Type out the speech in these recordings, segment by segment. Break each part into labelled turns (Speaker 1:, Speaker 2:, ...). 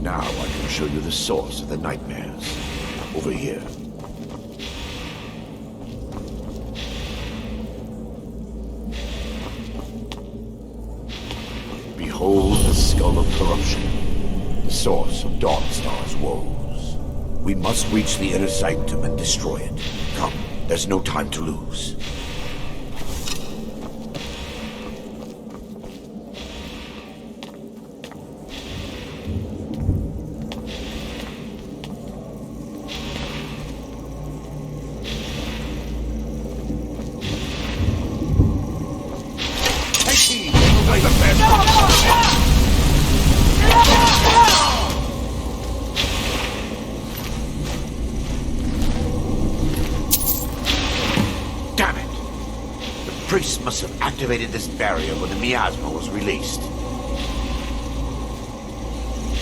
Speaker 1: Now I can show you the source of the nightmares. Over here. Behold the Skull of Corruption, the source of Dawnstar's woes. We must reach the inner sanctum and destroy it. Come, there's no time to lose. Priests must have activated this barrier when the miasma was released.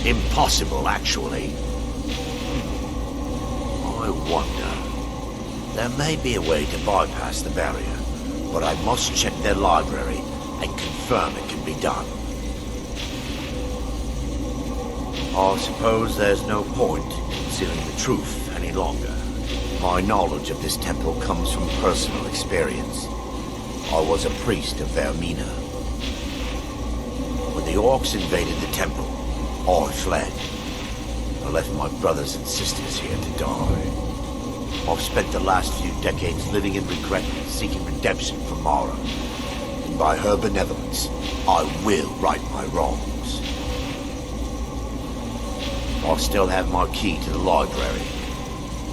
Speaker 1: Impossible, actually. I wonder. There may be a way to bypass the barrier, but I must check their library and confirm it can be done. I suppose there's no point in concealing the truth any longer. My knowledge of this temple comes from personal experience. I was a priest of Vermina. When the orcs invaded the temple, I fled. I left my brothers and sisters here to die. I've spent the last few decades living in regret and seeking redemption from Mara. And by her benevolence, I will right my wrongs. I still have my key to the library.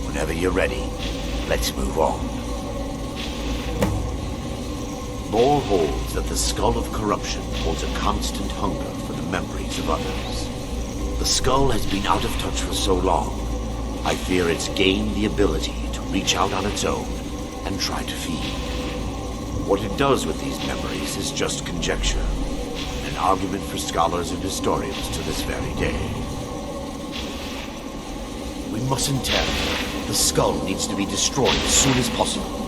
Speaker 1: Whenever you're ready, let's move on. More holds that the Skull of Corruption holds a constant hunger for the memories of others. The skull has been out of touch for so long, I fear it's gained the ability to reach out on its own and try to feed. What it does with these memories is just conjecture, an argument for scholars and historians to this very day. We mustn't tarry. The skull needs to be destroyed as soon as possible.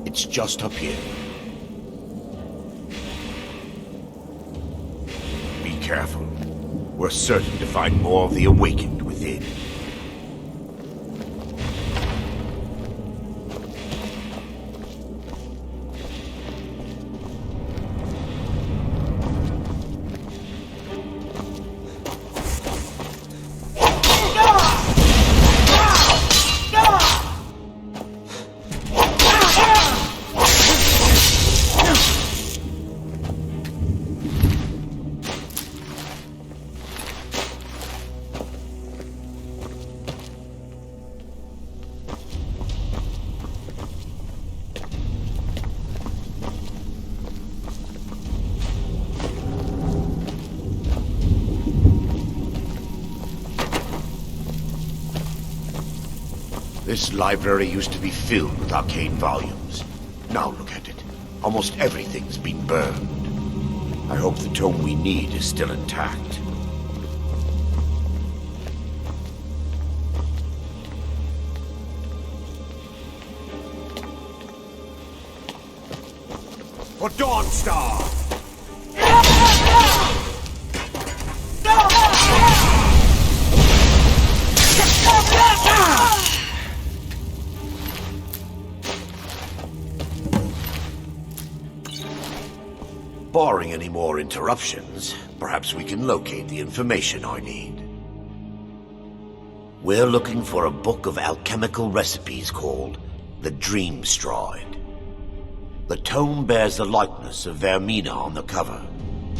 Speaker 1: It's just up here. Be careful. We're certain to find more of the awakened within. This library used to be filled with arcane volumes. Now look at it. Almost everything's been burned. I hope the tome we need is still intact. For Dawnstar! Barring any more interruptions, perhaps we can locate the information I need. We're looking for a book of alchemical recipes called the Dream Stride. The tome bears the likeness of Vermina on the cover.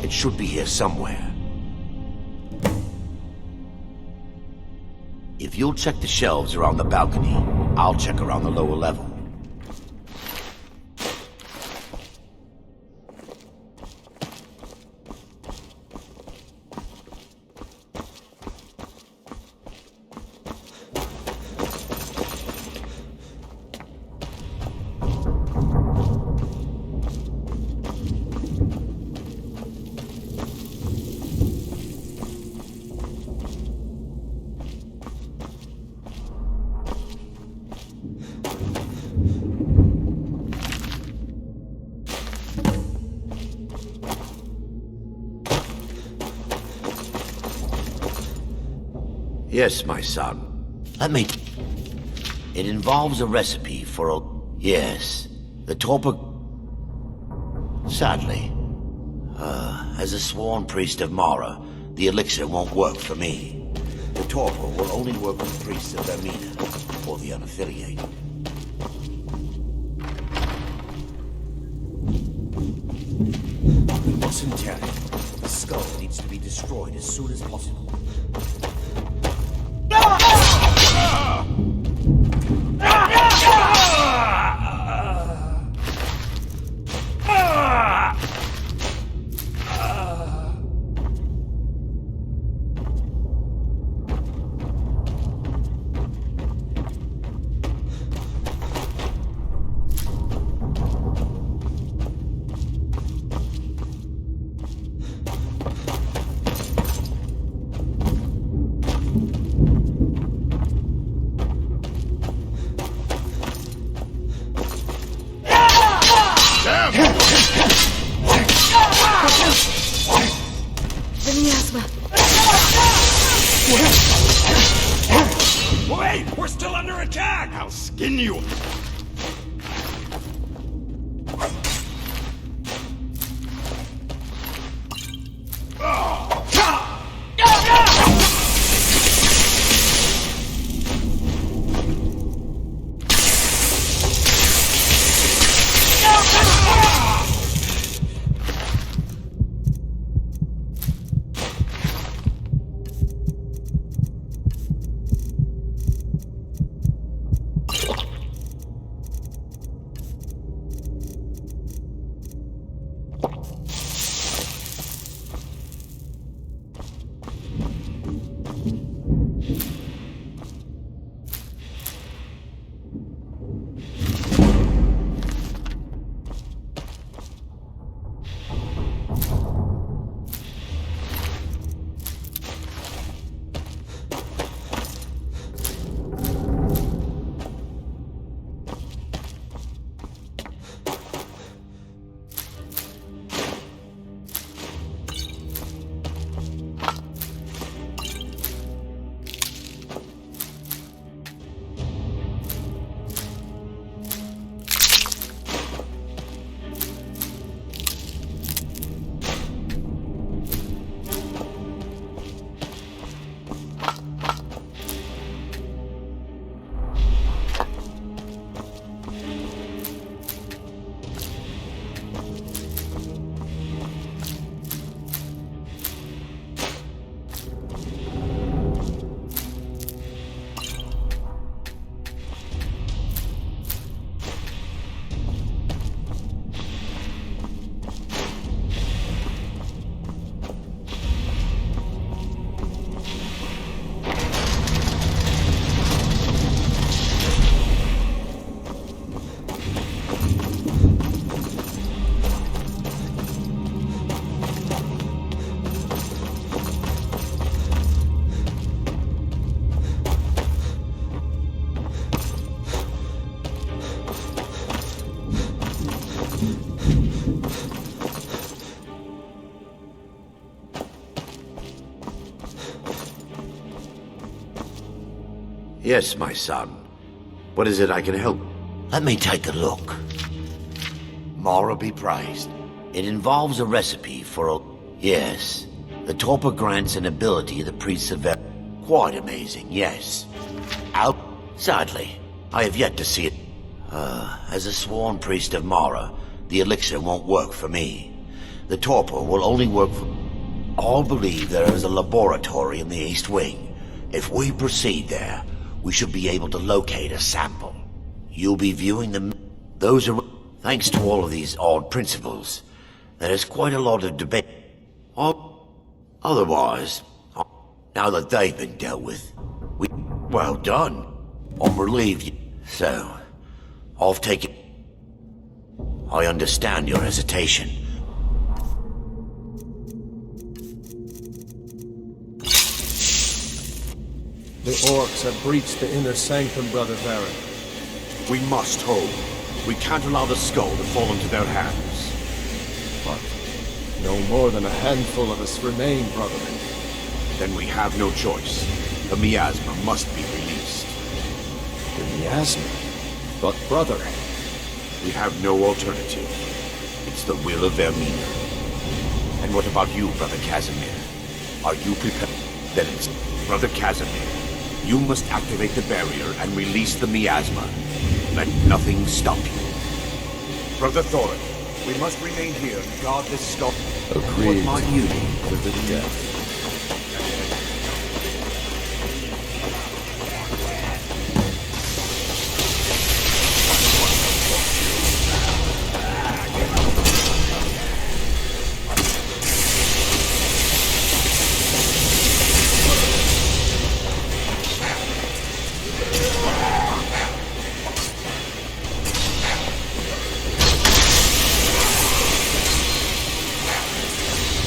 Speaker 1: It should be here somewhere. If you'll check the shelves around the balcony, I'll check around the lower level. Yes, my son. Let me... It involves a recipe for a... Yes. The torpor... Sadly, as a sworn priest of Mara, the elixir won't work for me. The torpor will only work with priests of Vermina, or the unaffiliated. We mustn't tear it. The skull needs to be destroyed as soon as possible.
Speaker 2: Wait! We're still under attack! I'll skin you!
Speaker 1: Yes, my son. What is it I can help? Let me take a look. Mara be praised. It involves a recipe for a... Yes. The torpor grants an ability the priests of... Quite amazing, yes. Out... Sadly, I have yet to see it. As a sworn priest of Mara, the elixir won't work for me. The torpor will only work for... All believe there is a laboratory in the East Wing. If we proceed there, we should be able to locate a sample. You'll be viewing them. Those are... Thanks to all of these odd principles, there is quite a lot of debate. Otherwise, now that they've been dealt with, we... Well done. I'm relieved. So, I'll take it. I understand your hesitation.
Speaker 3: The orcs have breached the inner sanctum, Brother Baron.
Speaker 1: We must hold. We can't allow the skull to fall into their hands.
Speaker 3: But no more than a handful of us remain, brother.
Speaker 1: Then we have no choice. The miasma must be released.
Speaker 3: The miasma. But brother,
Speaker 1: We have no alternative. It's the will of Vermina. And what about you, Brother Casimir? Are you prepared? Then it's Brother Casimir. You must activate the barrier and release the miasma. Let nothing stop you. Brother Thorin, we must remain here and guard this skull.
Speaker 3: agreed
Speaker 1: What might you do?
Speaker 3: to the death.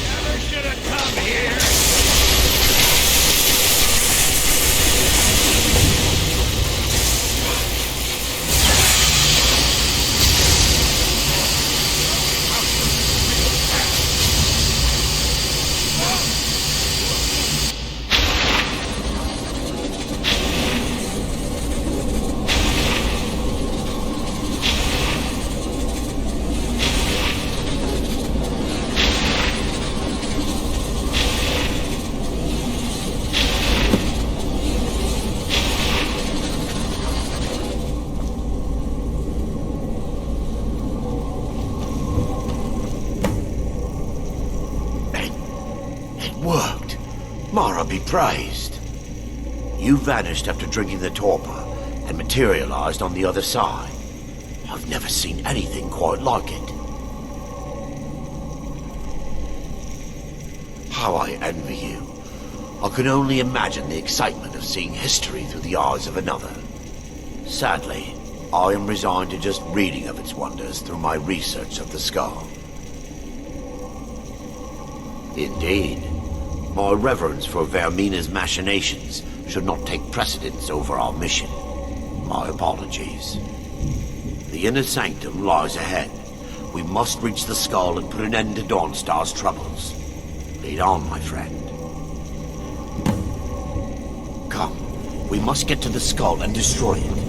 Speaker 2: Never should have come here.
Speaker 1: It worked. Mara be praised. You vanished after drinking the torpor and materialized on the other side. I've never seen anything quite like it. How I envy you. I can only imagine the excitement of seeing history through the eyes of another. Sadly, I am resigned to just reading of its wonders through my research of the skull. Indeed. My reverence for Vermina's machinations should not take precedence over our mission. My apologies. The inner sanctum lies ahead. We must reach the skull and put an end to Dawnstar's troubles. Lead on, my friend. Come, we must get to the skull and destroy it.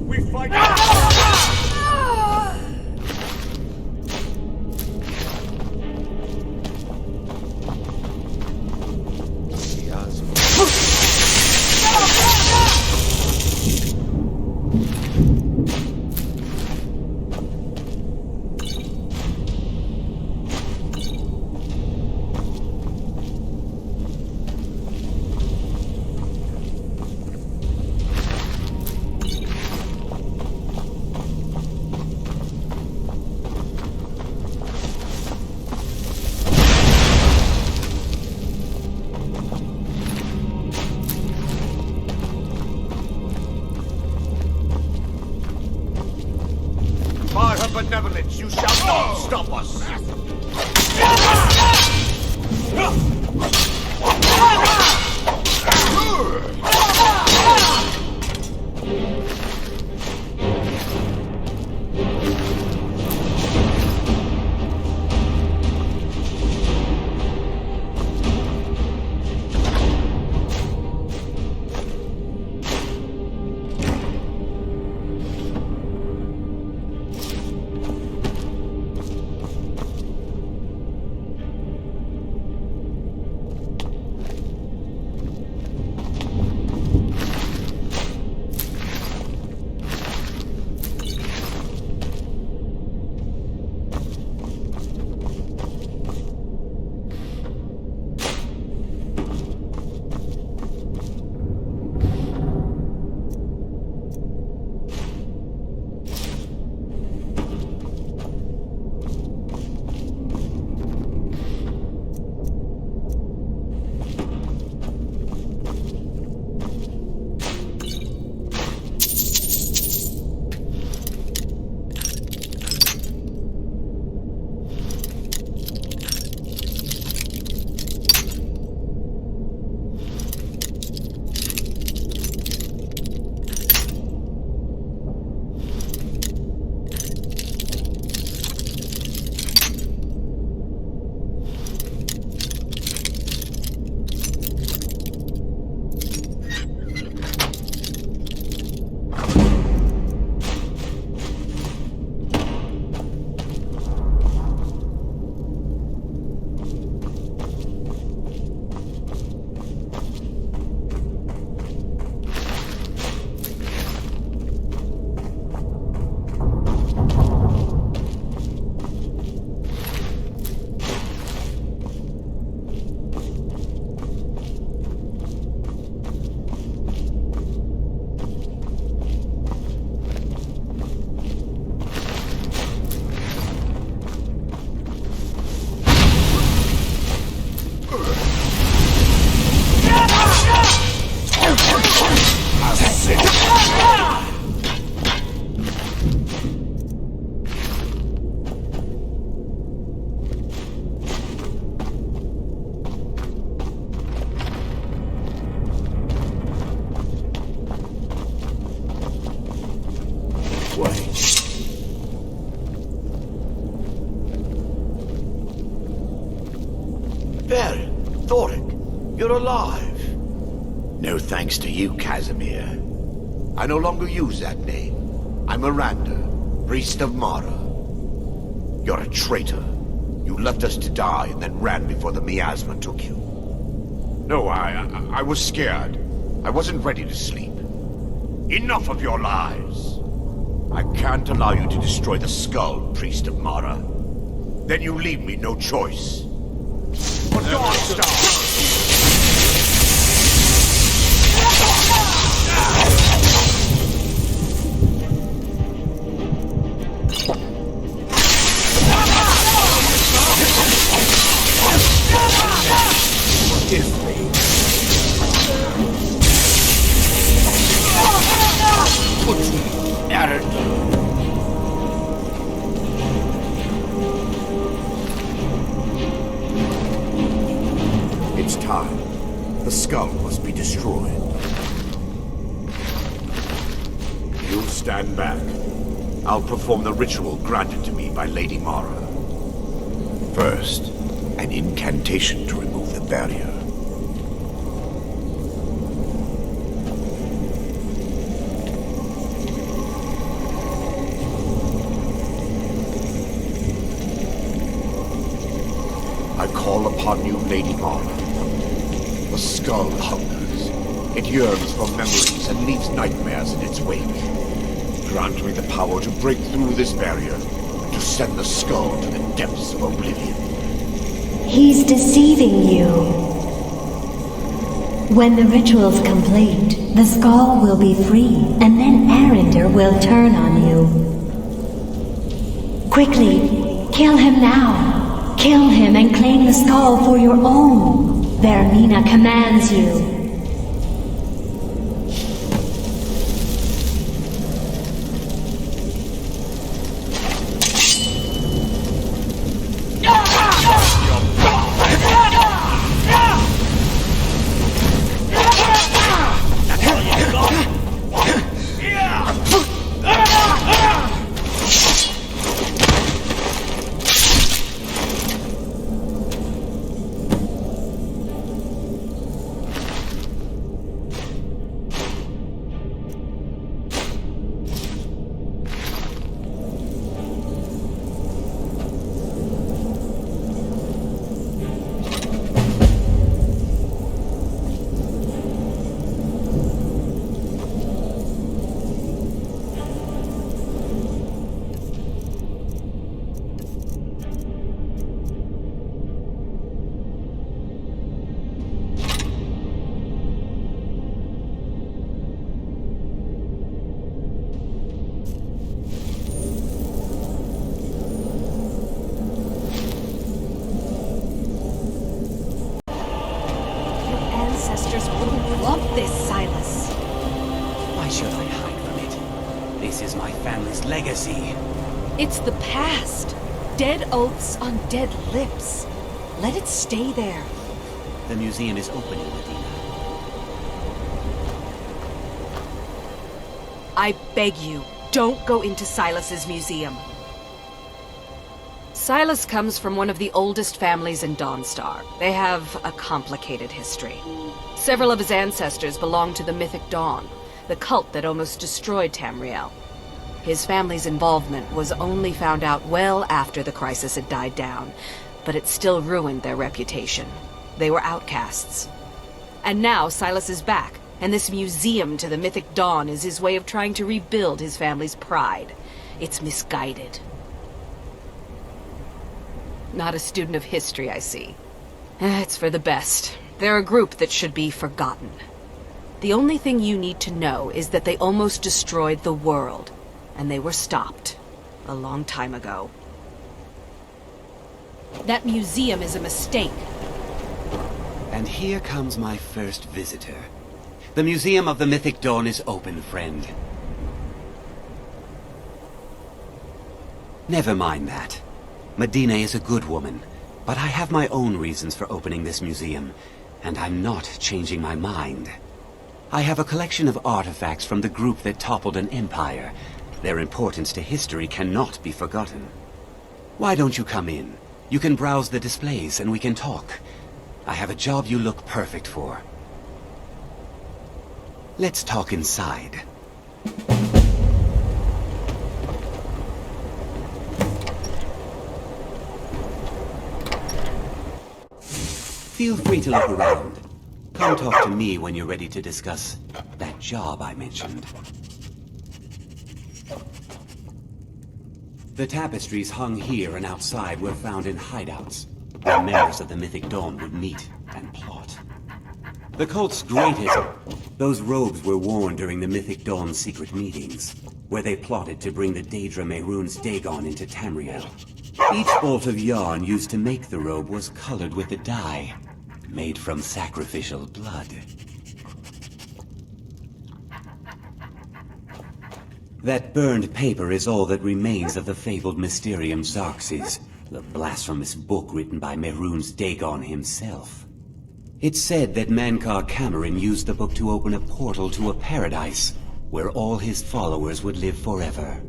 Speaker 2: We fight.
Speaker 1: By her benevolence, you shall not stop us! way. There, Daedric, you're alive. No thanks to you, Casimir. I no longer use that name. I'm Miranda, priest of Mara. You're a traitor. You left us to die and then ran before the miasma took you. No, I was scared. I wasn't ready to sleep. Enough of your lies. I can't allow you to destroy the skull, priest of Mara. Then you leave me no choice. For Dawnstar!
Speaker 3: Forgive me.
Speaker 1: It's time. The skull must be destroyed. You stand back. I'll perform the ritual granted to me by Lady Mara. First, an incantation to remove the barrier. I call upon you, Lady Mara. The skull hungers. It yearns for memories and leaves nightmares in its wake. Grant me the power to break through this barrier and to send the skull to the depths of oblivion.
Speaker 4: He's deceiving you. When the ritual's complete, the skull will be free, and then Arender will turn on you. Quickly, kill him now. Kill him and claim the skull for your own. Vermina commands you.
Speaker 5: It's the past. Dead oaths on dead lips. Let it stay there.
Speaker 6: The museum is opening, Medina.
Speaker 5: I beg you, don't go into Silas's museum. Silas comes from one of the oldest families in Dawnstar. They have a complicated history. Several of his ancestors belonged to the Mythic Dawn, the cult that almost destroyed Tamriel. His family's involvement was only found out well after the crisis had died down, but it still ruined their reputation. They were outcasts. And now Silas is back, and this museum to the Mythic Dawn is his way of trying to rebuild his family's pride. It's misguided. Not a student of history, I see. It's for the best. They're a group that should be forgotten. The only thing you need to know is that they almost destroyed the world. And they were stopped a long time ago. That museum is a mistake.
Speaker 6: And here comes my first visitor. The Museum of the Mythic Dawn is open, friend. Never mind that. Medina is a good woman, but I have my own reasons for opening this museum, and I'm not changing my mind. I have a collection of artifacts from the group that toppled an empire, Their importance to history cannot be forgotten. Why don't you come in? You can browse the displays and we can talk. I have a job you look perfect for. Let's talk inside. Feel free to look around. Come talk to me when you're ready to discuss that job I mentioned. The tapestries hung here and outside were found in hideouts, where members of the Mythic Dawn would meet and plot. The cult's greatest... Those robes were worn during the Mythic Dawn's secret meetings, where they plotted to bring the Daedra Mehrunes Dagon into Tamriel. Each bolt of yarn used to make the robe was colored with a dye, made from sacrificial blood. That burned paper is all that remains of the fabled Mysterium Xarxes, the blasphemous book written by Mehrunes Dagon himself. It's said that Mankar Cameron used the book to open a portal to a paradise, where all his followers would live forever.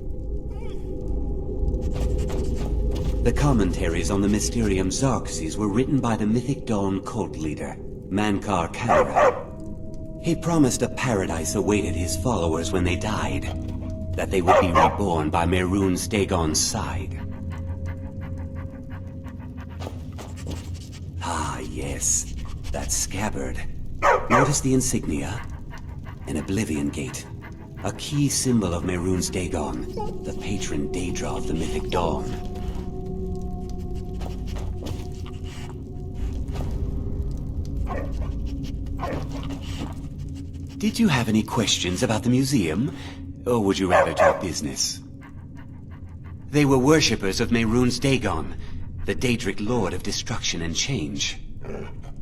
Speaker 6: The commentaries on the Mysterium Xarxes were written by the Mythic Dawn cult leader, Mankar Cameron. He promised a paradise awaited his followers when they died, that they would be reborn by Mehrunes Dagon's side. Ah, yes, that scabbard. Notice the insignia? An Oblivion Gate. A key symbol of Mehrunes Dagon, the patron Daedra of the Mythic Dawn. Did you have any questions about the museum? Or would you rather talk business? They were worshippers of Mehrunes Dagon, the Daedric Lord of Destruction and Change.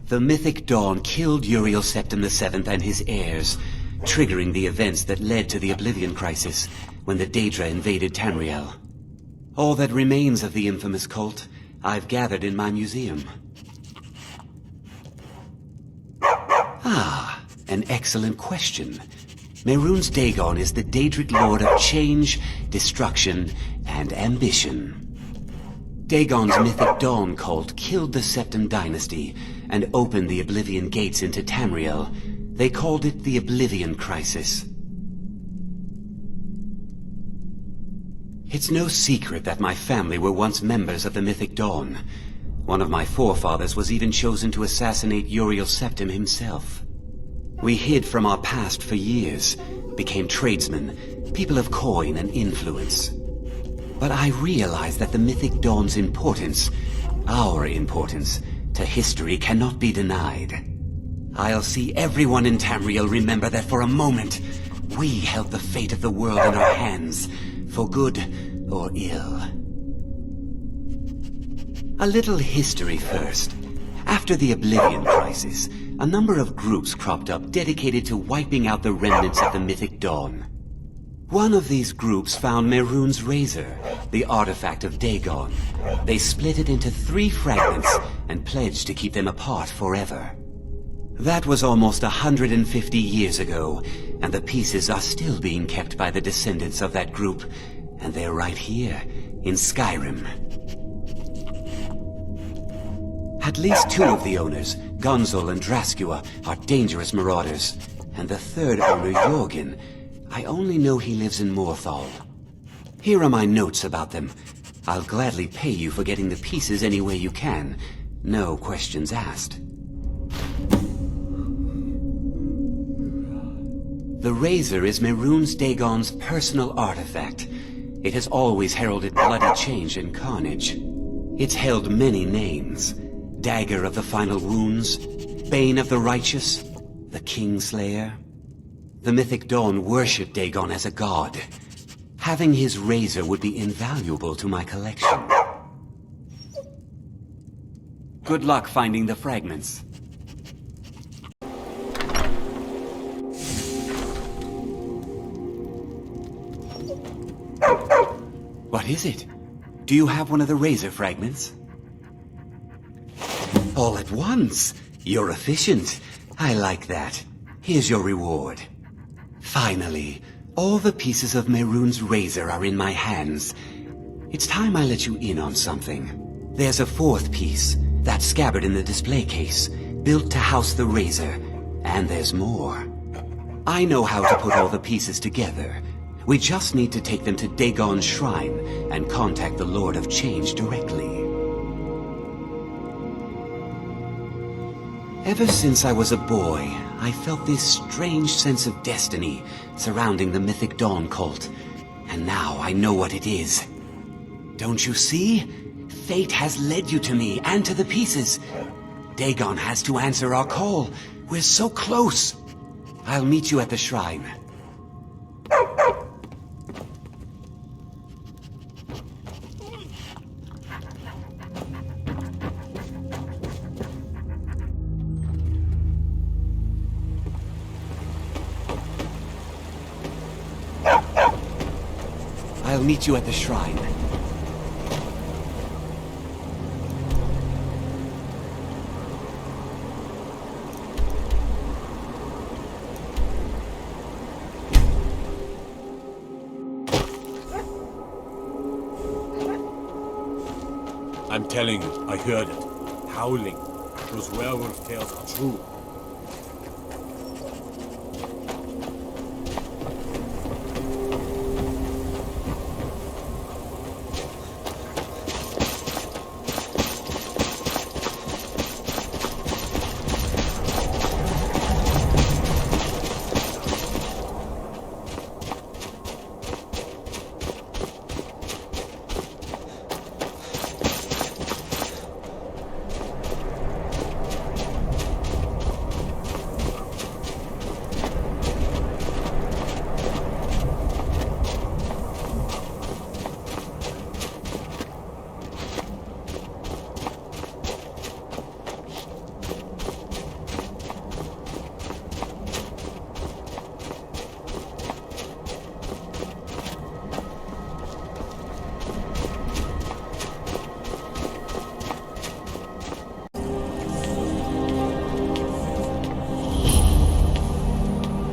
Speaker 6: The Mythic Dawn killed Uriel Septim VII and his heirs, triggering the events that led to the Oblivion Crisis when the Daedra invaded Tamriel. All that remains of the infamous cult I've gathered in my museum. Ah, an excellent question. Mehrunes Dagon is the Daedric Lord of Change, Destruction, and Ambition. Dagon's Mythic Dawn cult killed the Septim Dynasty and opened the Oblivion Gates into Tamriel. They called it the Oblivion Crisis. It's no secret that my family were once members of the Mythic Dawn. One of my forefathers was even chosen to assassinate Uriel Septim himself. We hid from our past for years, became tradesmen, people of coin and influence. But I realized that the Mythic Dawn's importance, our importance, to history cannot be denied. I'll see everyone in Tamriel remember that for a moment, we held the fate of the world in our hands, for good or ill. A little history first. After the Oblivion Crisis, a number of groups cropped up dedicated to wiping out the remnants of the Mythic Dawn. One of these groups found Mehrunes' razor, the artifact of Dagon. They split it into 3 fragments and pledged to keep them apart forever. That was almost 150 years ago, and the pieces are still being kept by the descendants of that group, and they're right here, in Skyrim. At least 2 of the owners, Gunzel and Draskua, are dangerous marauders, and the 3rd owner, Jorgen, I only know he lives in Morthal. Here are my notes about them. I'll gladly pay you for getting the pieces any way you can. No questions asked. The razor is Mehrunes Dagon's personal artifact. It has always heralded bloody change and carnage. It's held many names. Dagger of the Final Wounds, Bane of the Righteous, the Kingslayer. The Mythic Dawn worshipped Dagon as a god. Having his razor would be invaluable to my collection. Good luck finding the fragments. What is it? Do you have one of the razor fragments? All at once! You're efficient. I like that. Here's your reward. Finally, All the pieces of Mehrunes' razor are in my hands. It's time I let you in on something. There's a fourth piece, that scabbard in the display case, built to house the razor. And there's more. I know how to put all the pieces together. We just need to take them to Dagon's shrine and contact the Lord of Change directly. Ever since I was a boy, I felt this strange sense of destiny surrounding the Mythic Dawn cult. And now I know what it is. Don't you see? Fate has led you to me and to the pieces. Dagon has to answer our call. We're so close. I'll meet you at the shrine. I'll meet you at the shrine.
Speaker 2: I'm telling you, I heard it. Howling. Those werewolf tales are true.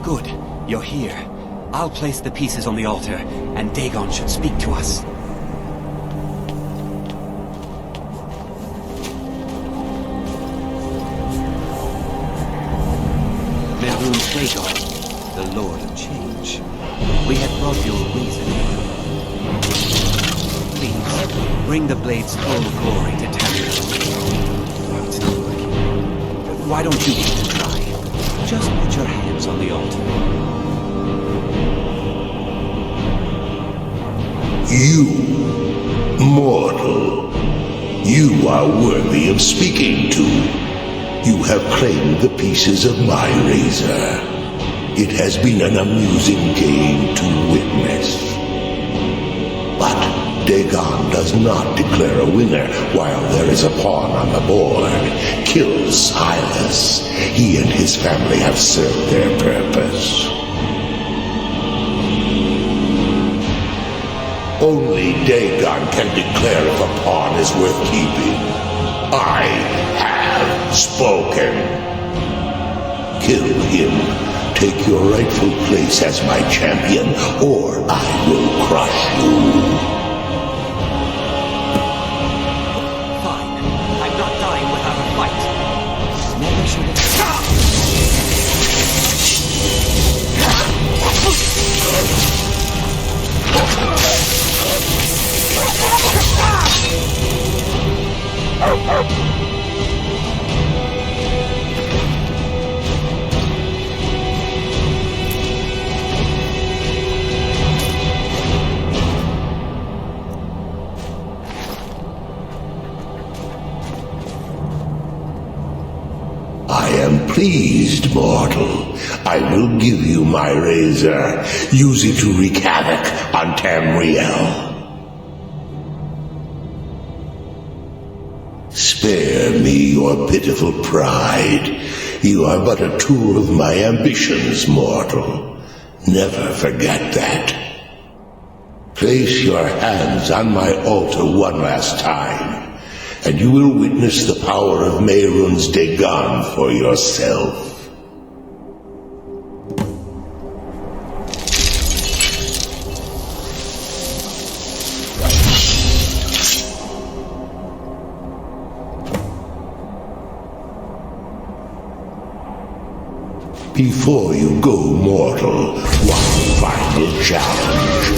Speaker 6: Good. You're here. I'll place the pieces on the altar, and Dagon should speak to us. Mehrunes Dagon, the Lord of Change. We had brought your reason. Please, bring the blade's full glory to Tamriel. It's not working. Why don't you give it a try? Just put your hands on the altar.
Speaker 7: You, mortal, you are worthy of speaking to. You have claimed the pieces of my razor. It has been an amusing game to witness. But Dagon does not declare a winner while there is a pawn on the board. Kill Silas. He and his family have served their purpose. Only Dagon can declare if a pawn is worth keeping. I have spoken. Kill him. Take your rightful place as my champion, or I will crush you. I am pleased, mortal. I will give you my razor. Use it to wreak havoc on Tamriel. Spare me your pitiful pride. You are but a tool of my ambitions, mortal. Never forget that. Place your hands on my altar one last time, and you will witness the power of Mehrunes Dagon for yourself. Before you go mortal, one final challenge.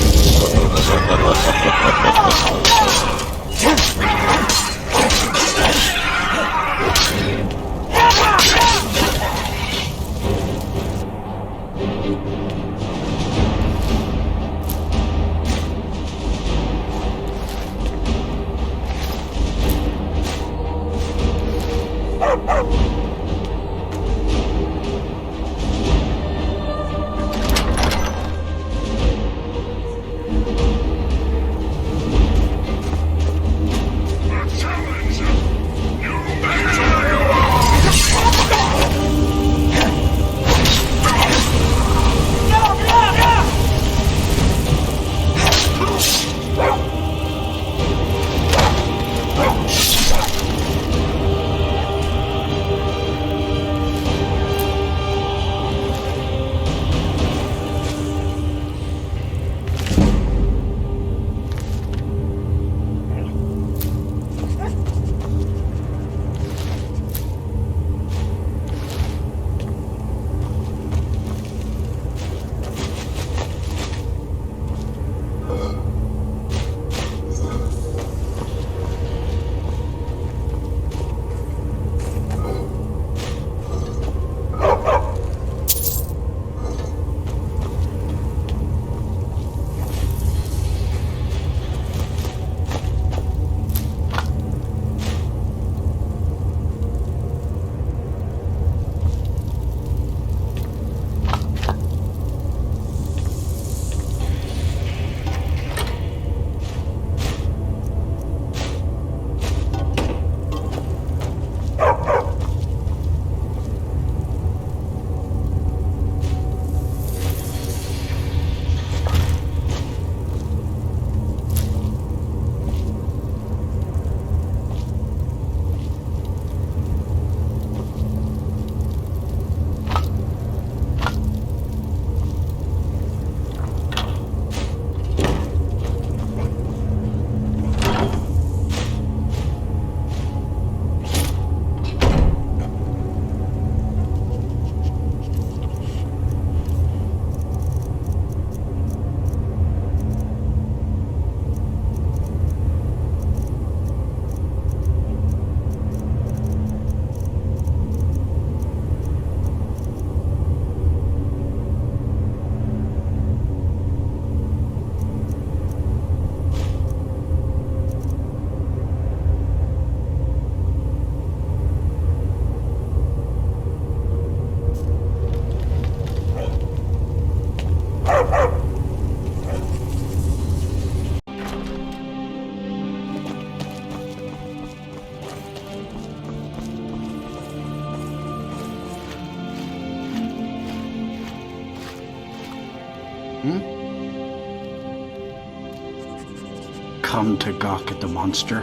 Speaker 8: Come to gawk at the monster.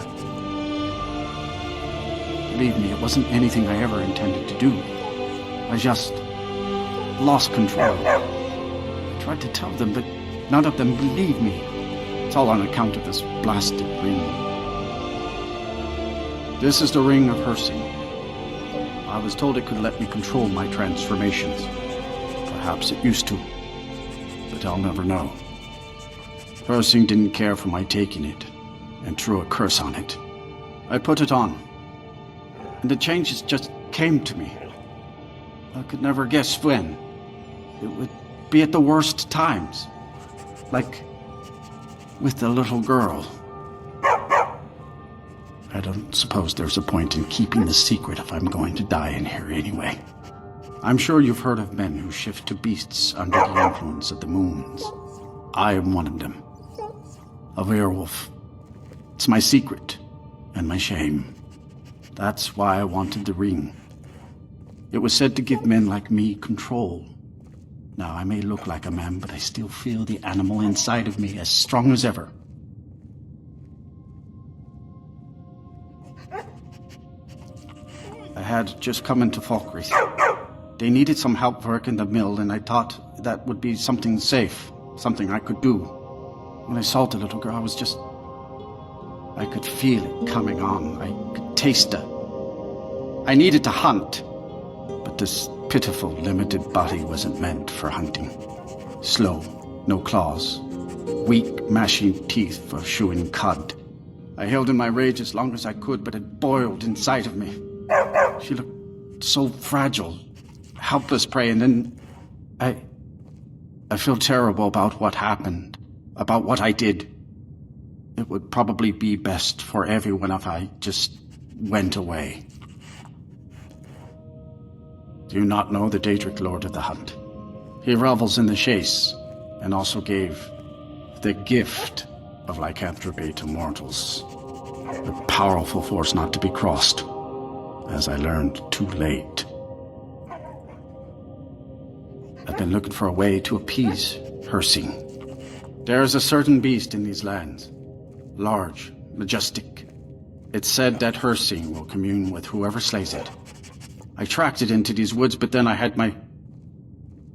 Speaker 8: Believe me, it wasn't anything I ever intended to do. I just lost control. I tried to tell them, but none of them believed me. It's all on account of this blasted ring. This is the ring of Hersing. I was told it could let me control my transformations. Perhaps it used to, but I'll never know. Hersing didn't care for my taking it, and threw a curse on it. I put it on, and the changes just came to me. I could never guess when. It would be at the worst times, like with the little girl. I don't suppose there's a point in keeping the secret if I'm going to die in here anyway. I'm sure you've heard of men who shift to beasts under the influence of the moons. I am one of them. A werewolf. It's my secret and my shame. That's why I wanted the ring. It was said to give men like me control. Now, I may look like a man, but I still feel the animal inside of me as strong as ever. I had just come into Falkreath. They needed some help work in the mill, and I thought that would be something safe, something I could do. When I saw the little girl, I was just... I could feel it coming on. I could taste it. I needed to hunt, but this pitiful, limited body wasn't meant for hunting. Slow, no claws. Weak, mashing teeth for chewing cud. I held in my rage as long as I could, but it boiled inside of me. She looked so fragile, helpless prey, and then I feel terrible about what happened, about what I did. It would probably be best for everyone if I just went away. Do you not know the Daedric Lord of the Hunt? He revels in the chase, and also gave the gift of lycanthropy to mortals. A powerful force not to be crossed, as I learned too late. I've been looking for a way to appease Hirsing. There is a certain beast in these lands, large, majestic. It's said that Hirsing will commune with whoever slays it. I tracked it into these woods, but then I had my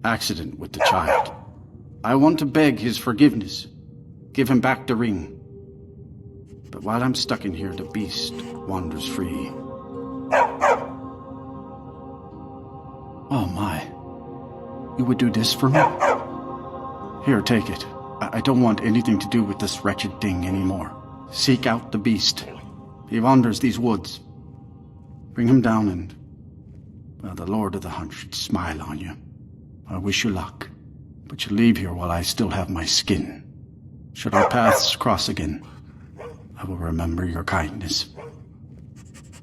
Speaker 8: accident with the child. I want to beg his forgiveness, give him back the ring. But while I'm stuck in here, the beast wanders free. Oh my. You would do this for me? Here, take it. I don't want anything to do with this wretched thing anymore. Seek out the beast. He wanders these woods. Bring him down and... well, the Lord of the Hunt should smile on you. I wish you luck, but you leave here while I still have my skin. Should our paths cross again, I will remember your kindness.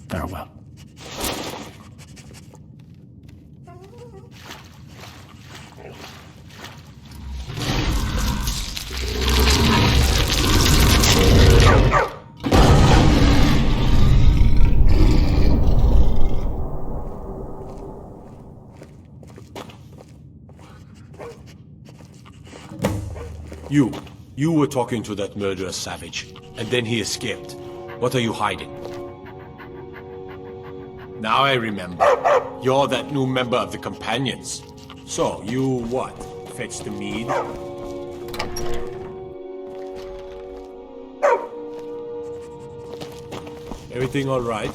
Speaker 8: Farewell.
Speaker 2: You were talking to that murderous savage, and then he escaped. What are you hiding? Now I remember. You're that new member of the Companions. So, you what? Fetch the mead? Everything all right?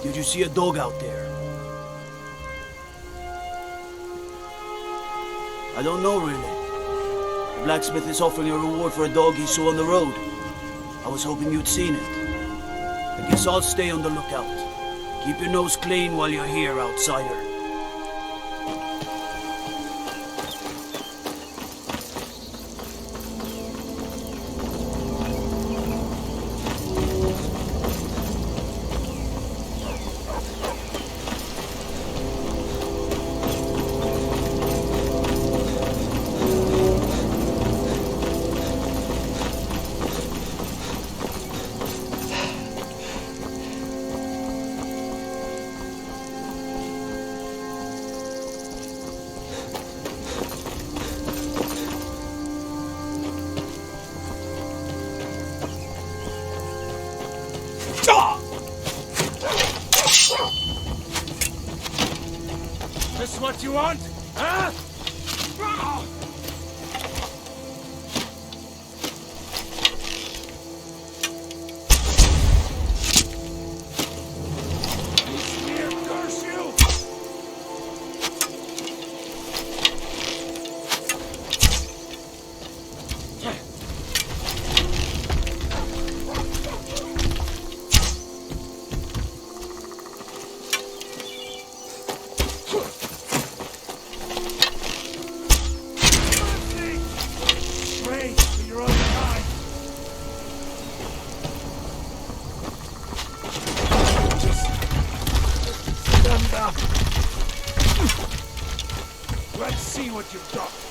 Speaker 9: Did you see a dog out there? I don't know, really. The blacksmith is offering a reward for a dog he saw on the road. I was hoping you'd seen it. I guess I'll stay on the lookout. Keep your nose clean while you're here, outsider.
Speaker 2: This what you want? Huh? Here, curse you!
Speaker 3: me what you've got.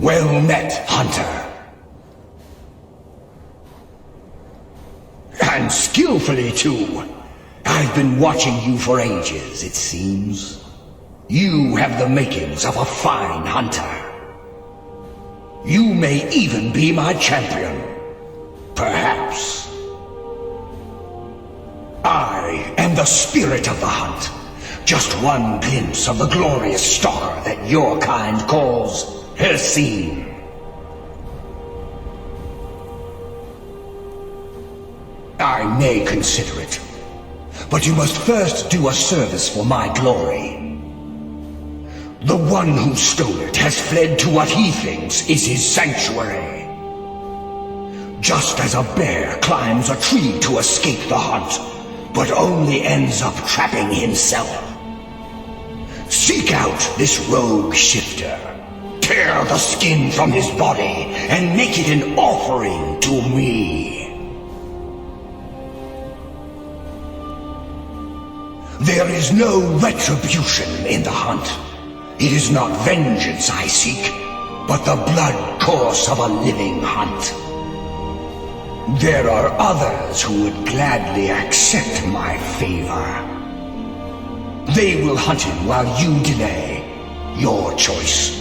Speaker 7: Well met, Hunter. And skillfully, too. I've been watching you for ages, it seems. You have the makings of a fine hunter. You may even be my champion. Perhaps. I am the spirit of the hunt. Just one glimpse of the glorious stalker that your kind calls Hercene. I may consider it, but you must first do a service for my glory. The one who stole it has fled to what he thinks is his sanctuary. Just as a bear climbs a tree to escape the hunt, but only ends up trapping himself. Seek out this rogue shifter. Tear the skin from his body and make it an offering to me. There is no retribution in the hunt. It is not vengeance I seek, but the blood course of a living hunt. There are others who would gladly accept my favor. They will hunt him while you delay. Your choice.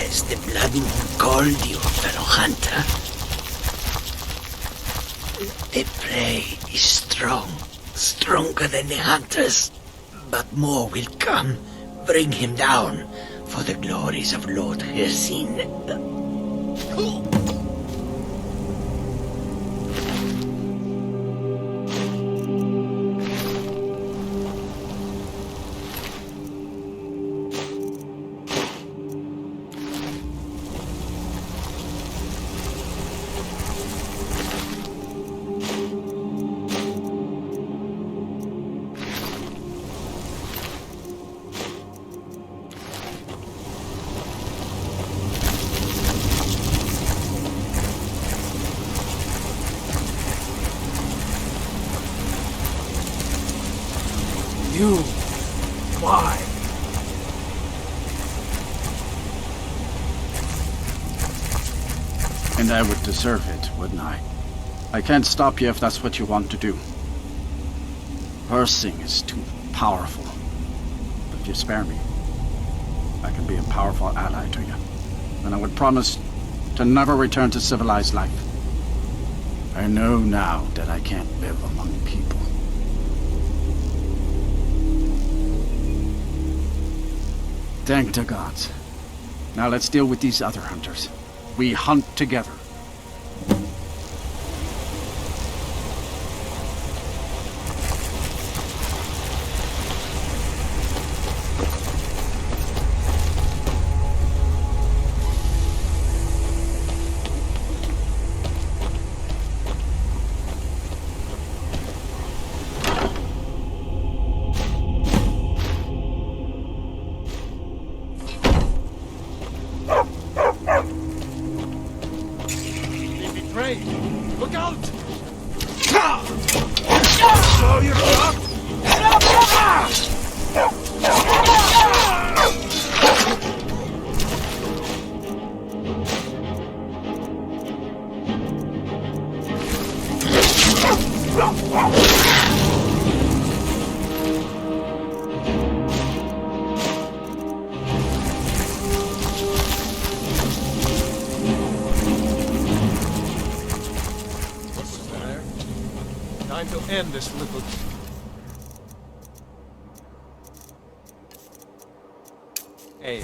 Speaker 10: Has the blood moon called you, fellow hunter? The prey is strong, stronger than the hunters. But more will come. Bring him down for the glories of Lord Hircine.
Speaker 3: You? Why?
Speaker 8: And I would deserve it, wouldn't I? I can't stop you if that's what you want to do. Cursing is too powerful. But if you spare me, I can be a powerful ally to you. And I would promise to never return to civilized life. I know now that I can't live among people. Thank the gods. Now let's deal with these other hunters. We hunt together.
Speaker 3: Look out!
Speaker 10: Show your blood!
Speaker 3: Time to end this little... Hey.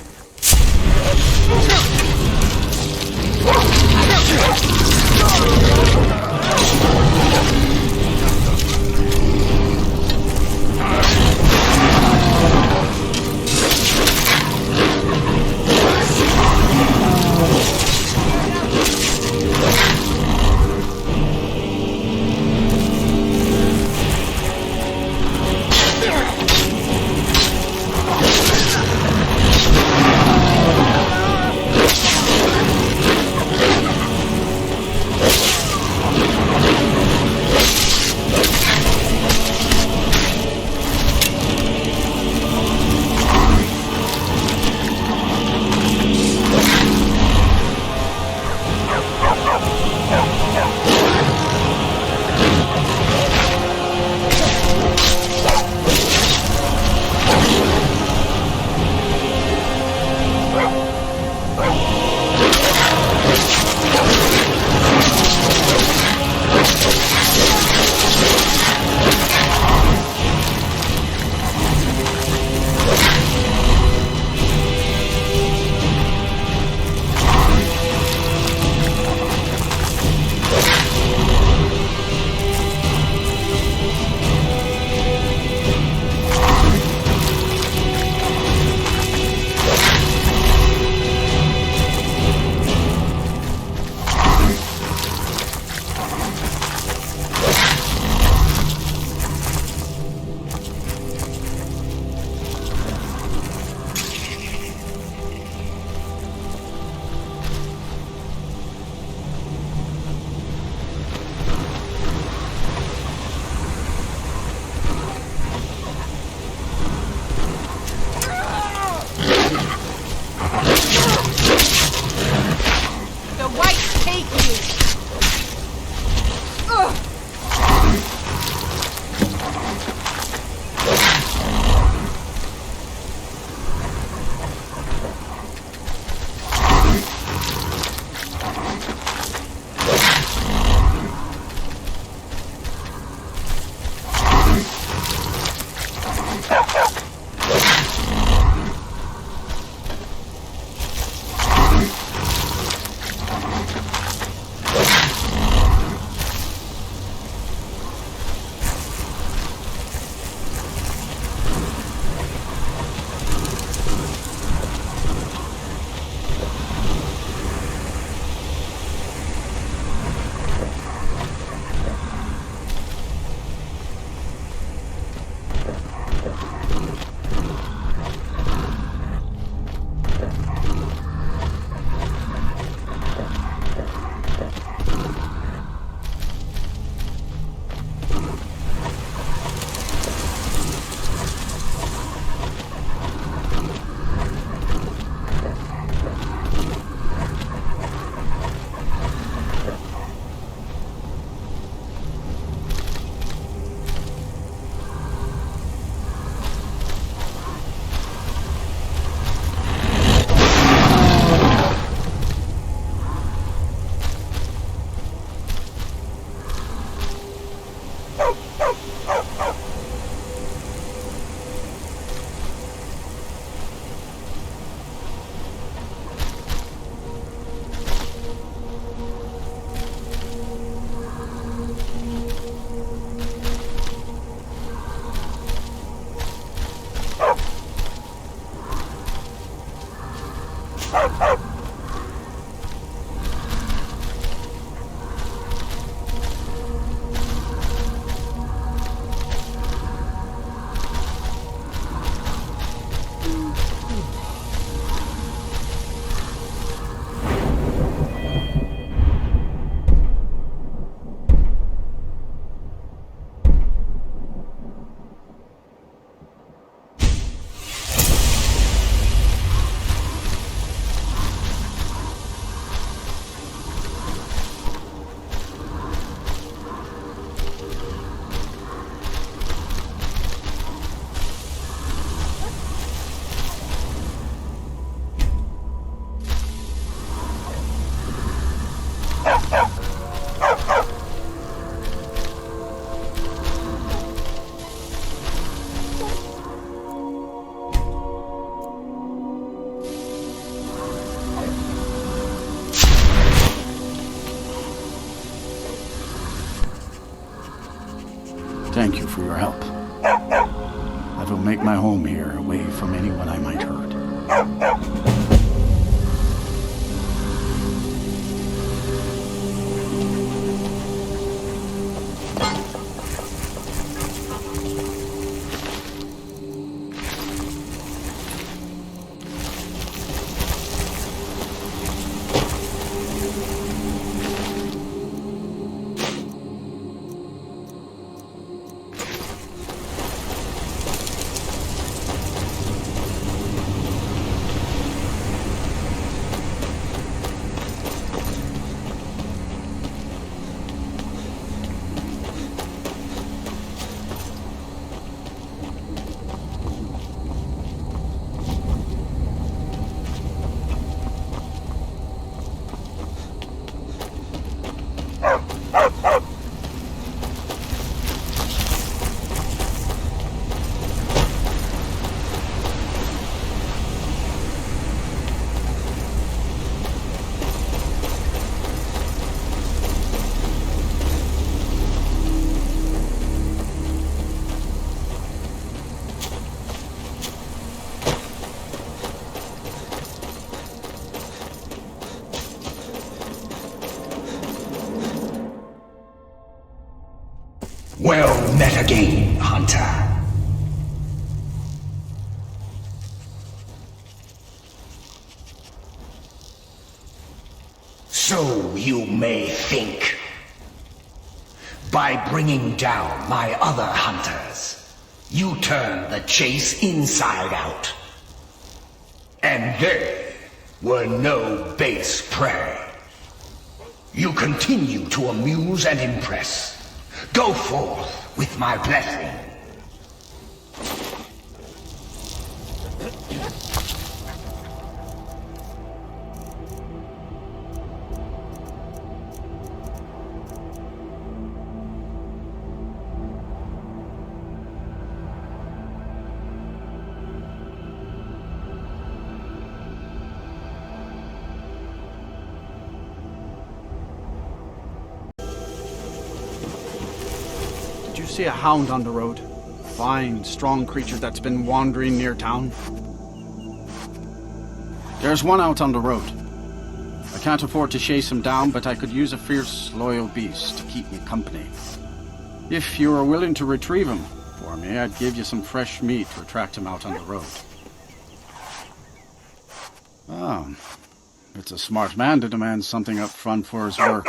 Speaker 8: Thank you for your help. I will make my home here, away from anyone I might hurt.
Speaker 11: Well met again, Hunter. So you may think, by bringing down my other hunters, you turn the chase inside out. And they were no base prey. You continue to amuse and impress. Go forth with my blessing.
Speaker 8: See a hound on the road. Fine, strong creature that's been wandering near town. There's one out on the road. I can't afford to chase him down, but I could use a fierce, loyal beast to keep me company. If you are willing to retrieve him for me, I'd give you some fresh meat to attract him out on the road. Oh, it's a smart man to demand something up front for his work.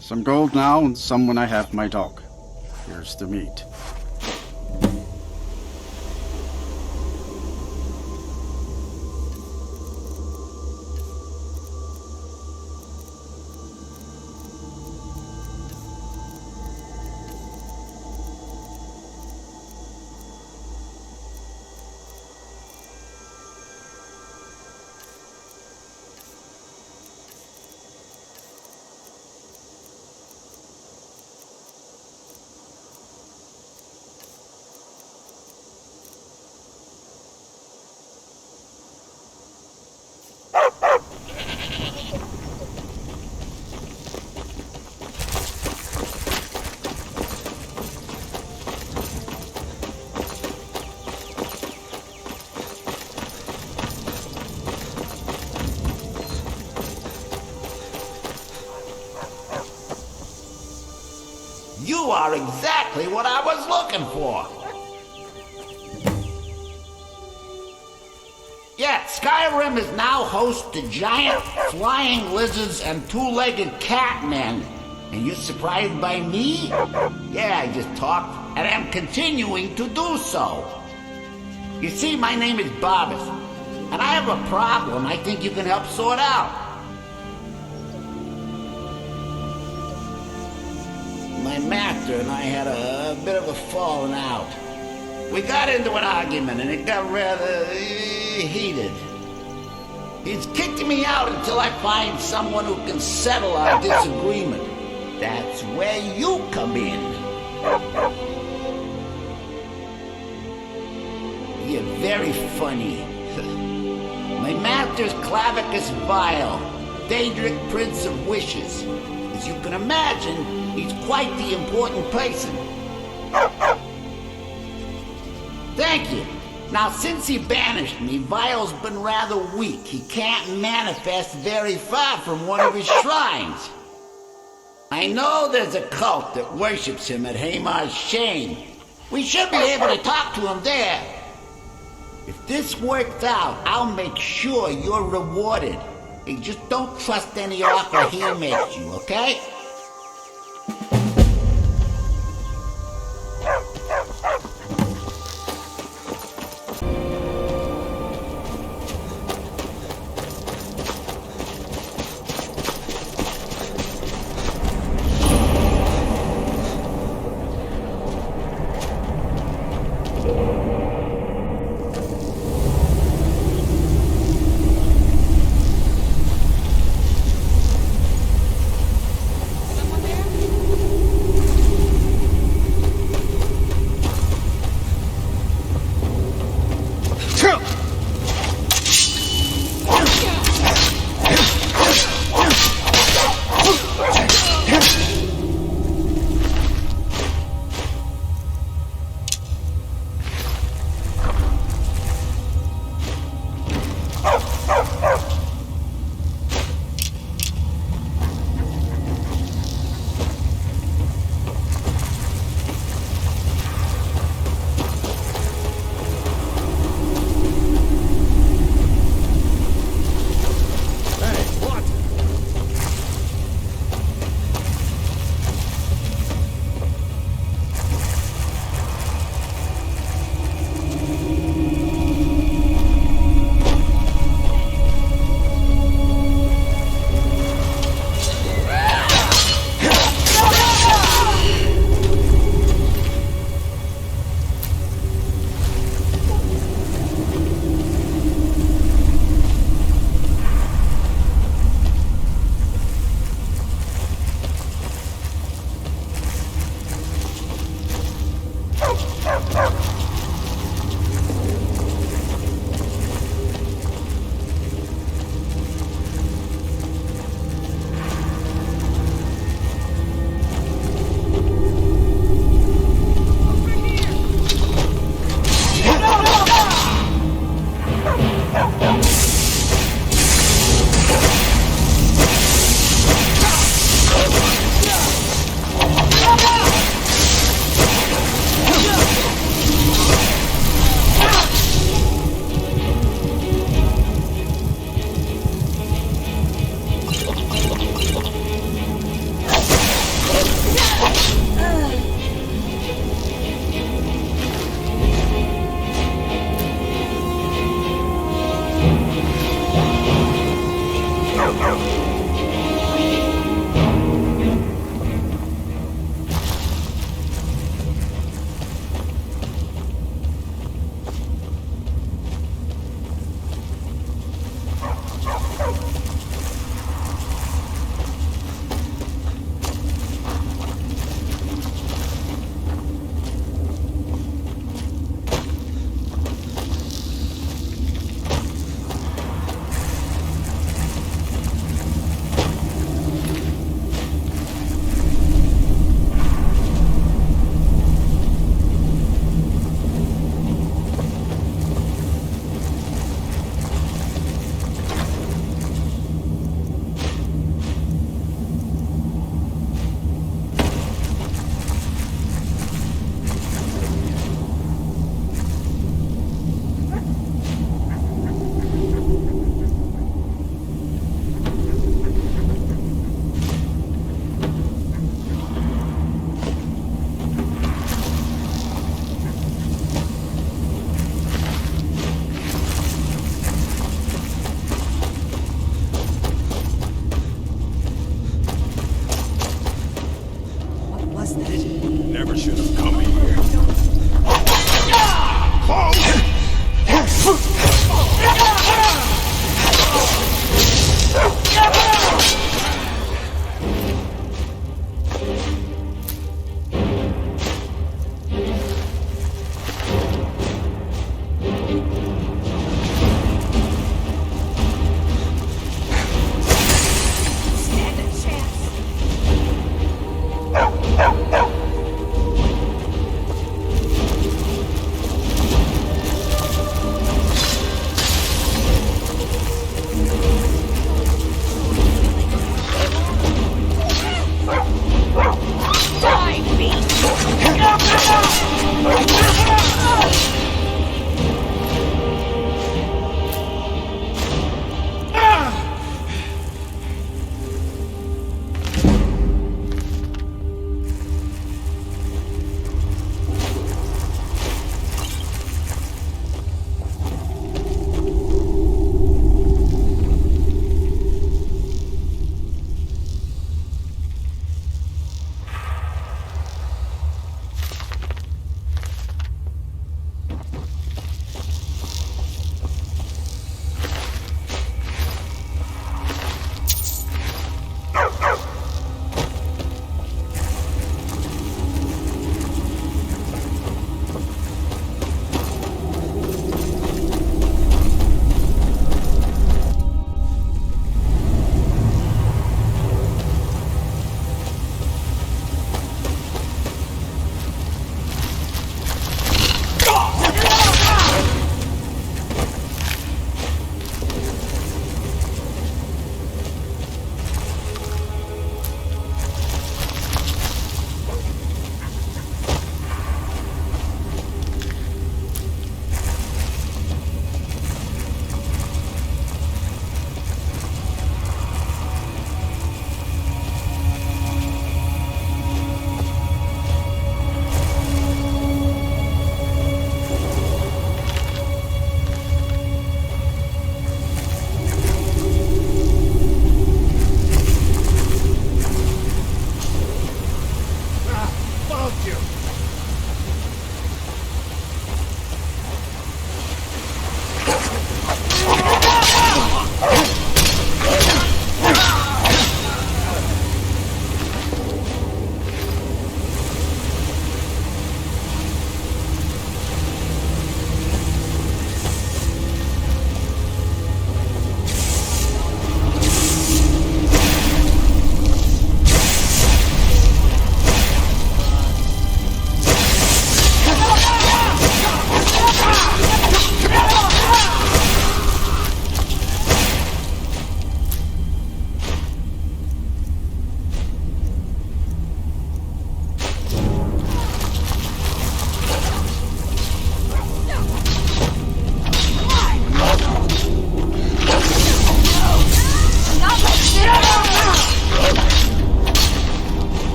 Speaker 8: Some gold now, and some when I have my dog. Here's the meat.
Speaker 1: You are exactly what I was looking for. Yeah, Skyrim is now host to giant flying lizards and two-legged catmen. And you surprised by me? Yeah, I just talked, and I'm continuing to do so. You see, my name is Barbas, and I have a problem I think you can help sort out. My master and I had a bit of a falling out. We got into an argument and it got rather heated. He's kicking me out until I find someone who can settle our disagreement. That's where you come in. You're very funny. My master's Clavicus Vile, Daedric Prince of Wishes. As you can imagine, he's quite the important person.
Speaker 12: Thank you. Now, since he banished me, Vio's been rather weak. He can't manifest very far from one of his shrines. I know there's a cult that worships him at Hamar's Shane. We should be able to talk to him there. If this works out, I'll make sure you're rewarded. Hey, just don't trust any offer he makes you, okay?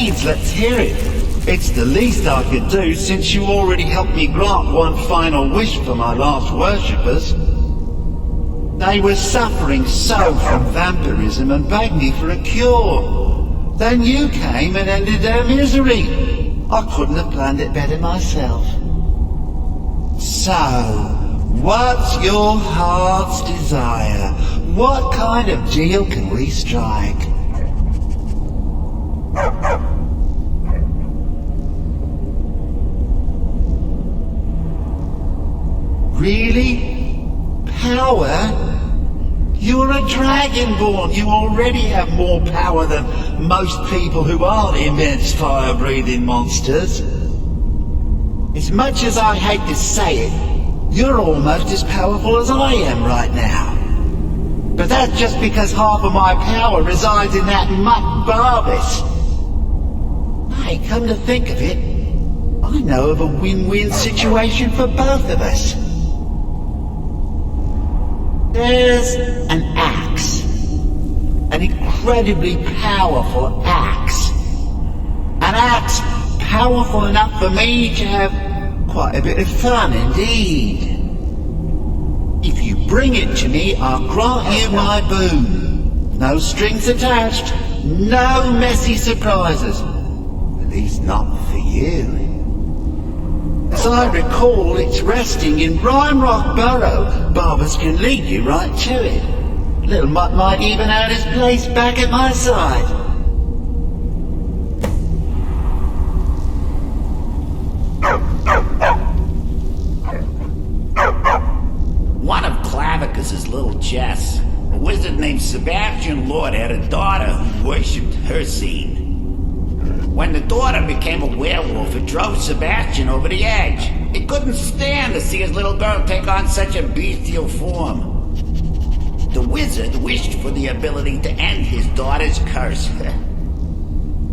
Speaker 13: needs, let's hear it. It's the least I could do since you already helped me grant one final wish for my last worshippers. They were suffering so from vampirism and begged me for a cure. Then you came and ended their misery. I couldn't have planned it better myself. So, what's your heart's desire? What kind of deal can we strike? Really? Power? You're a dragonborn. You already have more power than most people who aren't immense fire-breathing monsters. As much as I hate to say it, you're almost as powerful as I am right now. But that's just because half of my power resides in that mutt Barbas. Hey, come to think of it, I know of a win-win situation for both of us. There's an axe. An incredibly powerful axe. An axe powerful enough for me to have quite a bit of fun indeed. If you bring it to me, I'll grant you my boon. No strings attached, no messy surprises. At least not for you. As I recall, it's resting in Rhymerock Burrow. Barbas can lead you right to it. Little Mutt might even earn his place back at my side.
Speaker 12: One of Clavicus's little Jess, a wizard named Sebastian Lord, had a daughter who worshipped her scene. When the daughter became a werewolf, it drove Sebastian over the edge. He couldn't stand to see his little girl take on such a bestial form. The wizard wished for the ability to end his daughter's curse.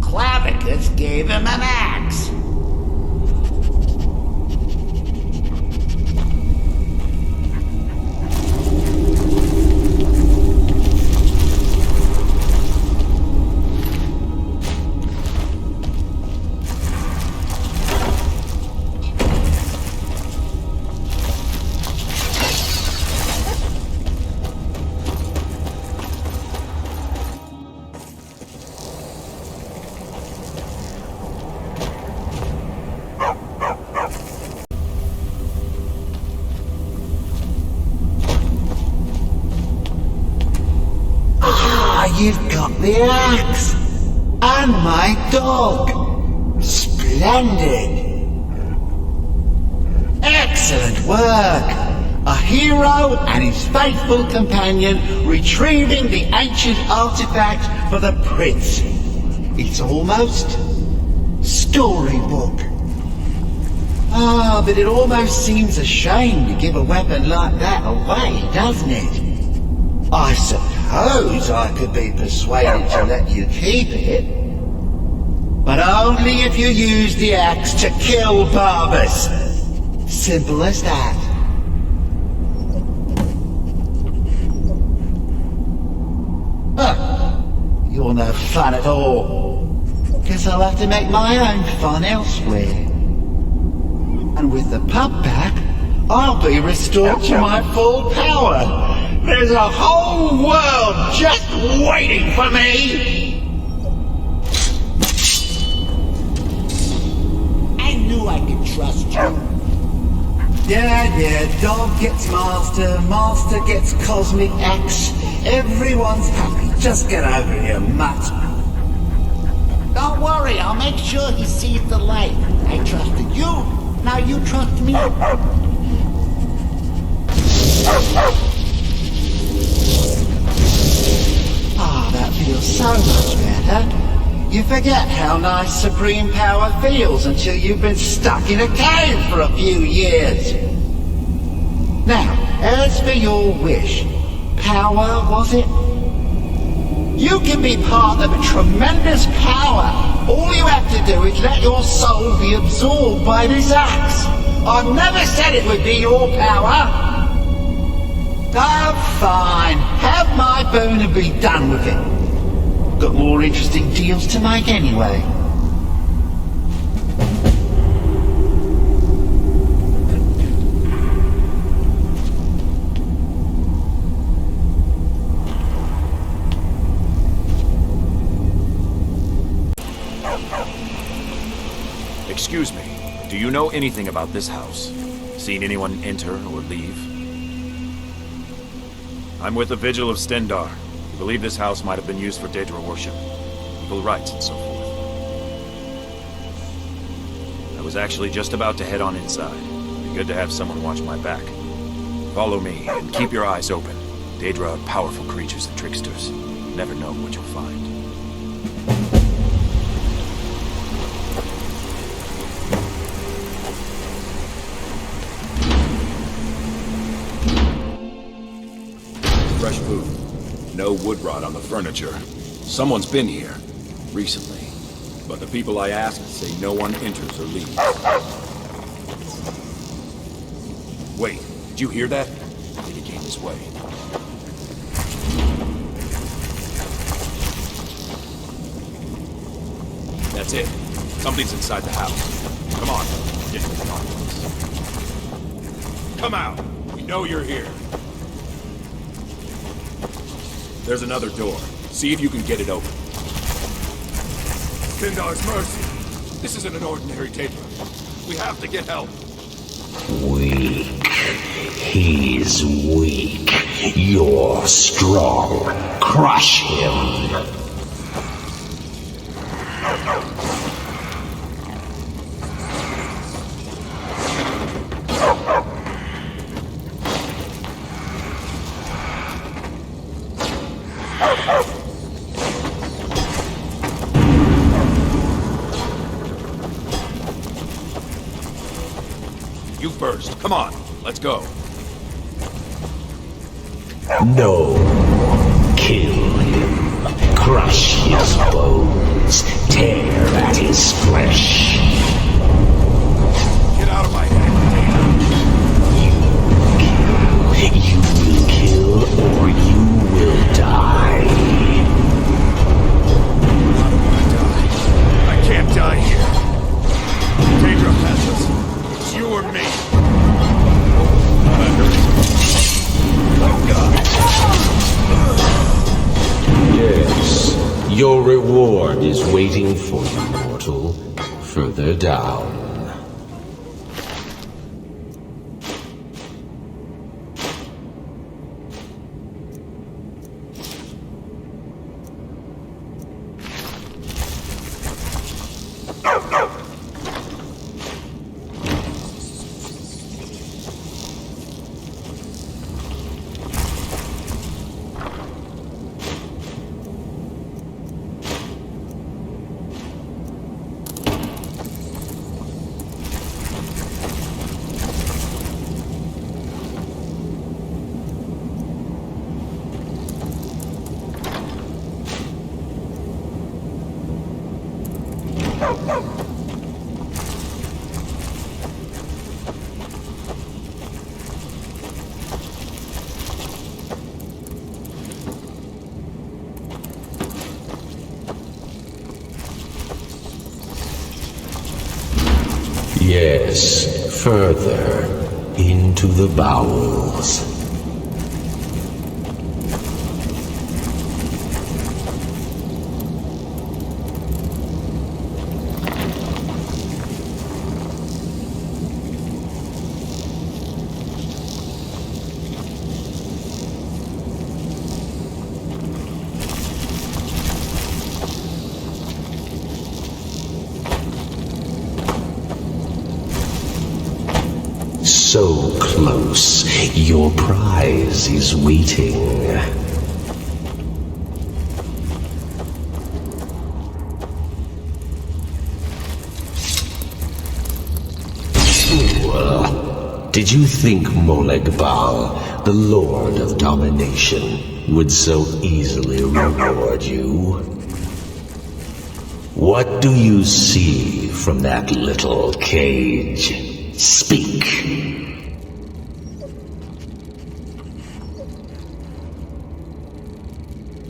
Speaker 12: Clavicus gave him an axe.
Speaker 13: You've got the axe! And my dog! Splendid! Excellent work! A hero and his faithful companion retrieving the ancient artifact for the prince. It's almost storybook. Ah, but it almost seems a shame to give a weapon like that away, doesn't it? I suppose I could be persuaded to let you keep it. But only if you use the axe to kill Barbas. Simple as that. Huh. You're no fun at all. Guess I'll have to make my own fun elsewhere. And with the pup back, I'll be restored to my full power. There's a whole world just waiting for me!
Speaker 12: I knew I could trust you.
Speaker 13: Yeah, dog gets master, master gets cosmic axe. Everyone's happy, just get over here, mutt.
Speaker 12: Don't worry, I'll make sure he sees the light. I trusted you, now you trust me.
Speaker 13: Ah, that feels so much better. You forget how nice supreme power feels until you've been stuck in a cave for a few years. Now, as for your wish, power, was it? You can be part of a tremendous power. All you have to do is let your soul be absorbed by this axe. I never said it would be your power. Oh, fine. Have my boon and be done with it. Got more interesting deals to make anyway.
Speaker 14: anything about this house? Seen anyone enter or leave? I'm with the Vigil of Stendarr. We believe this house might have been used for Daedra worship, evil rites and so forth. I was actually just about to head on inside. Be good to have someone watch my back. Follow me, and keep your eyes open. Daedra are powerful creatures and tricksters. Never know what you'll find.
Speaker 15: Fresh food. No wood rot on the furniture. Someone's been here. Recently. But the people I asked say no one enters or leaves. Wait, did you hear that? I think it came this way. That's it. Something's inside the house. Come on, get to the darkness. Come out! We know you're here. There's another door. See if you can get it open. Stendarr's mercy. This isn't an ordinary Daedra. We have to get help.
Speaker 7: Weak. He's weak. You're strong. Crush him.
Speaker 15: You first. Come on. Let's go.
Speaker 7: No. Kill him. Crush his bones. Tear at his flesh.
Speaker 15: Get out of my head,
Speaker 7: Daedra. You will kill or you will die.
Speaker 15: I don't want to die. I can't die here. Daedra has us. It's you or me. Oh, God.
Speaker 7: Yes. Your reward is waiting for you, mortal. Further down. Yes, further into the bowels. So close, your prize is waiting. Did you think Molegbal, the Lord of Domination, would so easily reward you? What do you see from that little cage? Speak.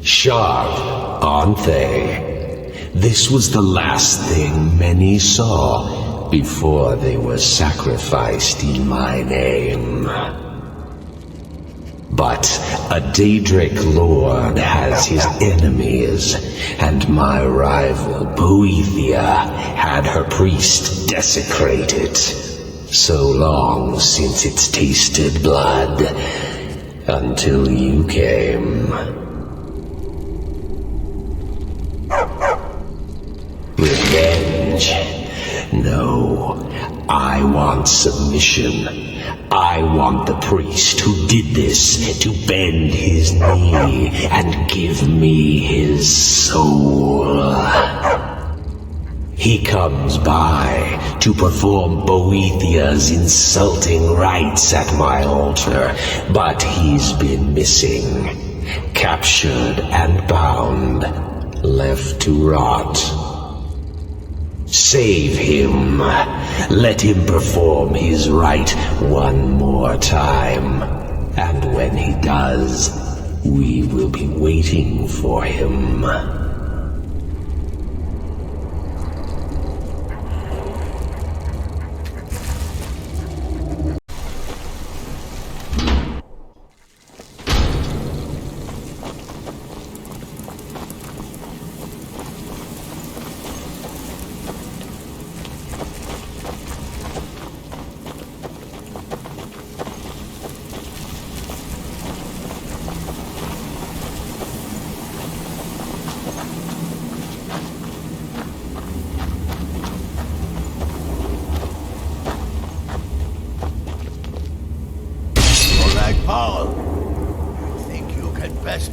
Speaker 7: Sharp, aren't they? This was the last thing many saw before they were sacrificed in my name. But a Daedric lord has his enemies, and my rival Boethia had her priest desecrated.
Speaker 11: So long since it's tasted blood, until you came. Revenge? No, I want submission. I want the priest who did this to bend his knee and give me his soul. He comes by to perform Boethia's insulting rites at my altar, but he's been missing, captured and bound, left to rot. Save him. Let him perform his rite one more time. And when he does, we will be waiting for him.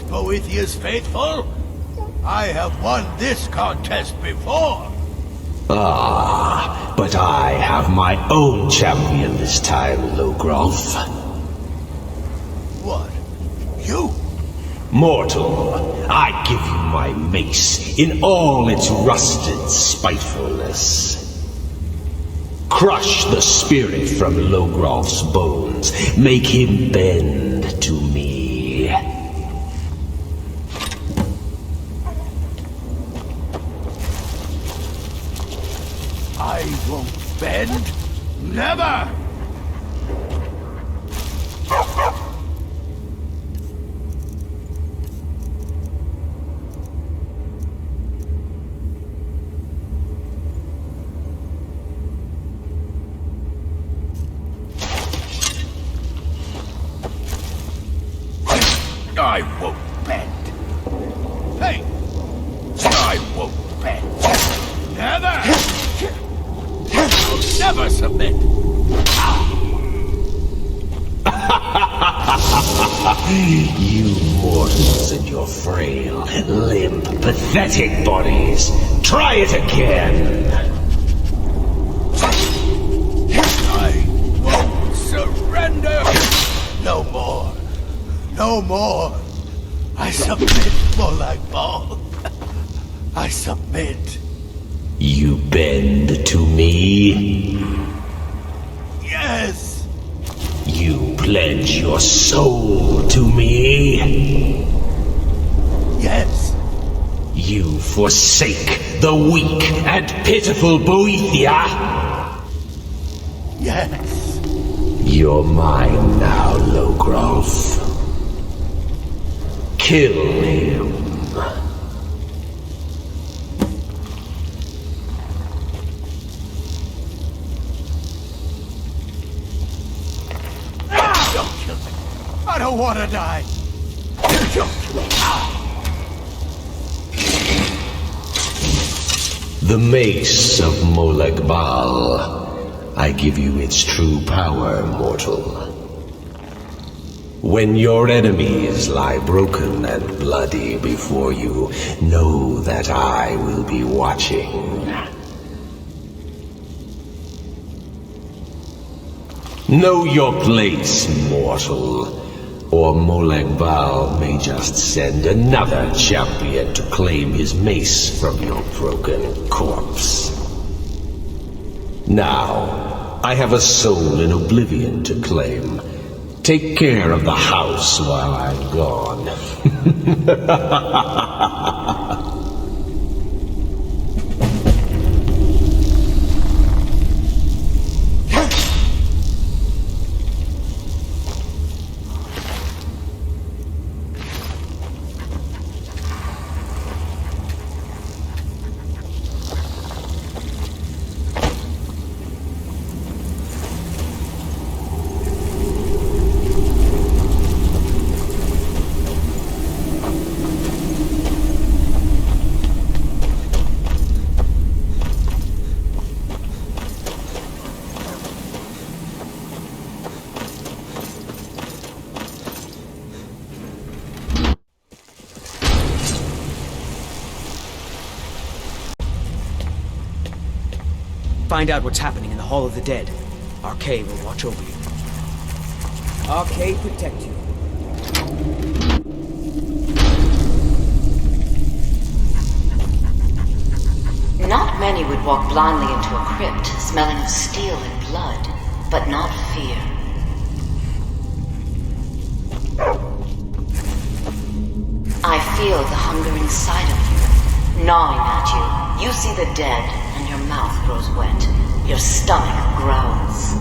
Speaker 7: Boethia's faithful? I have won this contest before.
Speaker 11: Ah, but I have my own champion this time, Logrolf.
Speaker 7: What? You?
Speaker 11: Mortal, I give you my mace in all its rusted spitefulness. Crush the spirit from Logrolf's bones. Make him bend to me.
Speaker 7: I won't bend. Never! I won't bend. Hey! I won't bend. Never! I'll never submit!
Speaker 11: You mortals and your frail, limp, pathetic bodies. Try it again!
Speaker 7: I won't surrender! No more. No more. I submit, Molag Bal. I submit.
Speaker 11: You bend to me?
Speaker 7: Yes.
Speaker 11: You pledge your soul to me?
Speaker 7: Yes.
Speaker 11: You forsake the weak and pitiful Boethia?
Speaker 7: Yes.
Speaker 11: You're mine now, Logrolf. Kill him.
Speaker 7: Don't kill me. I don't want to die. Don't kill me.
Speaker 11: The mace of Molag Bal. I give you its true power, mortal. When your enemies lie broken and bloody before you, know that I will be watching. Know your place, mortal, or Molag Bal may just send another champion to claim his mace from your broken corpse. Now, I have a soul in oblivion to claim. Take care of the house while I'm gone.
Speaker 16: Find out what's happening in the Hall of the Dead. Arcade will watch over you.
Speaker 17: Arcade protect you.
Speaker 18: Not many would walk blindly into a crypt, smelling of steel and blood, but not fear. I feel the hunger inside of you, gnawing at you. You see the dead, and your mouth grows wet. Your stomach growls.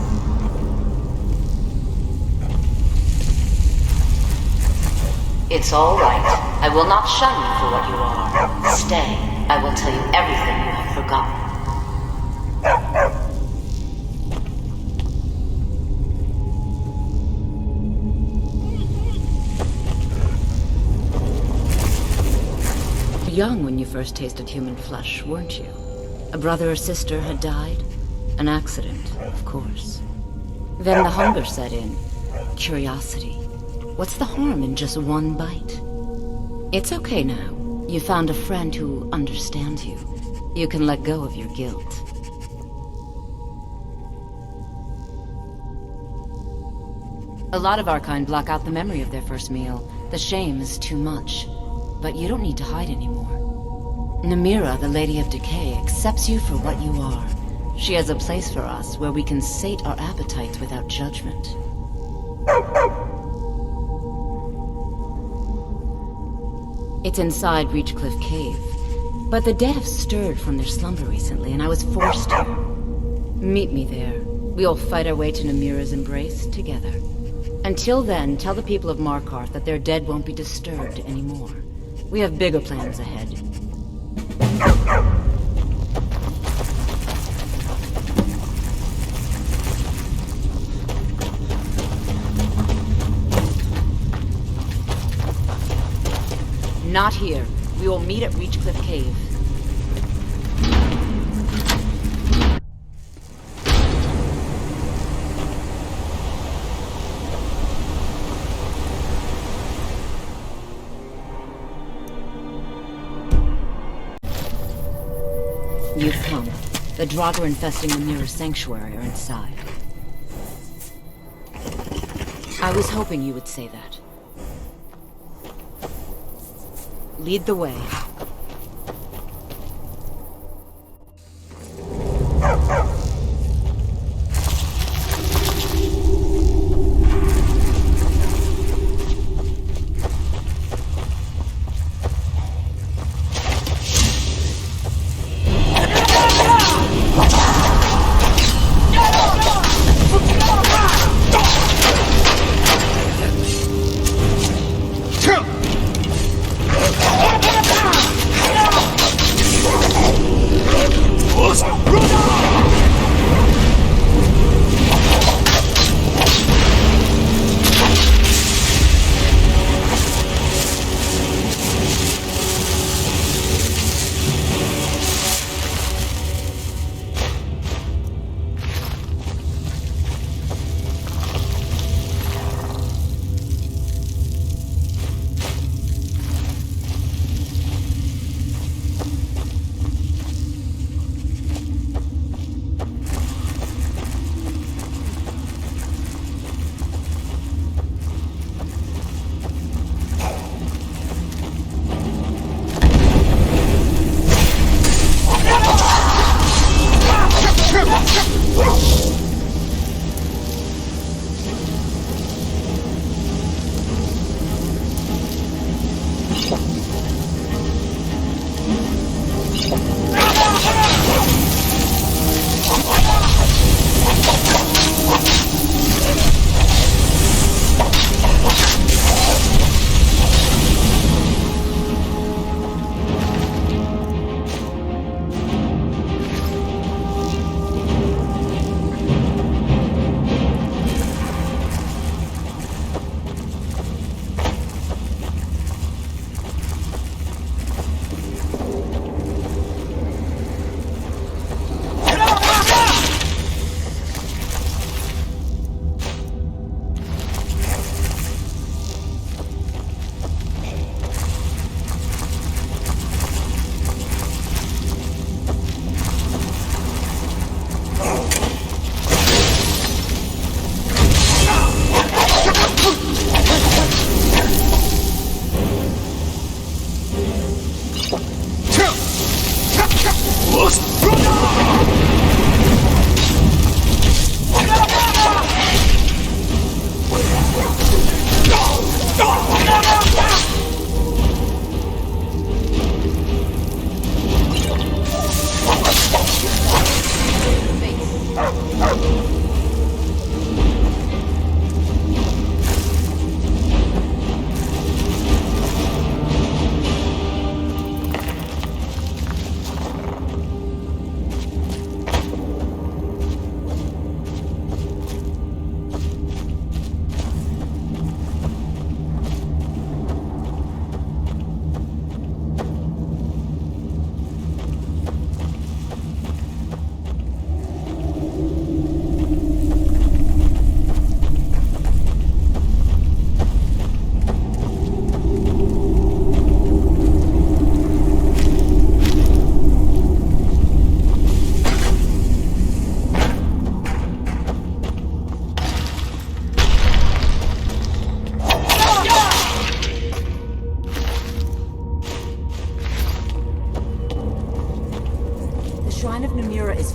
Speaker 18: It's all right. I will not shun you for what you are. Stay. I will tell you everything you have forgotten. Young when you first tasted human flesh, weren't you? A brother or sister had died? An accident, of course. Then the hunger set in. Curiosity. What's the harm in just one bite? It's okay now. You found a friend who understands you. You can let go of your guilt. A lot of our kind block out the memory of their first meal. The shame is too much. But you don't need to hide anymore. Namira, the Lady of Decay, accepts you for what you are. She has a place for us where we can sate our appetites without judgment. It's inside Reachcliff Cave. But the dead have stirred from their slumber recently, and I was forced to. Meet me there. We'll fight our way to Namira's embrace together. Until then, tell the people of Markarth that their dead won't be disturbed anymore. We have bigger plans ahead. Not here. We will meet at Reachcliff Cave. You've come. The Draugr infesting the Mirror Sanctuary are inside. I was hoping you would say that. Lead the way.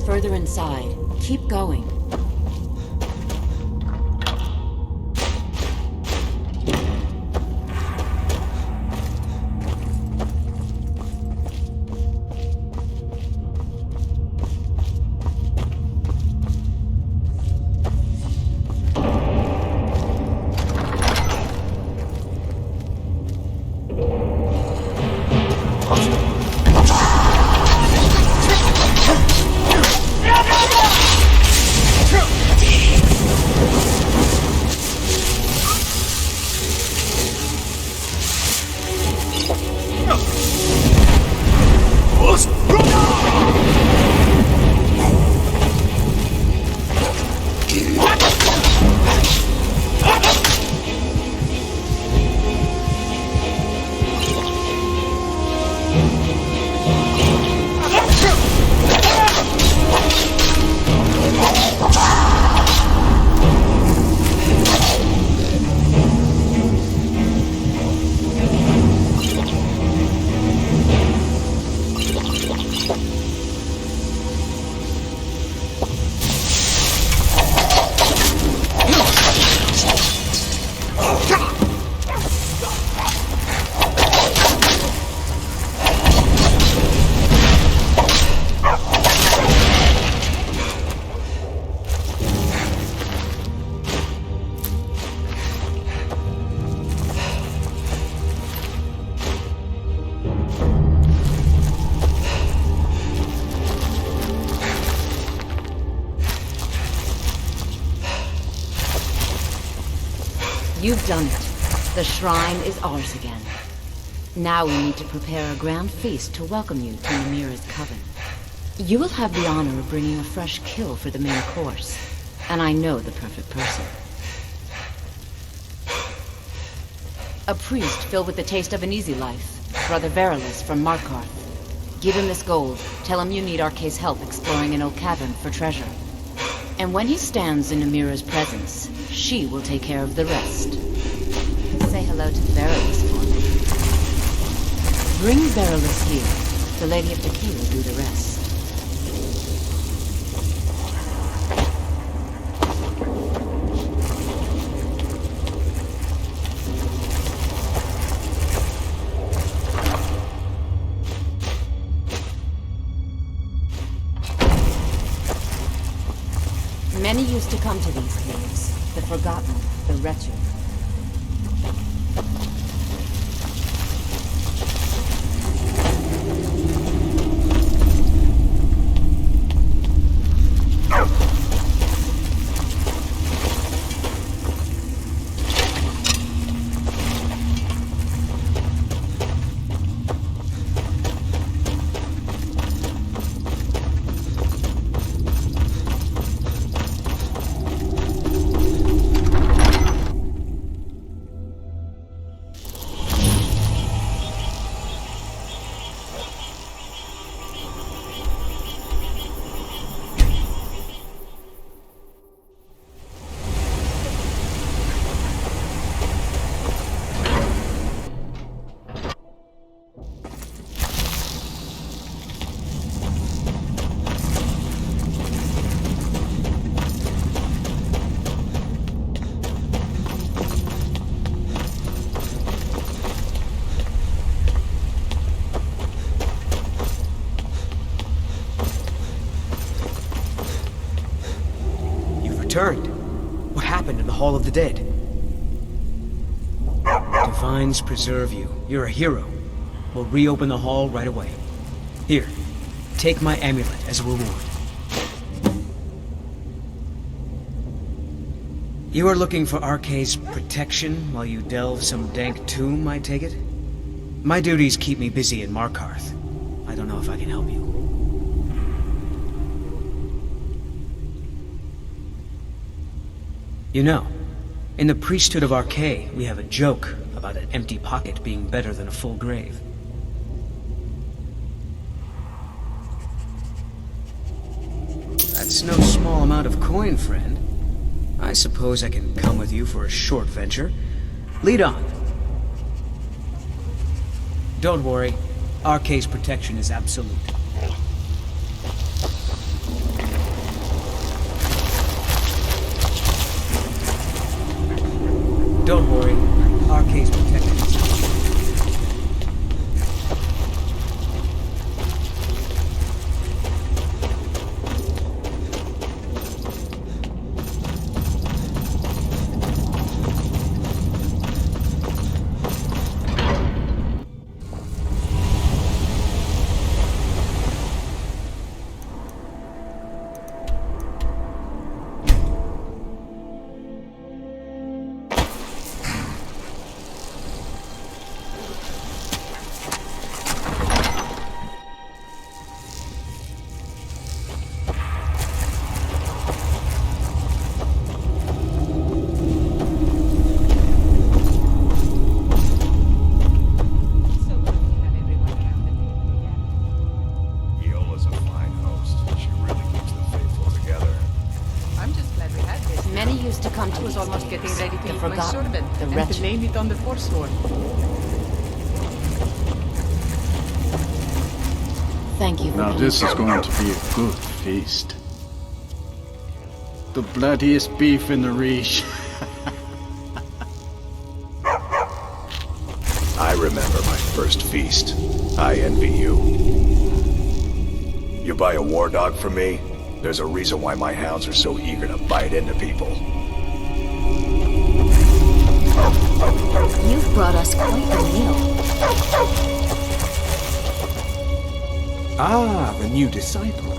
Speaker 18: further inside. Keep going. You've done it. The shrine is ours again. Now we need to prepare a grand feast to welcome you to Ymira's coven. You will have the honor of bringing a fresh kill for the main course, and I know the perfect person. A priest filled with the taste of an easy life, Brother Verilus from Markarth. Give him this gold. Tell him you need Arkay's help exploring an old cavern for treasure. And when he stands in Ymira's presence, she will take care of the rest. Say hello to Verilus for me. Bring Verilus here. The Lady of Tequila will do the rest. Many used to come to these caves, the forgotten, the wretched.
Speaker 16: What happened in the Hall of the Dead? Divines preserve you. You're a hero. We'll reopen the hall right away. Here, take my amulet as a reward. You are looking for Arkay's protection while you delve some dank tomb, I take it? My duties keep me busy in Markarth. I don't know if I can help you. You know, in the priesthood of Arkay, we have a joke about an empty pocket being better than a full grave. That's no small amount of coin, friend. I suppose I can come with you for a short venture. Lead on. Don't worry, Arkay's protection is absolute. Don't worry. Arcade's protected.
Speaker 19: Blame it on the Forsworn.
Speaker 18: Thank you.
Speaker 8: Now this is going to be a good feast. The bloodiest beef in the Reach.
Speaker 15: I remember my first feast. I envy you. You buy a war dog from me? There's a reason why my hounds are so eager to bite into people.
Speaker 18: You've brought us quite the meal.
Speaker 2: Ah, the new disciple.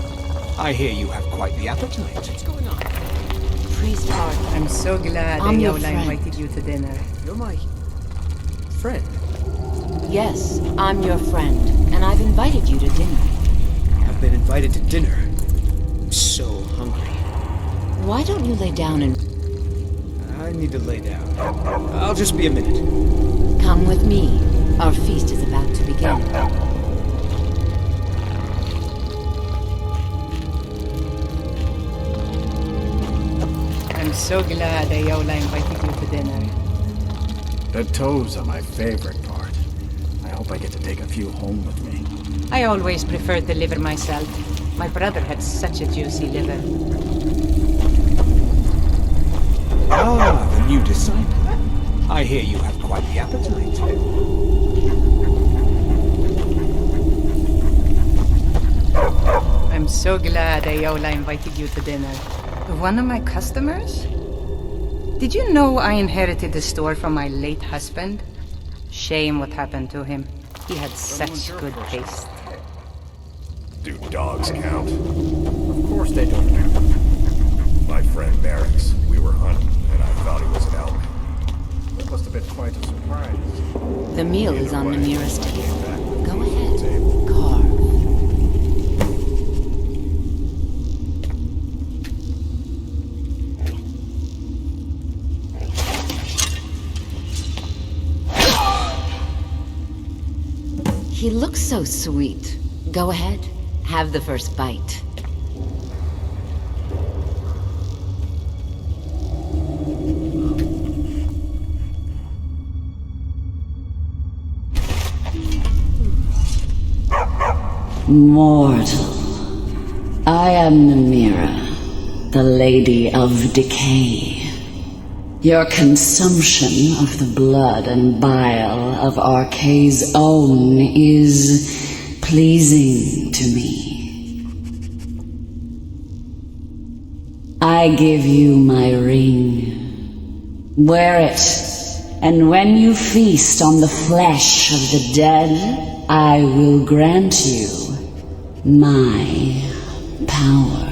Speaker 2: I hear you have quite the appetite. What's going on?
Speaker 18: Priest Hart.
Speaker 19: I'm so glad
Speaker 18: I'm your
Speaker 19: Ayola
Speaker 18: friend.
Speaker 19: invited you to dinner.
Speaker 2: You're my friend.
Speaker 18: Yes, I'm your friend, and I've invited you to dinner.
Speaker 16: I've been invited to dinner. I'm so hungry.
Speaker 18: Why don't you lay down and...
Speaker 16: I need to lay down. I'll just be a minute.
Speaker 18: Come with me. Our feast is about to begin.
Speaker 19: I'm so glad Ayola invited you to dinner.
Speaker 8: The toes are my favorite part. I hope I get to take a few home with me.
Speaker 19: I always preferred the liver myself. My brother had such a juicy liver.
Speaker 2: Ah, the new disciple. I hear you have quite the appetite.
Speaker 19: I'm so glad Ayola invited you to dinner. One of my customers? Did you know I inherited the store from my late husband? Shame what happened to him. He had such good taste.
Speaker 15: Do dogs count?
Speaker 3: Of course they don't count.
Speaker 15: My friend Merrick's. We were hunting, and I thought he was an elk.
Speaker 3: That must have been quite a surprise.
Speaker 18: The meal is on Namira's table. Go ahead. Carve. He looks so sweet. Go ahead. Have the first bite.
Speaker 4: Mortal, I am Namira, the Lady of Decay. Your consumption of the blood and bile of Arkay's own is pleasing to me. I give you my ring. Wear it, and when you feast on the flesh of the dead, I will grant you my power.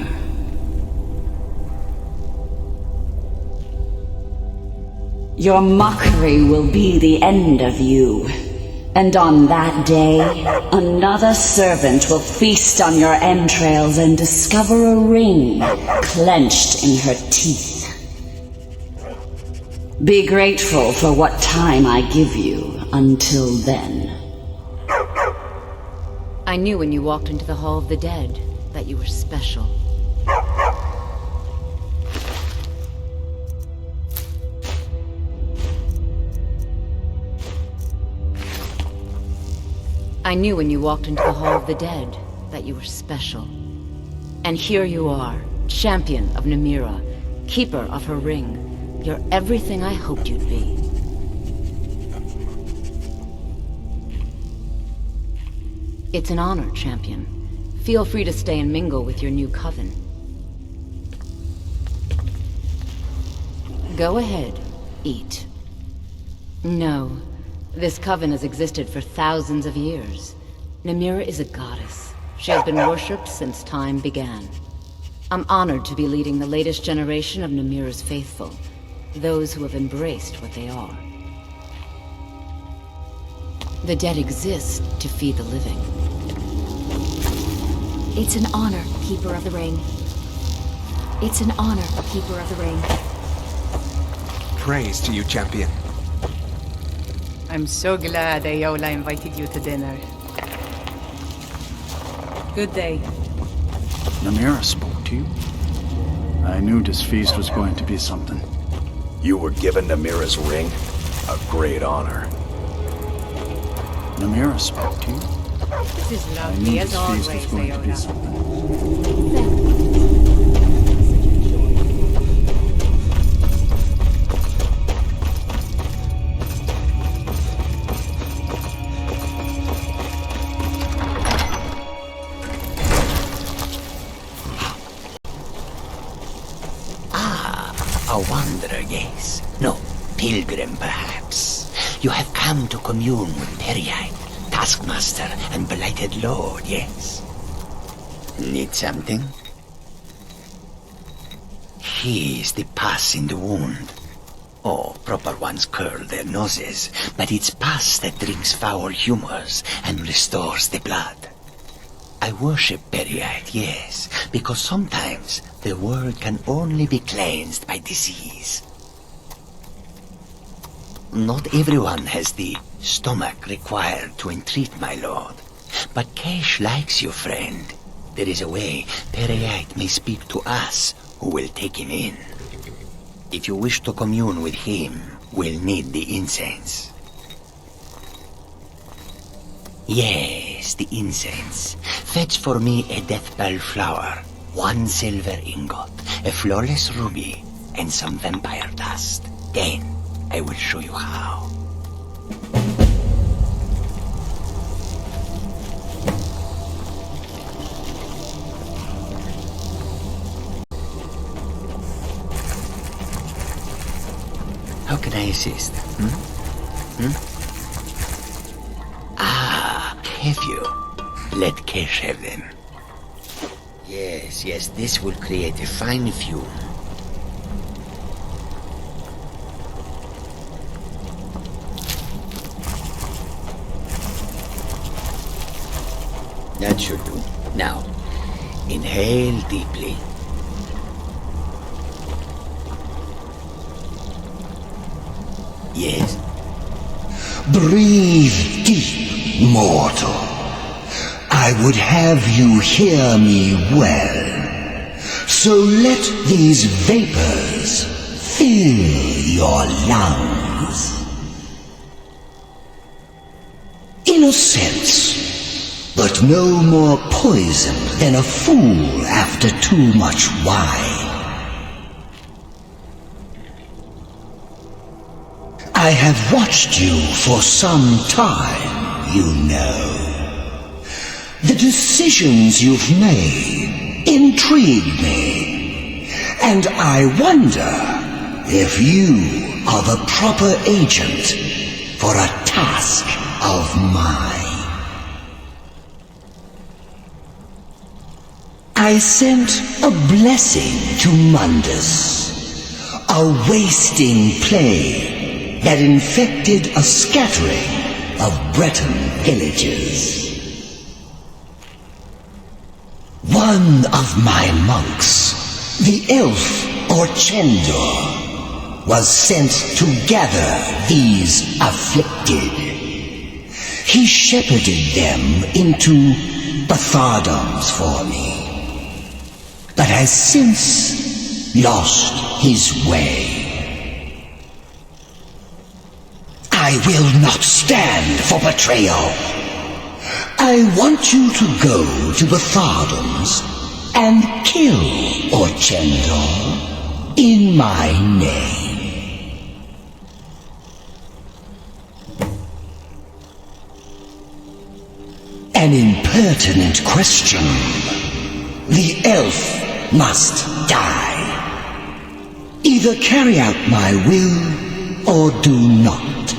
Speaker 4: Your mockery will be the end of you. And on that day, another servant will feast on your entrails and discover a ring clenched in her teeth. Be grateful for what time I give you until then.
Speaker 18: I knew when you walked into the Hall of the Dead that you were special. I knew when you walked into the Hall of the Dead that you were special. And here you are, champion of Namira, keeper of her ring. You're everything I hoped you'd be. It's an honor, champion. Feel free to stay and mingle with your new coven. Go ahead, eat. No, this coven has existed for thousands of years. Namira is a goddess. She has been worshipped since time began. I'm honored to be leading the latest generation of Namira's faithful, those who have embraced what they are. The dead exist to feed the living.
Speaker 20: It's an honor, Keeper of the Ring. It's an honor, Keeper of the Ring.
Speaker 21: Praise to you, champion.
Speaker 19: I'm so glad Ayola invited you to dinner. Good day.
Speaker 8: Namira spoke to you? I knew this feast was going to be something.
Speaker 15: You were given Namira's ring? A great honor.
Speaker 8: Namira spoke to you?
Speaker 19: This is
Speaker 8: I knew
Speaker 19: lovely as
Speaker 8: this
Speaker 19: always,
Speaker 8: feast was going to be
Speaker 19: Ayola.
Speaker 8: something.
Speaker 10: A wanderer, yes. No, pilgrim, perhaps. You have come to commune with Periite, Taskmaster, and Blighted Lord, yes. Need something? Here's the pus in the wound. Oh, proper ones curl their noses, but it's pus that drinks foul humors and restores the blood. I worship Periite, yes, because sometimes the world can only be cleansed by disease. Not everyone has the stomach required to entreat my lord, but Kesh likes you, friend. There is a way Periite may speak to us who will take him in. If you wish to commune with him, we'll need the incense. Yes, the incense. Fetch for me a deathbell flower, 1 silver ingot, a flawless ruby, and some vampire dust. Then I will show you how. How can I assist? Have you? Let Kesh have them. Yes, this will create a fine fume. That should do. Now, inhale deeply. Yes.
Speaker 7: Breathe deep, mortal. I would have you hear me well. So let these vapors fill your lungs. In a sense, but no more poison than a fool after too much wine. I have watched you for some time, you know. The decisions you've made intrigue me, and I wonder if you are the proper agent for a task of mine. I sent a blessing to Mundus, a wasting plague that infected a scattering of Breton villages. One of my monks, the elf Orchendor, was sent to gather these afflicted. He shepherded them into Bathardoms for me, but has since lost his way. I will not stand for betrayal. I want you to go to Bathardoms and kill Orchendor in my name.
Speaker 11: An impertinent question. The elf must die. Either carry out my will or do not.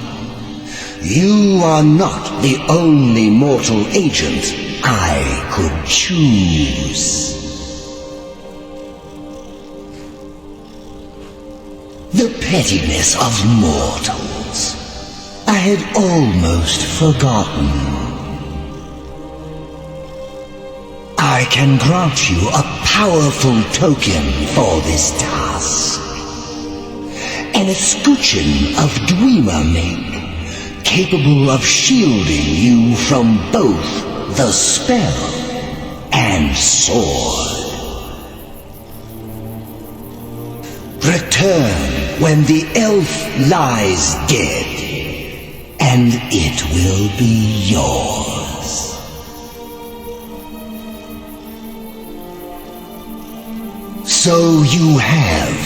Speaker 11: You are not the only mortal agent I could choose. The pettiness of mortals. I had almost forgotten. I can grant you a powerful token for this task. An escutcheon of Dwemer make, capable of shielding you from both the spell and sword. Return when the elf lies dead, and it will be yours. So you have,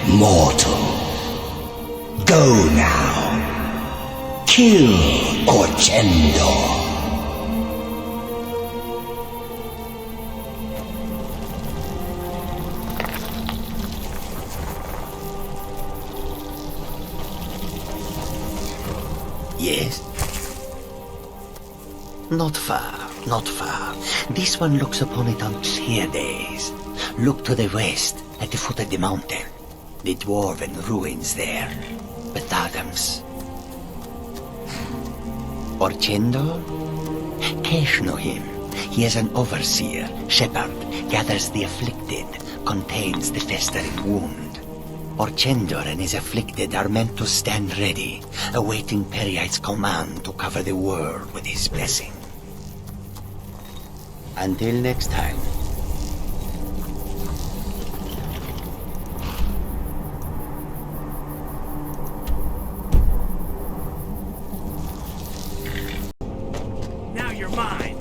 Speaker 11: mortal. Go now. Kill Orchendor.
Speaker 10: Yes? Not far, not far. This one looks upon it on clear days. Look to the west, at the foot of the mountain. The dwarven ruins there. With Adams. Orchendor? Kesh know him. He is an overseer, shepherd, gathers the afflicted, contains the festering wound. Orchendor and his afflicted are meant to stand ready, awaiting Periite's command to cover the world with his blessing. Until next time.
Speaker 2: Now you're mine.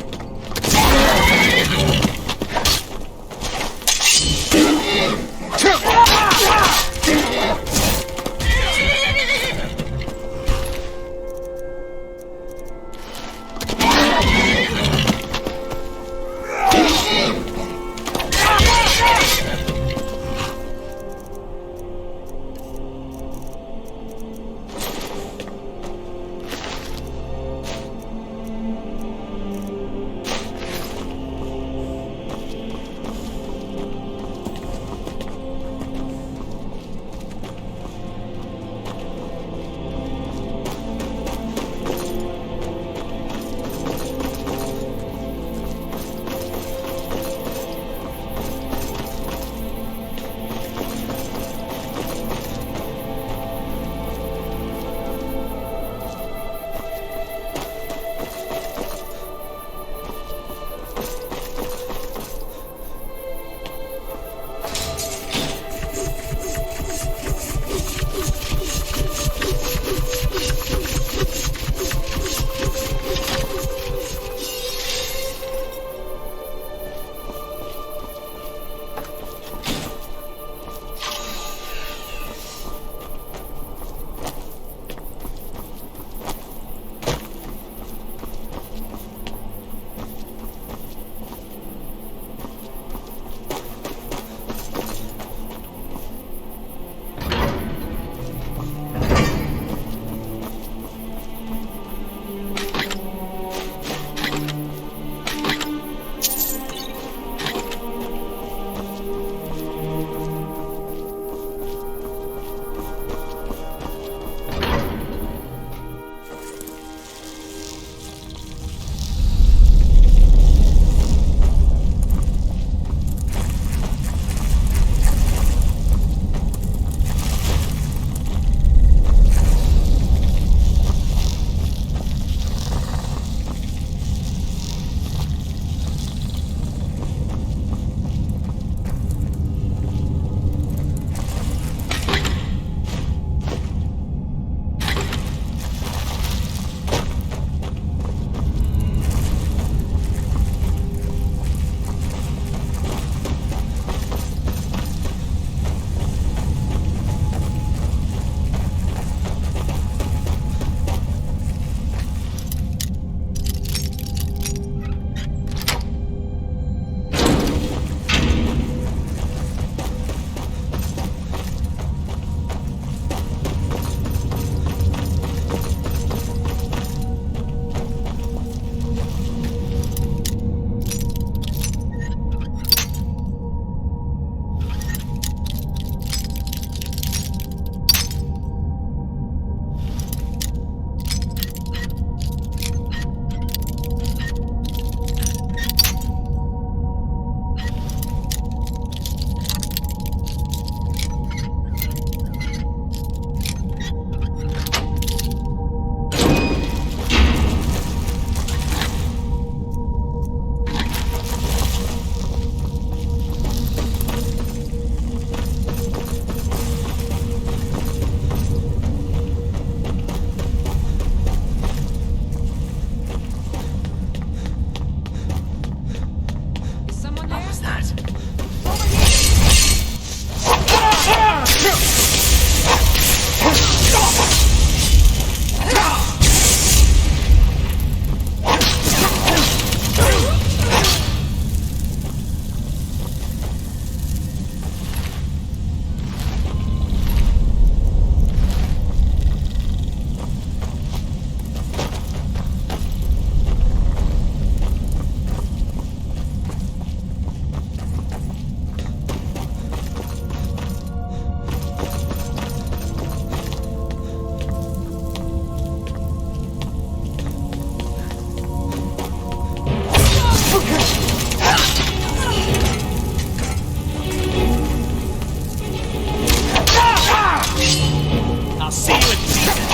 Speaker 21: see you in pieces.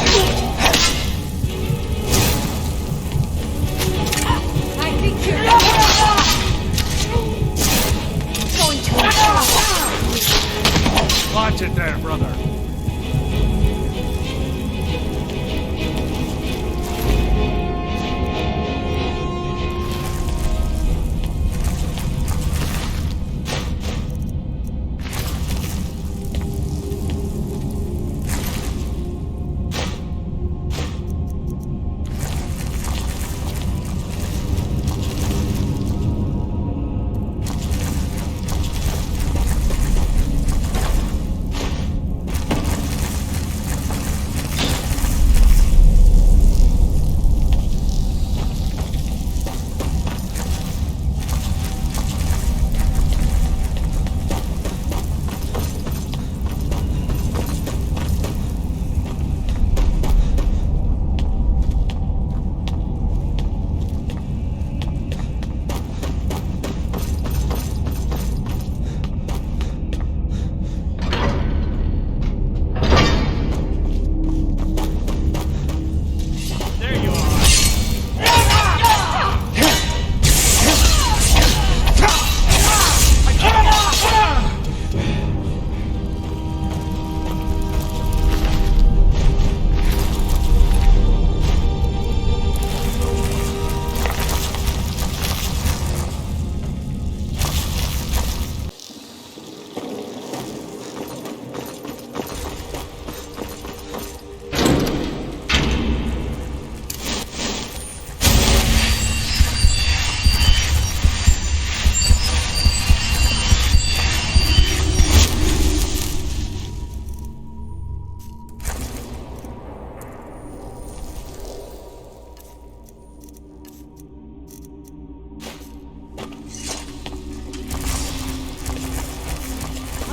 Speaker 20: I think you're going to.
Speaker 21: Watch it there, brother.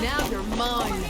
Speaker 5: Now you're mine.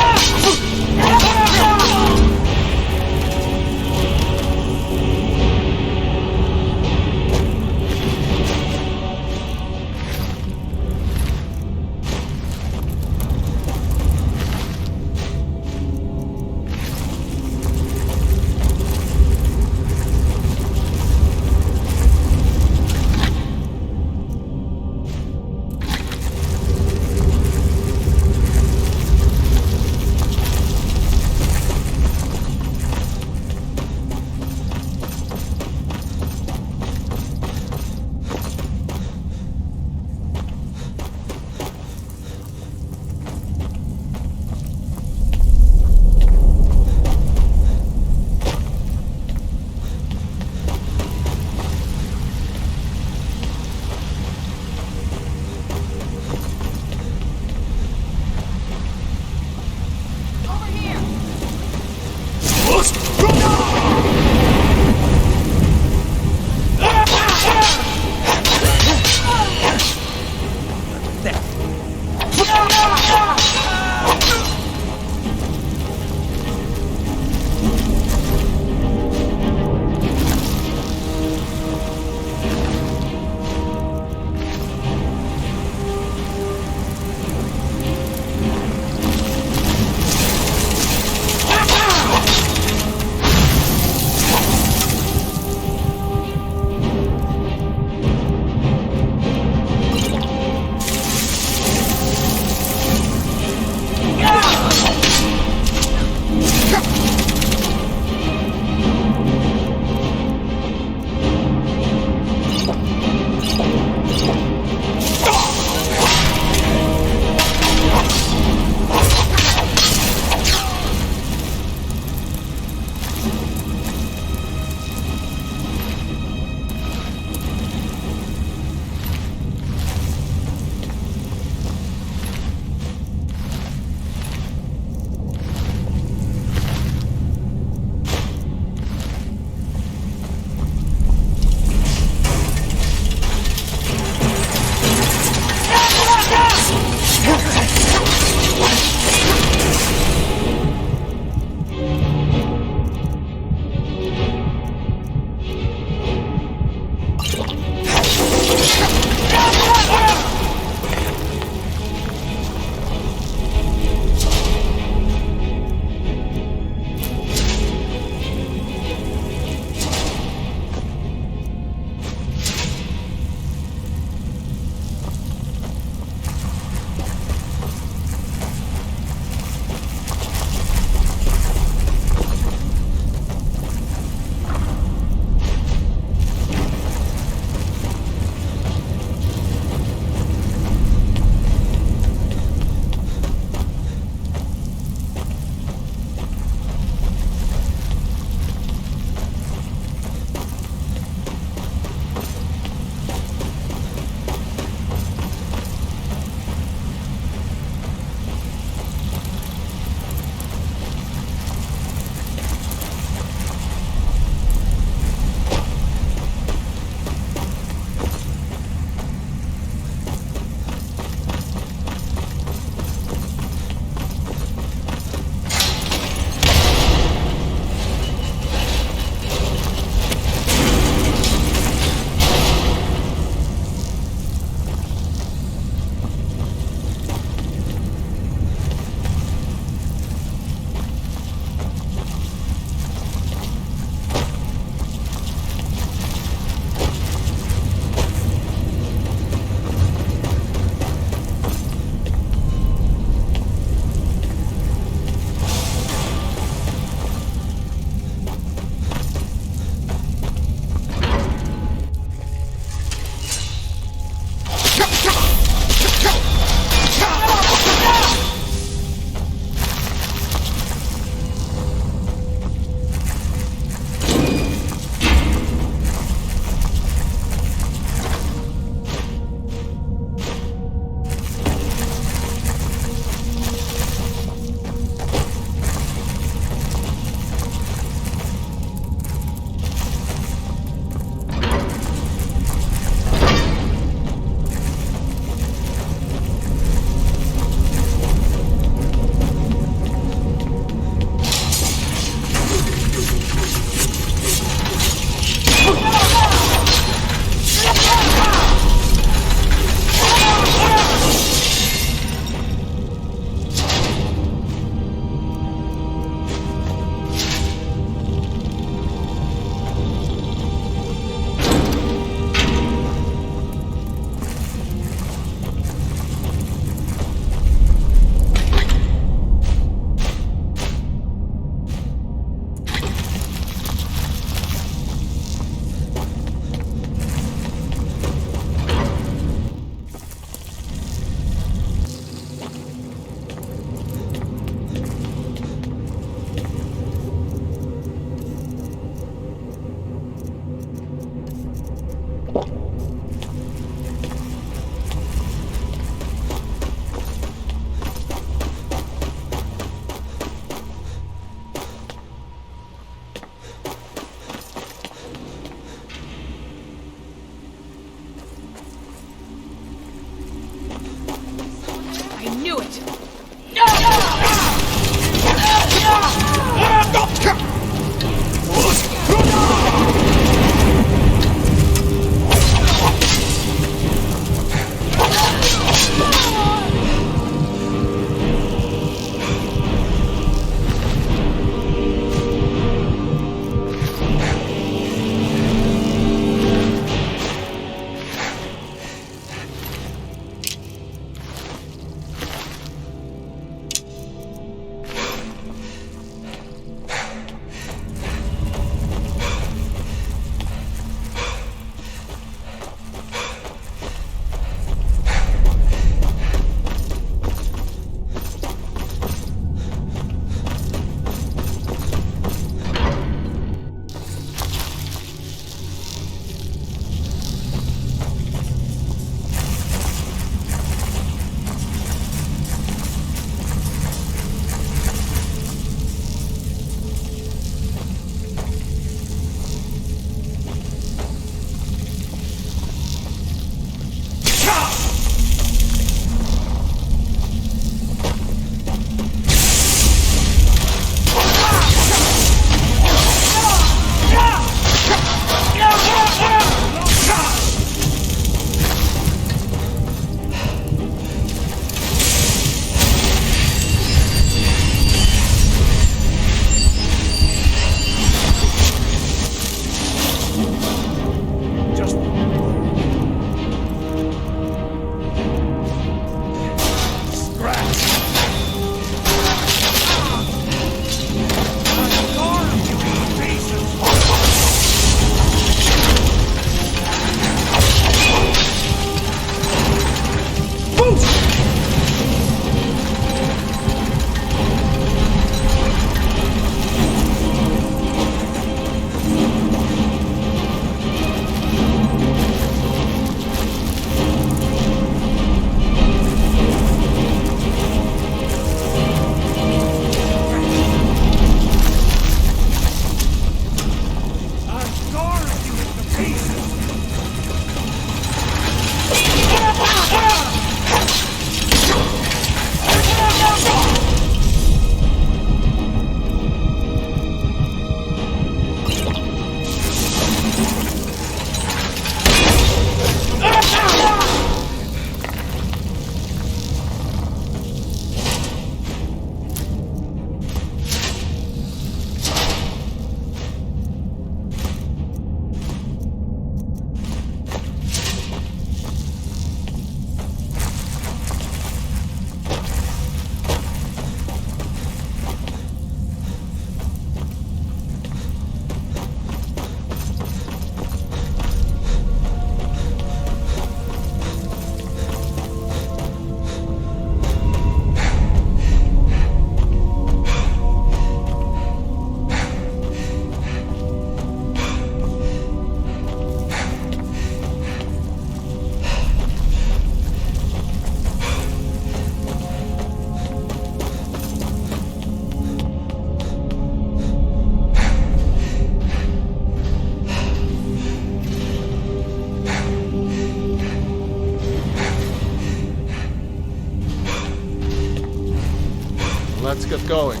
Speaker 3: let's get going.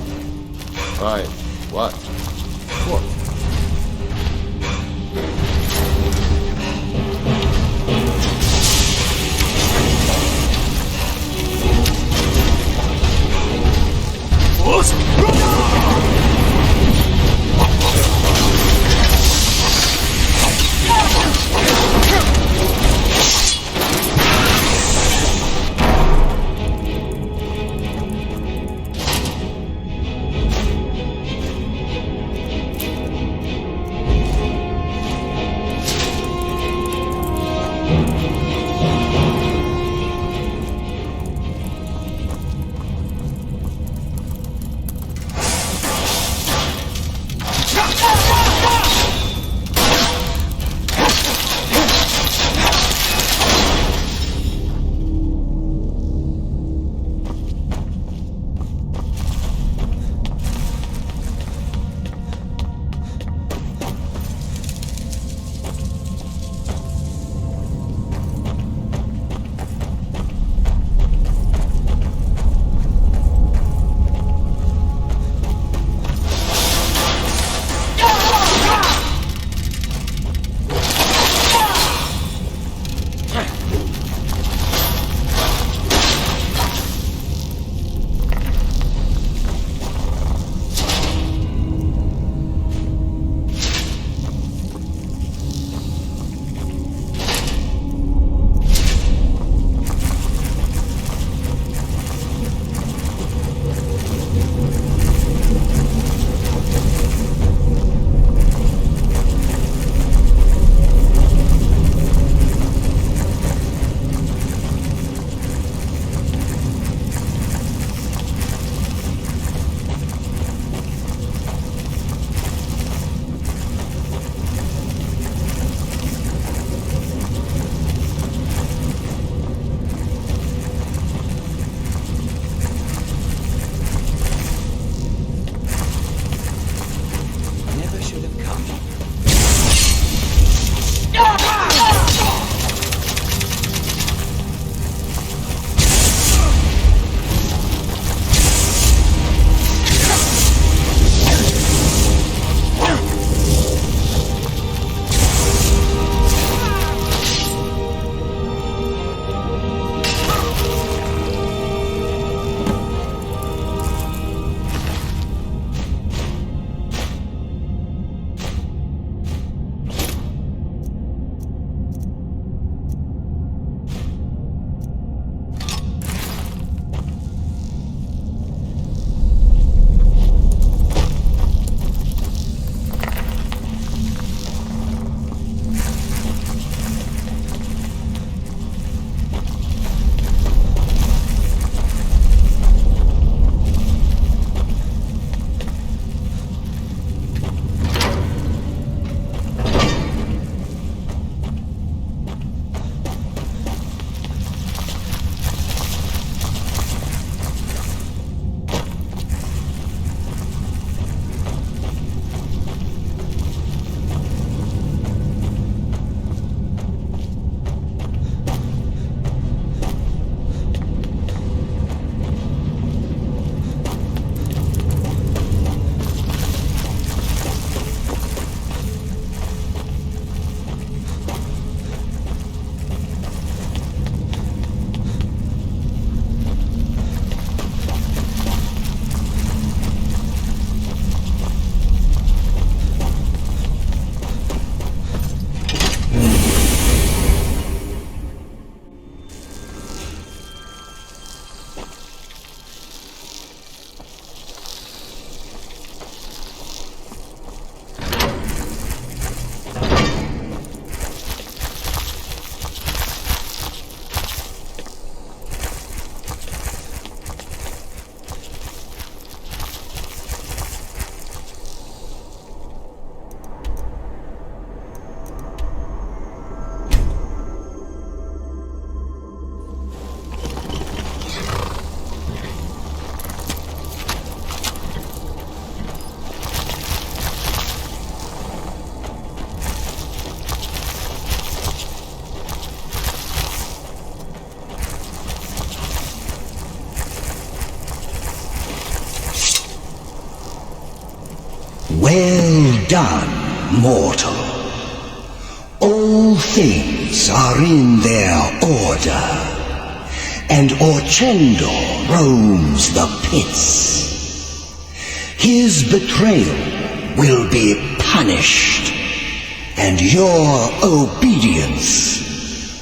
Speaker 3: Right. What? What?
Speaker 11: Well done, mortal. All things are in their order, and Orchendor roams the pits. His betrayal will be punished, and your obedience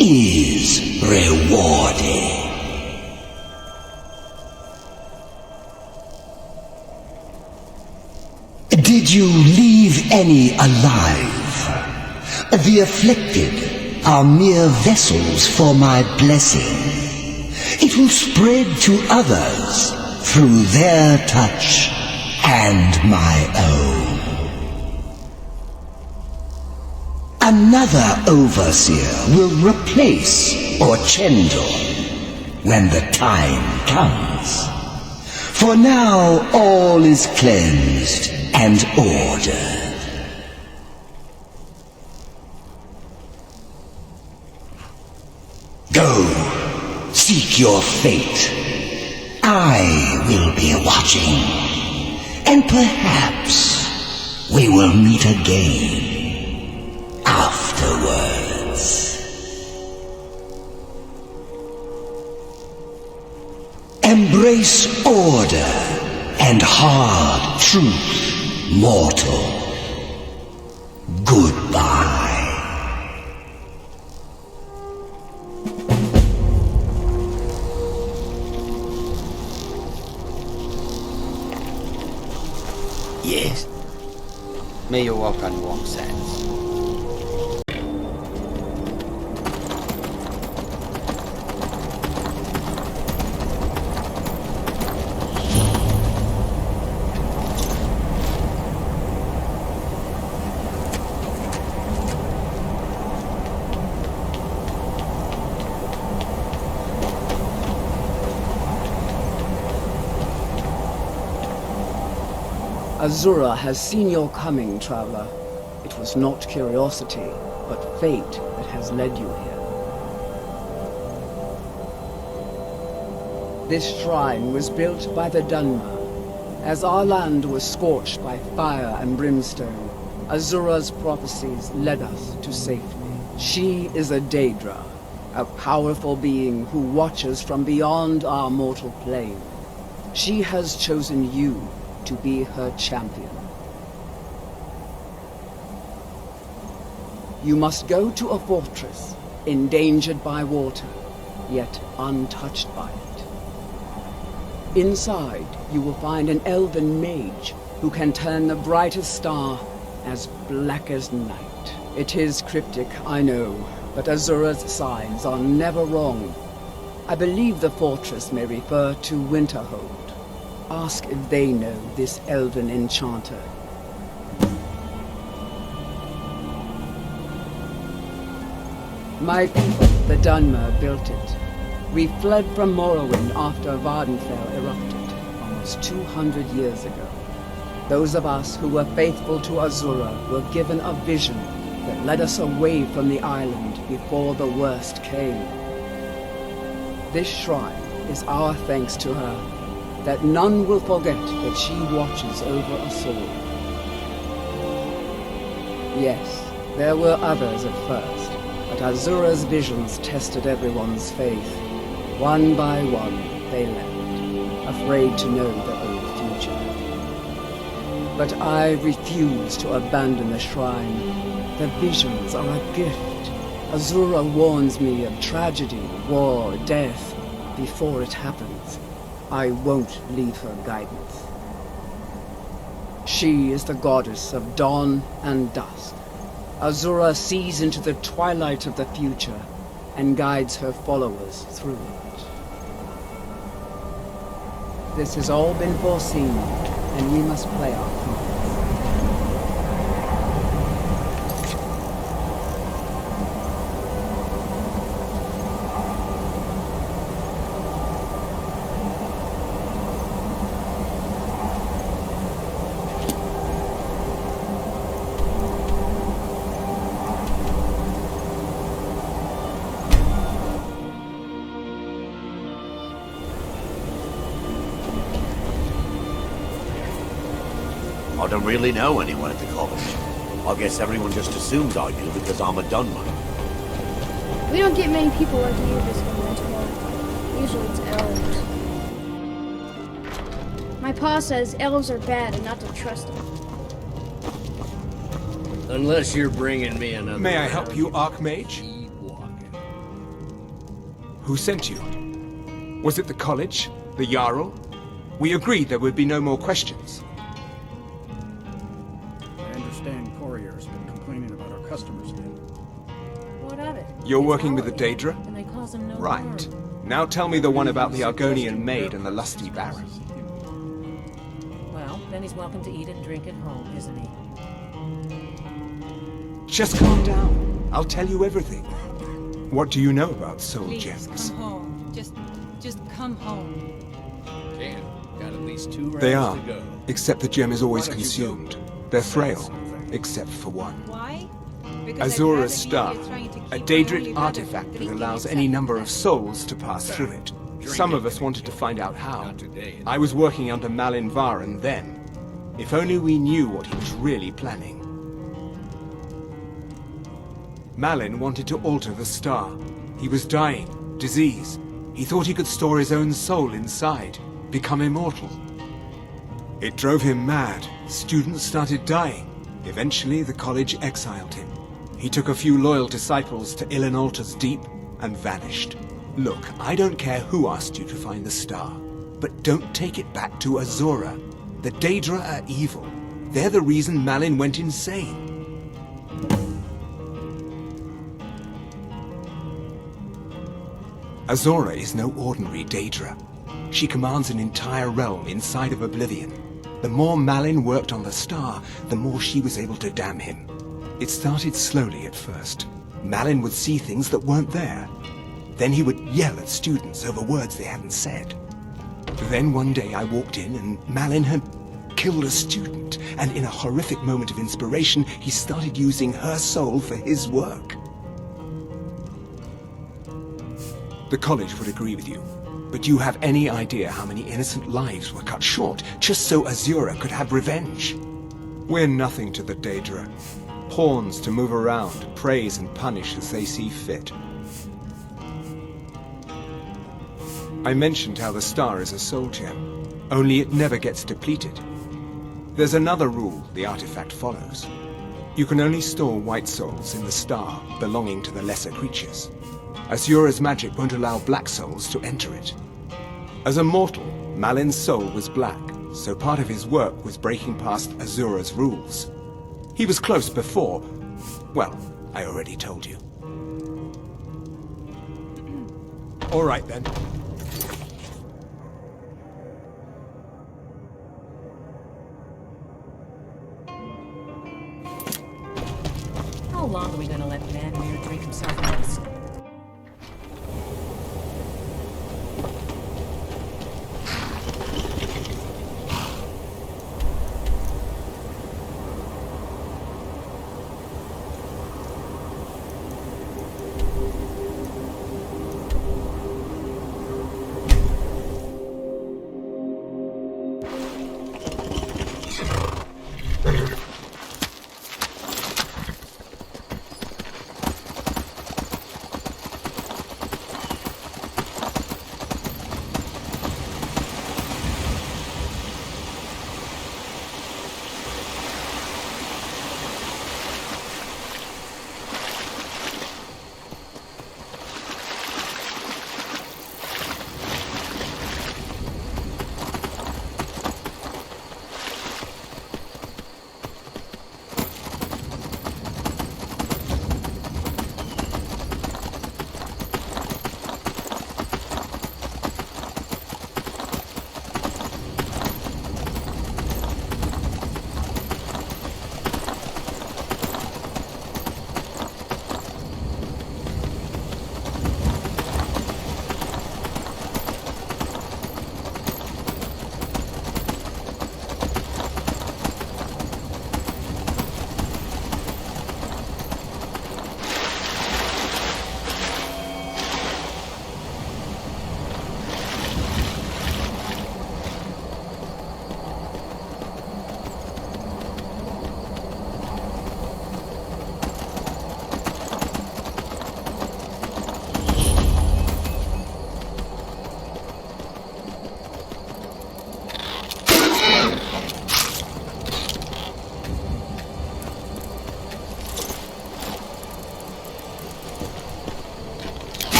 Speaker 11: is rewarded. Did you leave any alive? The afflicted are mere vessels for my blessing. It will spread to others through their touch and my own. Another overseer will replace Orchendor when the time comes. For now all is cleansed and ordered. Go, seek your fate. I will be watching, and perhaps we will meet again afterwards. Embrace order and hard truth, mortal. Goodbye.
Speaker 10: Yes? May you walk on warm sands.
Speaker 21: Azura has seen your coming, traveler. It was not curiosity, but fate that has led you here. This shrine was built by the Dunmer. As our land was scorched by fire and brimstone, Azura's prophecies led us to safety. She is a Daedra, a powerful being who watches from beyond our mortal plane. She has chosen you to be her champion. You must go to a fortress, endangered by water, yet untouched by it. Inside, you will find an elven mage who can turn the brightest star as black as night. It is cryptic, I know, but Azura's signs are never wrong. I believe the fortress may refer to Winterhold. Ask if they know this elven enchanter. My people, the Dunmer, built it. We fled from Morrowind after Vardenfell erupted, almost 200 years ago. Those of us who were faithful to Azura were given a vision that led us away from the island before the worst came. This shrine is our thanks to her, that none will forget that she watches over us all. Yes, there were others at first, but Azura's visions tested everyone's faith. One by one, they left, afraid to know the old future. But I refuse to abandon the shrine. The visions are a gift. Azura warns me of tragedy, war, death, before it happens. I won't leave her guidance. She is the goddess of dawn and dusk. Azura sees into the twilight of the future and guides her followers through it. This has all been foreseen, and we must play our part.
Speaker 1: I don't really know anyone at the college. I guess everyone just assumes I do because I'm a Dunman.
Speaker 6: We don't get many people like you this convention. Usually it's elves. My pa says elves are bad and not to trust them.
Speaker 22: Unless you're bringing me another...
Speaker 3: May I help you, Archmage? Who sent you? Was it the college? The Jarl? We agreed there would be no more questions.
Speaker 8: I understand Courier's been complaining about our customers again.
Speaker 6: What of it?
Speaker 3: You're working with the Daedra?
Speaker 6: And they cause them no
Speaker 3: Right. Now tell me the one about the Argonian maid and the lusty baron.
Speaker 23: Well, then he's welcome to eat and drink at home, isn't he?
Speaker 3: Just calm down. I'll tell you everything. What do you know about soul
Speaker 19: Please,
Speaker 3: gems?
Speaker 19: come home. Just come home.
Speaker 22: Can. Got at least 2 rounds
Speaker 3: They are,
Speaker 22: to go.
Speaker 3: except the gem is always
Speaker 22: Why don't you
Speaker 3: consumed. They're frail, except for one.
Speaker 19: Why?
Speaker 3: Azura's Star, a Daedric artifact that allows any number of souls to pass through it. Some of us wanted to find out how. I was working under Malin Varen then. If only we knew what he was really planning. Malin wanted to alter the star. He was dying, disease. He thought he could store his own soul inside, become immortal. It drove him mad. Students started dying. Eventually, the college exiled him. He took a few loyal disciples to Illinalta's Deep and vanished. Look, I don't care who asked you to find the star, but don't take it back to Azura. The Daedra are evil. They're the reason Malin went insane. Azura is no ordinary Daedra. She commands an entire realm inside of Oblivion. The more Malin worked on the star, the more she was able to damn him. It started slowly at first. Malin would see things that weren't there. Then he would yell at students over words they hadn't said. Then one day I walked in and Malin had killed a student, and in a horrific moment of inspiration, he started using her soul for his work. The college would agree with you, but do you have any idea how many innocent lives were cut short just so Azura could have revenge? We're nothing to the Daedra. Pawns to move around, praise and punish as they see fit. I mentioned how the star is a soul gem, only it never gets depleted. There's another rule the artifact follows. You can only store white souls in the star belonging to the lesser creatures. Azura's magic won't allow black souls to enter it. As a mortal, Malin's soul was black, so part of his work was breaking past Azura's rules. He was close before. Well, I already told you. All right then.
Speaker 23: How long are we gonna let Manweir drink himself out of this?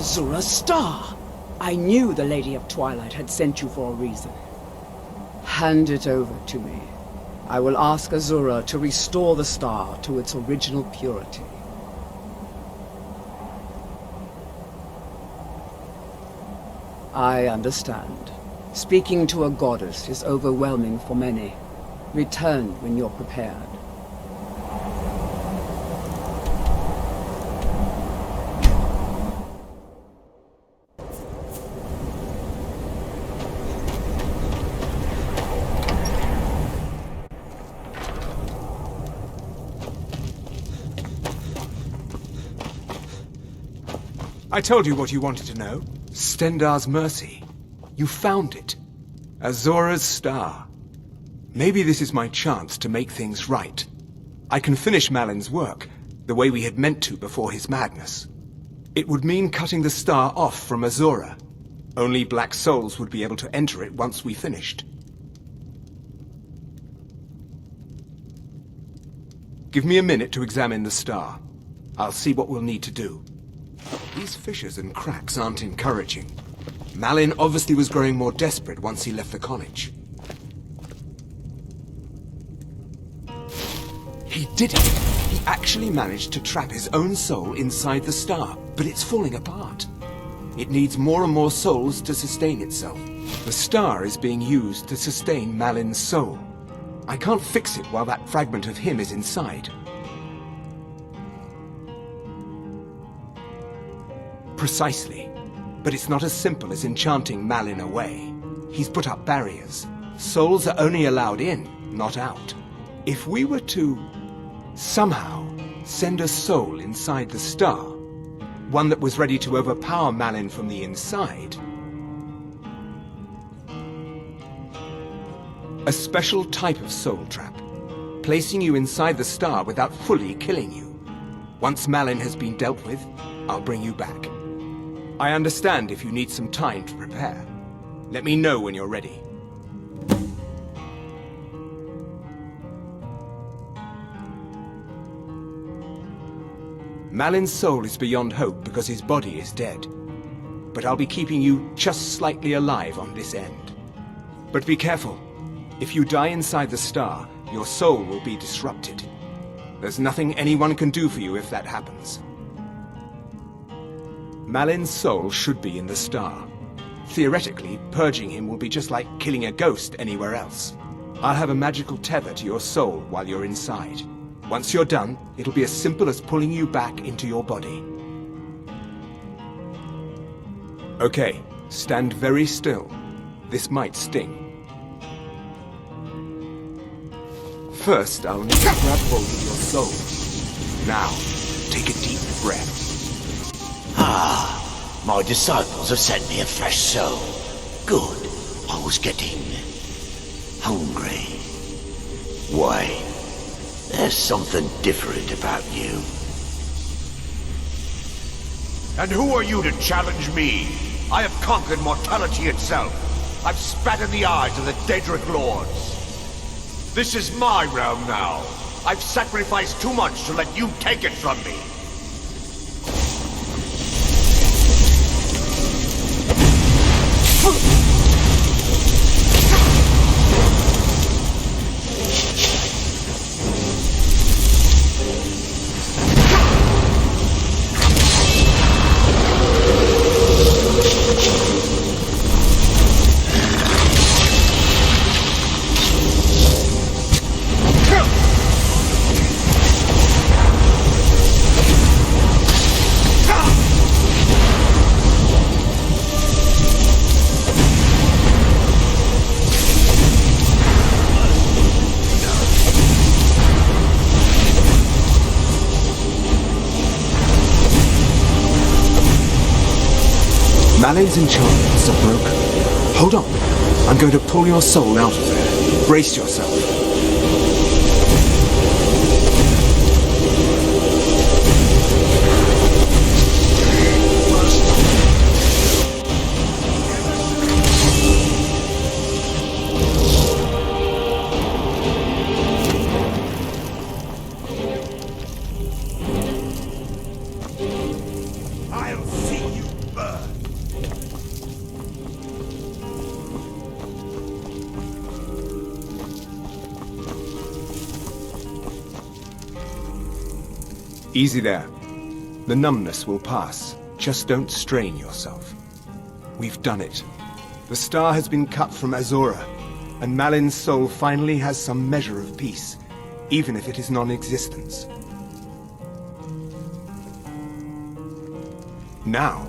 Speaker 21: Azura's star! I knew the Lady of Twilight had sent you for a reason. Hand it over to me. I will ask Azura to restore the star to its original purity. I understand. Speaking to a goddess is overwhelming for many. Return when you're prepared.
Speaker 3: I told you what you wanted to know. Stendarr's mercy. You found it. Azura's star. Maybe this is my chance to make things right. I can finish Malin's work, the way we had meant to before his madness. It would mean cutting the star off from Azura. Only Black Souls would be able to enter it once we finished. Give me a minute to examine the star. I'll see what we'll need to do. These fissures and cracks aren't encouraging. Malin obviously was growing more desperate once he left the college. He did it! He actually managed to trap his own soul inside the star, but it's falling apart. It needs more and more souls to sustain itself. The star is being used to sustain Malin's soul. I can't fix it while that fragment of him is inside. Precisely. But it's not as simple as enchanting Malin away. He's put up barriers. Souls are only allowed in, not out. If we were to somehow send a soul inside the star, one that was ready to overpower Malin from the inside, a special type of soul trap, placing you inside the star without fully killing you. Once Malin has been dealt with, I'll bring you back. I understand if you need some time to prepare. Let me know when you're ready. Malin's soul is beyond hope because his body is dead. But I'll be keeping you just slightly alive on this end. But be careful. If you die inside the star, your soul will be disrupted. There's nothing anyone can do for you if that happens. Malin's soul should be in the star. Theoretically, purging him will be just like killing a ghost anywhere else. I'll have a magical tether to your soul while you're inside. Once you're done, it'll be as simple as pulling you back into your body. Okay, stand very still. This might sting. First, I'll need to grab hold of your soul. Now, take a deep breath.
Speaker 1: Ah, my disciples have sent me a fresh soul. Good. I was getting hungry. Why? There's something different about you.
Speaker 9: And who are you to challenge me? I have conquered mortality itself. I've spat in the eyes of the Daedric lords. This is my realm now. I've sacrificed too much to let you take it from me.
Speaker 3: Malin's enchantments are broken. Hold on. I'm going to pull your soul out of there. Brace yourself.
Speaker 9: I'll see you
Speaker 3: Easy there. The numbness will pass. Just don't strain yourself. We've done it. The star has been cut from Azora, and Malin's soul finally has some measure of peace, even if it is non-existence. Now,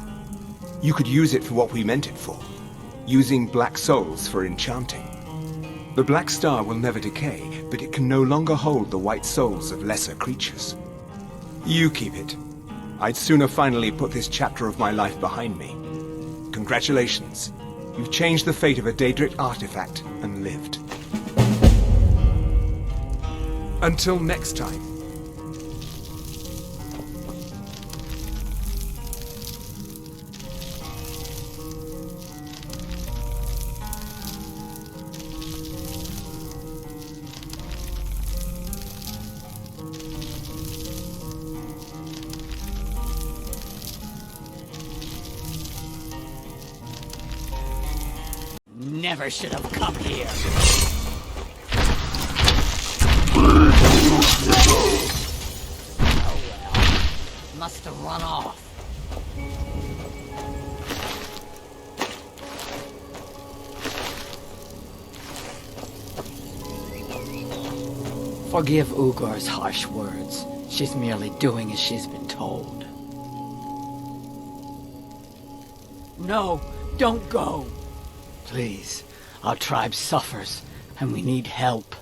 Speaker 3: you could use it for what we meant it for, using black souls for enchanting. The black star will never decay, but it can no longer hold the white souls of lesser creatures. You keep it. I'd sooner finally put this chapter of my life behind me. Congratulations. You've changed the fate of a Daedric artifact and lived. Until next time.
Speaker 23: Never should have come here. Oh well. Must have run off. Forgive Ugor's harsh words. She's merely doing as she's been told. No, don't go. Please, our tribe suffers, and we need help.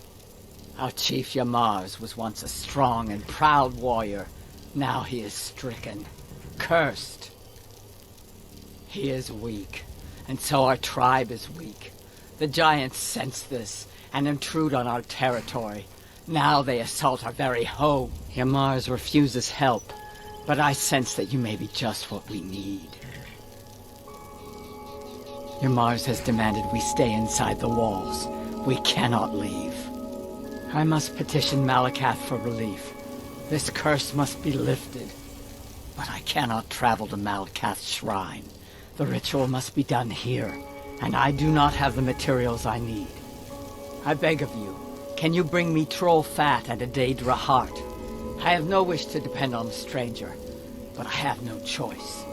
Speaker 23: Our chief Yamars was once a strong and proud warrior. Now he is stricken, cursed. He is weak, and so our tribe is weak. The giants sense this, and intrude on our territory. Now they assault our very home. Yamars refuses help, but I sense that you may be just what we need. Your Mars has demanded we stay inside the walls. We cannot leave. I must petition Malakath for relief. This curse must be lifted. But I cannot travel to Malakath's shrine. The ritual must be done here, and I do not have the materials I need. I beg of you, can you bring me troll fat and a Daedra heart? I have no wish to depend on a stranger, but I have no choice.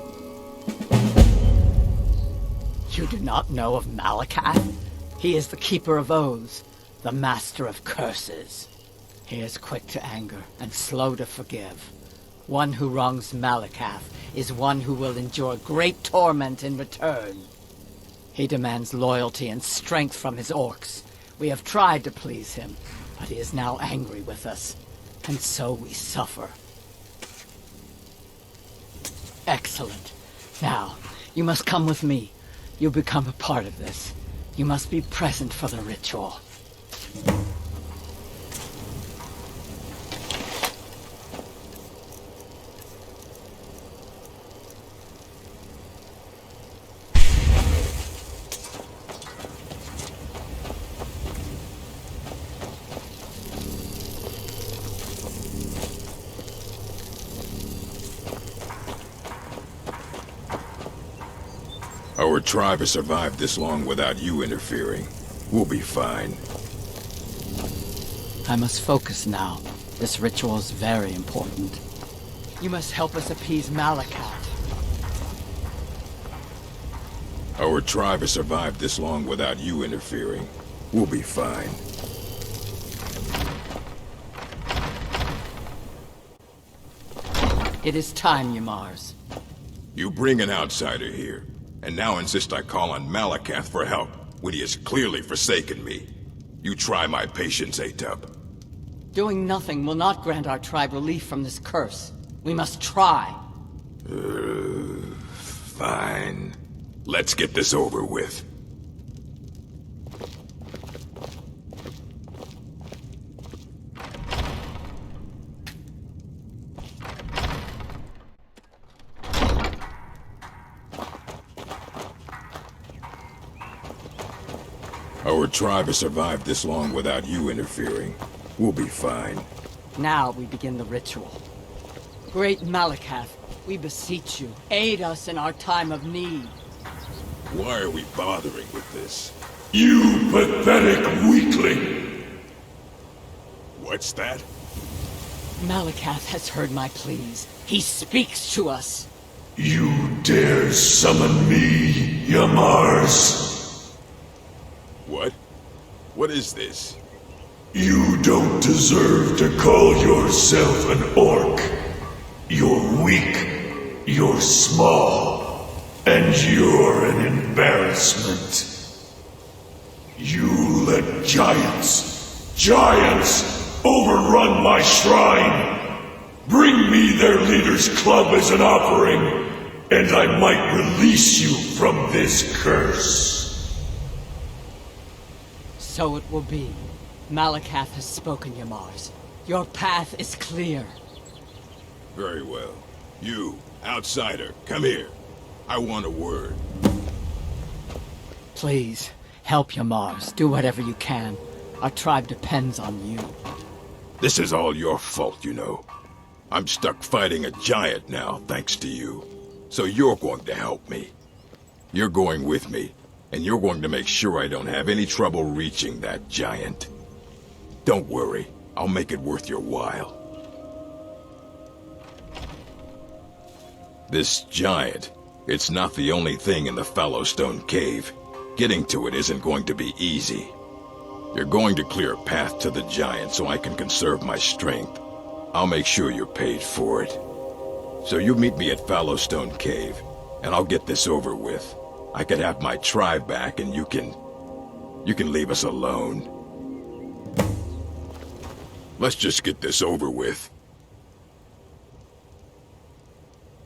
Speaker 23: You do not know of Malakath? He is the keeper of oaths, the master of curses. He is quick to anger and slow to forgive. One who wrongs Malakath is one who will endure great torment in return. He demands loyalty and strength from his orcs. We have tried to please him, but he is now angry with us, and so we suffer. Excellent. Now, you must come with me. You become a part of this. You must be present for the ritual.
Speaker 15: Our tribe has survived this long without you interfering. We'll be fine.
Speaker 23: I must focus now. This ritual is very important.
Speaker 16: You must help us appease Malakath.
Speaker 15: Our tribe has survived this long without you interfering. We'll be fine.
Speaker 23: It is time, Yamars.
Speaker 15: You bring an outsider here, and now insist I call on Malakath for help, when he has clearly forsaken me. You try my patience, Atub.
Speaker 23: Doing nothing will not grant our tribe relief from this curse. We must try.
Speaker 15: Fine. Let's get this over with. Our tribe has survived this long without you interfering. We'll be fine.
Speaker 23: Now we begin the ritual. Great Malakath, we beseech you, aid us in our time of need.
Speaker 15: Why are we bothering with this?
Speaker 7: You pathetic weakling!
Speaker 15: What's that?
Speaker 23: Malakath has heard my pleas. He speaks to us.
Speaker 7: You dare summon me, Yamars?
Speaker 15: What? What is this?
Speaker 7: You don't deserve to call yourself an orc. You're weak, you're small, and you're an embarrassment. You let giants overrun my shrine. Bring me their leader's club as an offering, and I might release you from this curse.
Speaker 23: So it will be. Malakath has spoken, Yamars. Your path is clear.
Speaker 15: Very well. You, outsider, come here. I want a word.
Speaker 23: Please, help Yamars. Do whatever you can. Our tribe depends on you.
Speaker 15: This is all your fault, you know. I'm stuck fighting a giant now, thanks to you. So you're going to help me. You're going with me, and you're going to make sure I don't have any trouble reaching that giant. Don't worry, I'll make it worth your while. This giant, it's not the only thing in the Fallowstone Cave. Getting to it isn't going to be easy. You're going to clear a path to the giant so I can conserve my strength. I'll make sure you're paid for it. So you meet me at Fallowstone Cave, and I'll get this over with. I could have my tribe back, and you can leave us alone. Let's just get this over with.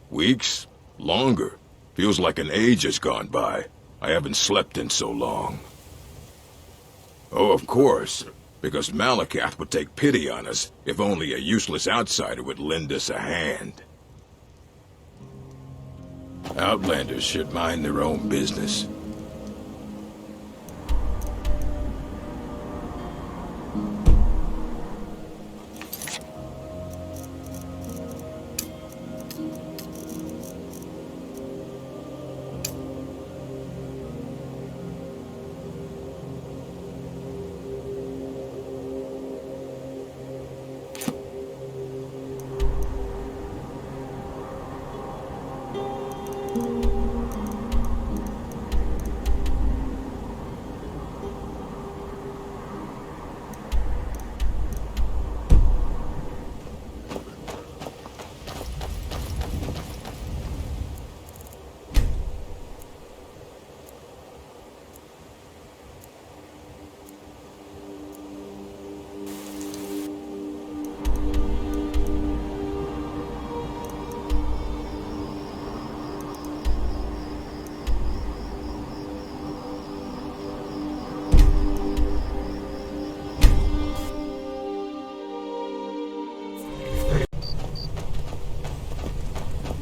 Speaker 15: Weeks? Longer. Feels like an age has gone by. I haven't slept in so long. Oh, of course. Because Malakath would take pity on us if only a useless outsider would lend us a hand. Outlanders should mind their own business.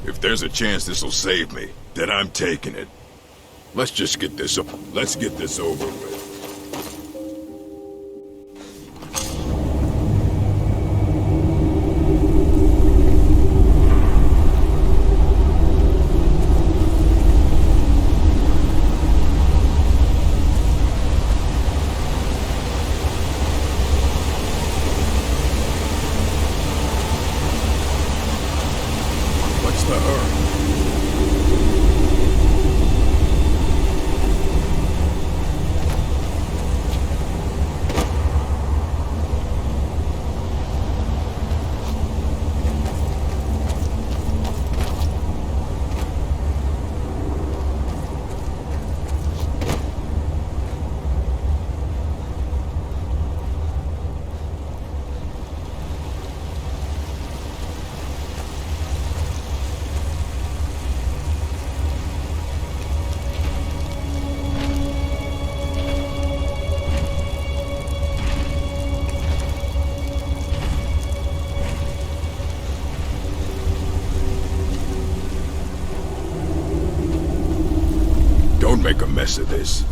Speaker 15: If there's a chance this'll save me, then I'm taking it. Let's just get this over with. Don't make a mess of this.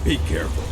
Speaker 15: Be careful.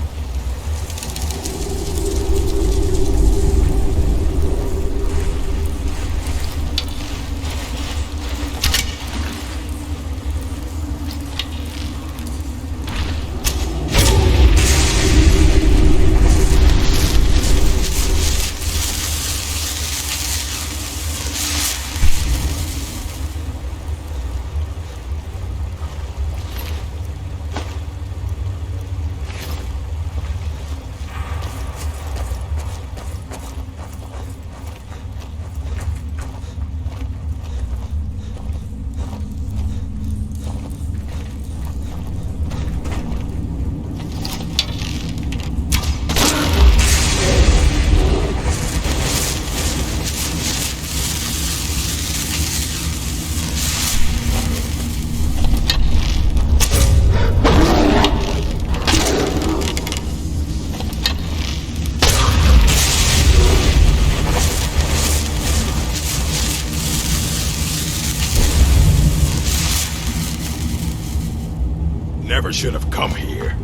Speaker 15: Never should have come here.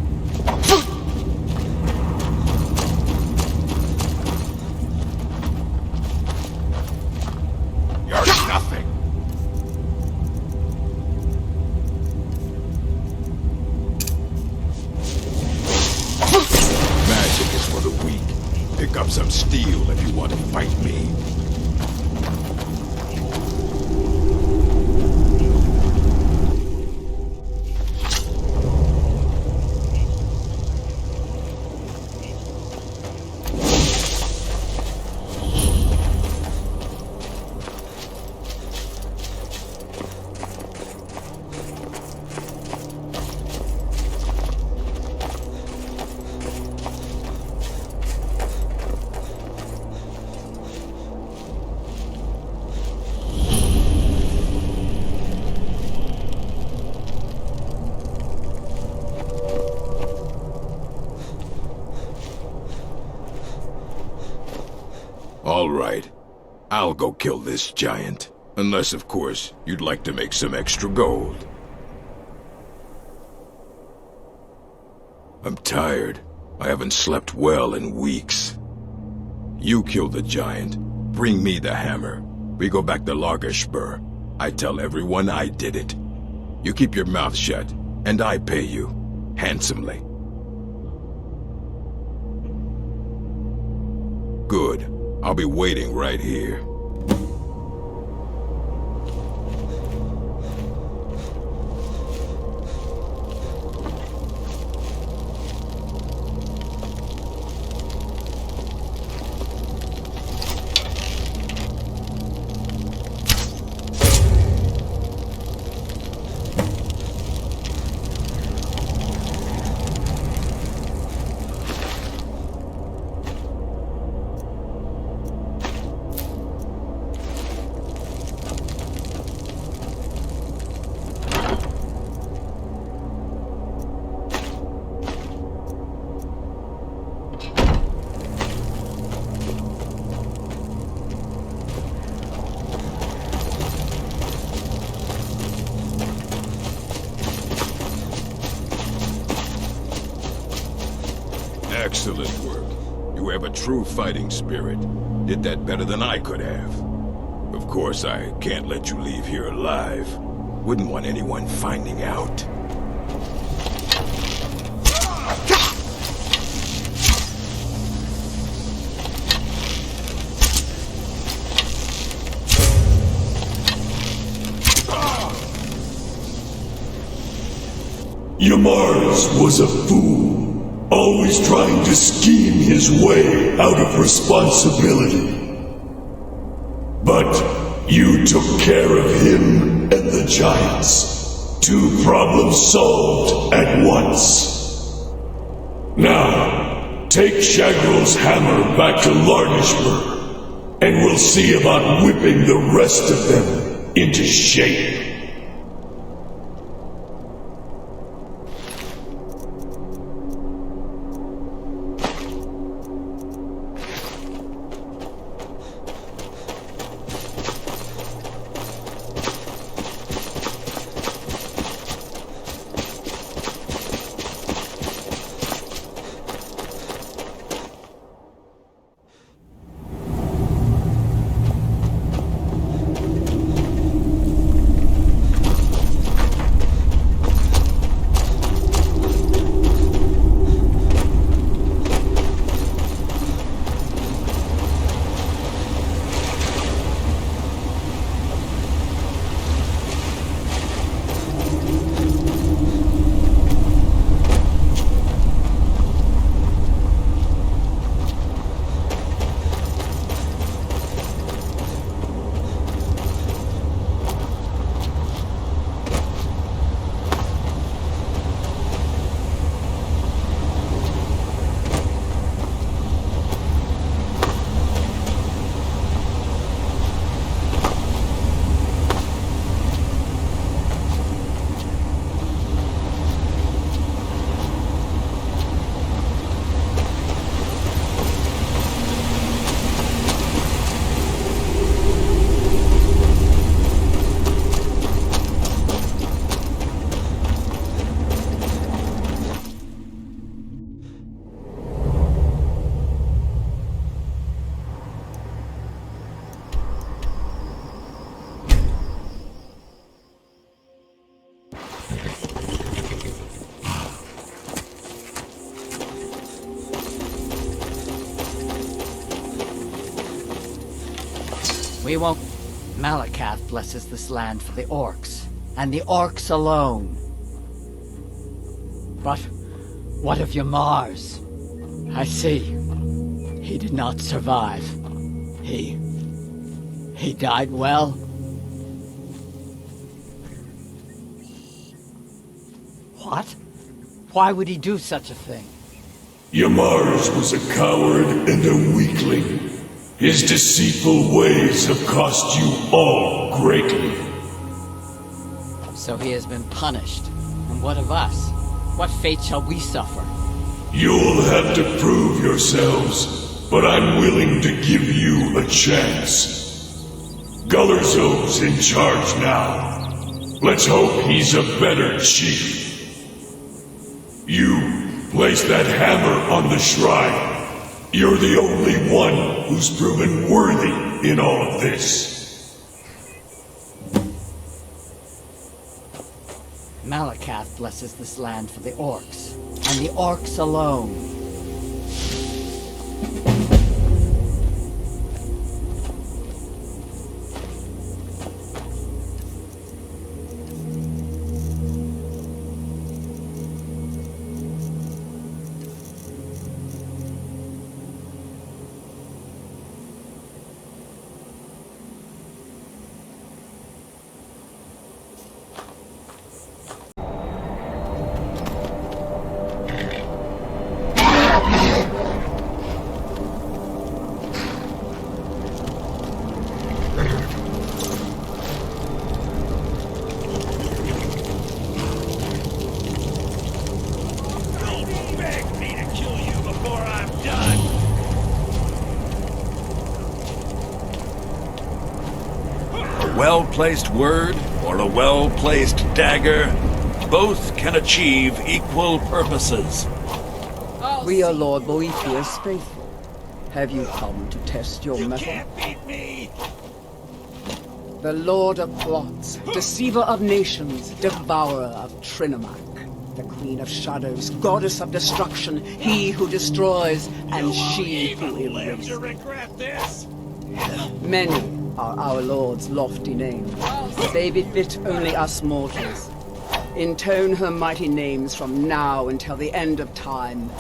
Speaker 15: You're nothing. Magic is for the weak. Pick up some steel if you want to fight me. All right. I'll go kill this giant. Unless, of course, you'd like to make some extra gold. I'm tired. I haven't slept well in weeks. You kill the giant. Bring me the hammer. We go back to Lagerspur. I tell everyone I did it. You keep your mouth shut, and I pay you. Handsomely. Good. I'll be waiting right here. Excellent work. You have a true fighting spirit. Did that better than I could have. Of course, I can't let you leave here alive. Wouldn't want anyone finding out.
Speaker 7: Yamars was a fool, always trying to scheme his way out of responsibility. But you took care of him and the giants. 2 problems solved at once. Now, take Shagrel's hammer back to Larnishburg, and we'll see about whipping the rest of them into shape.
Speaker 23: We won't... Malakath blesses this land for the orcs, and the orcs alone. But what of your Mars? I see. He did not survive. He died well? What? Why would he do such a thing?
Speaker 7: Yamars was a coward and a weakling. His deceitful ways have cost you all greatly.
Speaker 23: So he has been punished. And what of us? What fate shall we suffer?
Speaker 7: You'll have to prove yourselves, but I'm willing to give you a chance. Gullerzov's in charge now. Let's hope he's a better chief. You place that hammer on the shrine. You're the only one who's proven worthy in all of this.
Speaker 23: Malakath blesses this land for the orcs, and the orcs alone.
Speaker 12: Well-placed word or a well-placed dagger, both can achieve equal purposes.
Speaker 21: We are Lord Boethius faithful. Have you come to test your mettle?
Speaker 12: Can't beat me!
Speaker 21: The Lord of Plots, Deceiver of Nations, Devourer of Trinomac, the Queen of Shadows, Goddess of Destruction, he who destroys, and she who erases.
Speaker 12: You regret this?
Speaker 21: Many are our Lord's lofty names. They befit only us mortals. Intone her mighty names from now until the end of time.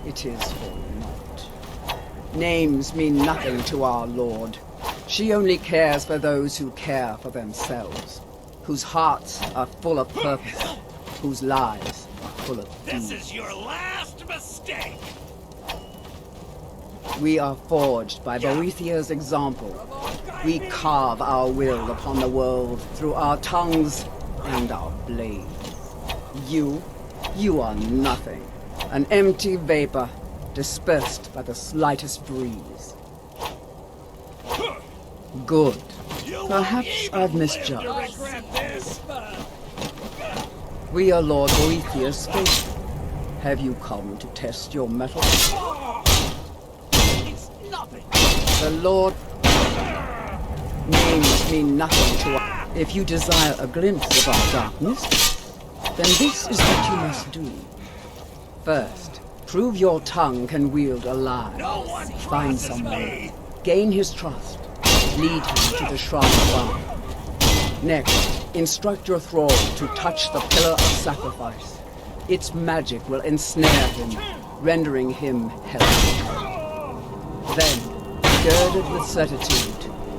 Speaker 21: It is for naught. Names mean nothing to our Lord. She only cares for those who care for themselves, whose hearts are full of purpose, whose lives are full of
Speaker 12: This
Speaker 21: deeds.
Speaker 12: is your last mistake!
Speaker 21: We are forged by Boethia's example. We carve our will upon the world through our tongues and our blades. You are nothing. An empty vapor, dispersed by the slightest breeze. Good. Perhaps I've misjudged. We are Lord Boethius faithful. Have you come to test your mettle? The Lord... Names mean nothing to us. If you desire a glimpse of our darkness, then this is what you must do. First, prove your tongue can wield a lie. Find someone, gain his trust, lead him to the shrine above. Next, instruct your thrall to touch the pillar of sacrifice. Its magic will ensnare him, rendering him helpless. Then, girded with certitude,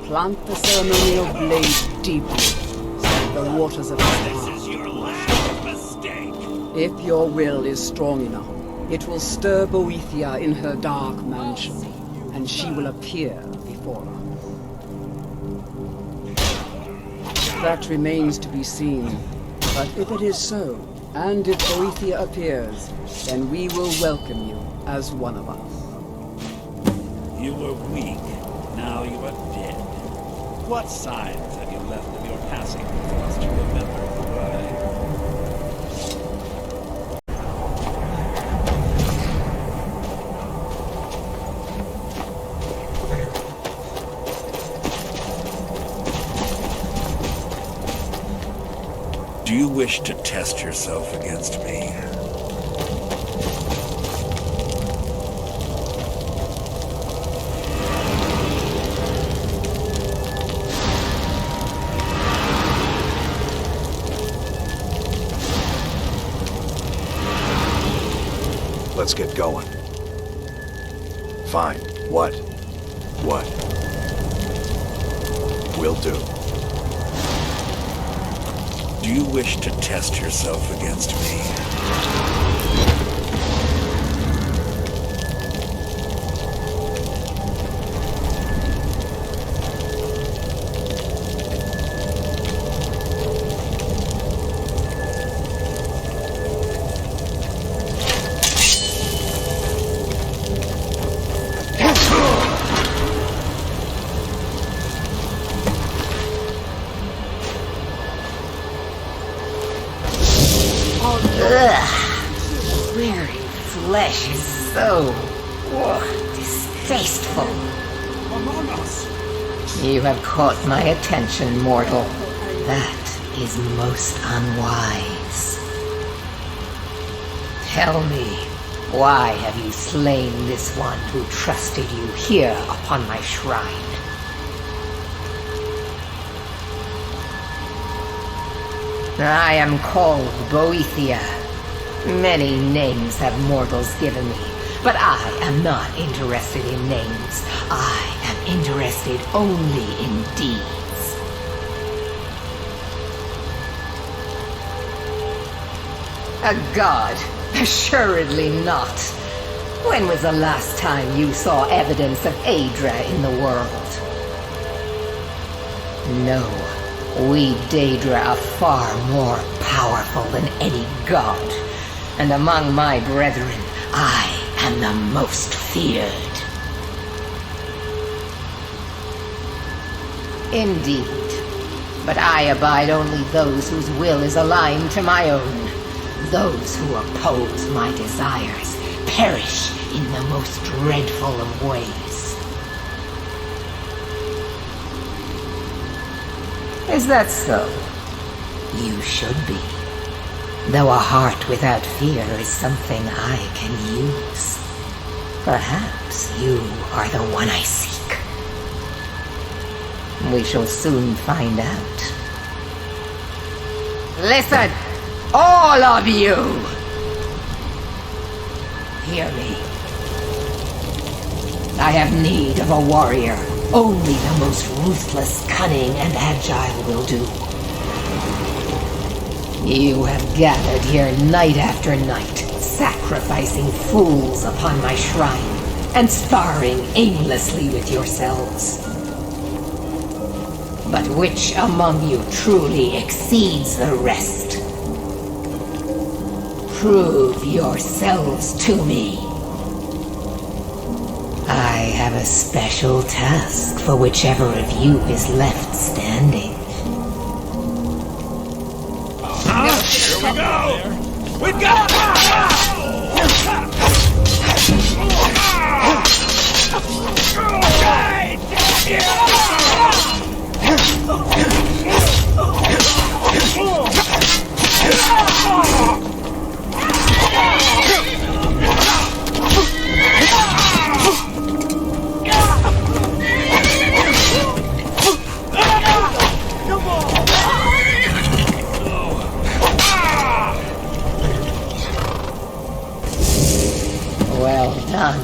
Speaker 21: plant the ceremonial blade deeply, so that the waters of his heart.
Speaker 12: This is your last mistake!
Speaker 21: If your will is strong enough, it will stir Boethia in her dark mansion, and she will appear before us. That remains to be seen, but if it is so, and if Boethia appears, then we will welcome you as one of us.
Speaker 12: You were weak, now you are dead. What signs have you left of your passing for us to remember by? Do you wish to test yourself against me?
Speaker 13: let's get going. Fine. What? What? Will do.
Speaker 12: Do you wish to test yourself against me?
Speaker 10: Flesh is so distasteful.
Speaker 2: Among us.
Speaker 10: You have caught my attention, mortal. That is most unwise. Tell me, why have you slain this one who trusted you here upon my shrine? I am called Boethia. Many names have mortals given me, but I am not interested in names. I am interested only in deeds. A god? Assuredly not. When was the last time you saw evidence of Aedra in the world? No, we Daedra are far more powerful than any god. And among my brethren, I am the most feared. Indeed, but I abide only those whose will is aligned to my own. Those who oppose my desires perish in the most dreadful of ways. Is that so? You should be. Though a heart without fear is something I can use. Perhaps you are the one I seek. We shall soon find out. Listen, all of you! Hear me. I have need of a warrior. Only the most ruthless, cunning, and agile will do. You have gathered here night after night, sacrificing fools upon my shrine, and sparring aimlessly with yourselves. But which among you truly exceeds the rest? Prove yourselves to me. I have a special task for whichever of you is left standing.
Speaker 12: Here we go! We got
Speaker 10: Well done.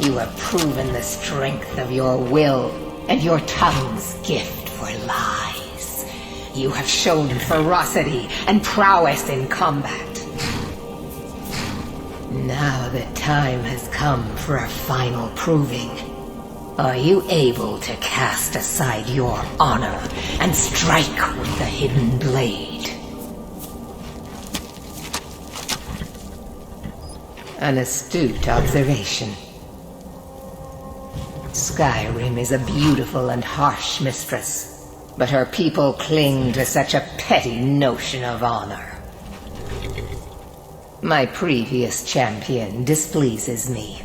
Speaker 10: You have proven the strength of your will and your tongue's gift for lies. You have shown ferocity and prowess in combat. Now the time has come for a final proving. Are you able to cast aside your honor and strike with the hidden blade? An astute observation. Skyrim is a beautiful and harsh mistress, but her people cling to such a petty notion of honor. My previous champion displeases me.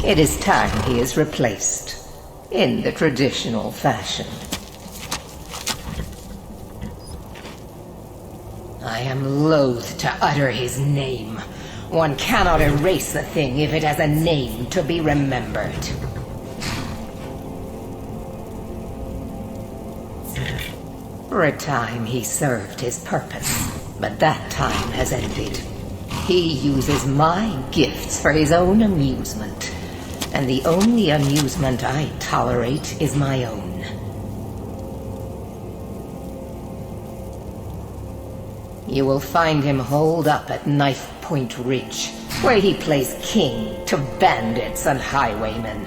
Speaker 10: It is time he is replaced, in the traditional fashion. I am loath to utter his name. One cannot erase the thing if it has a name to be remembered. For a time he served his purpose, but that time has ended.
Speaker 4: He uses my gifts for his own amusement. And the only amusement I tolerate is my own. You will find him holed up at Knife Point Ridge, where he plays king to bandits and highwaymen.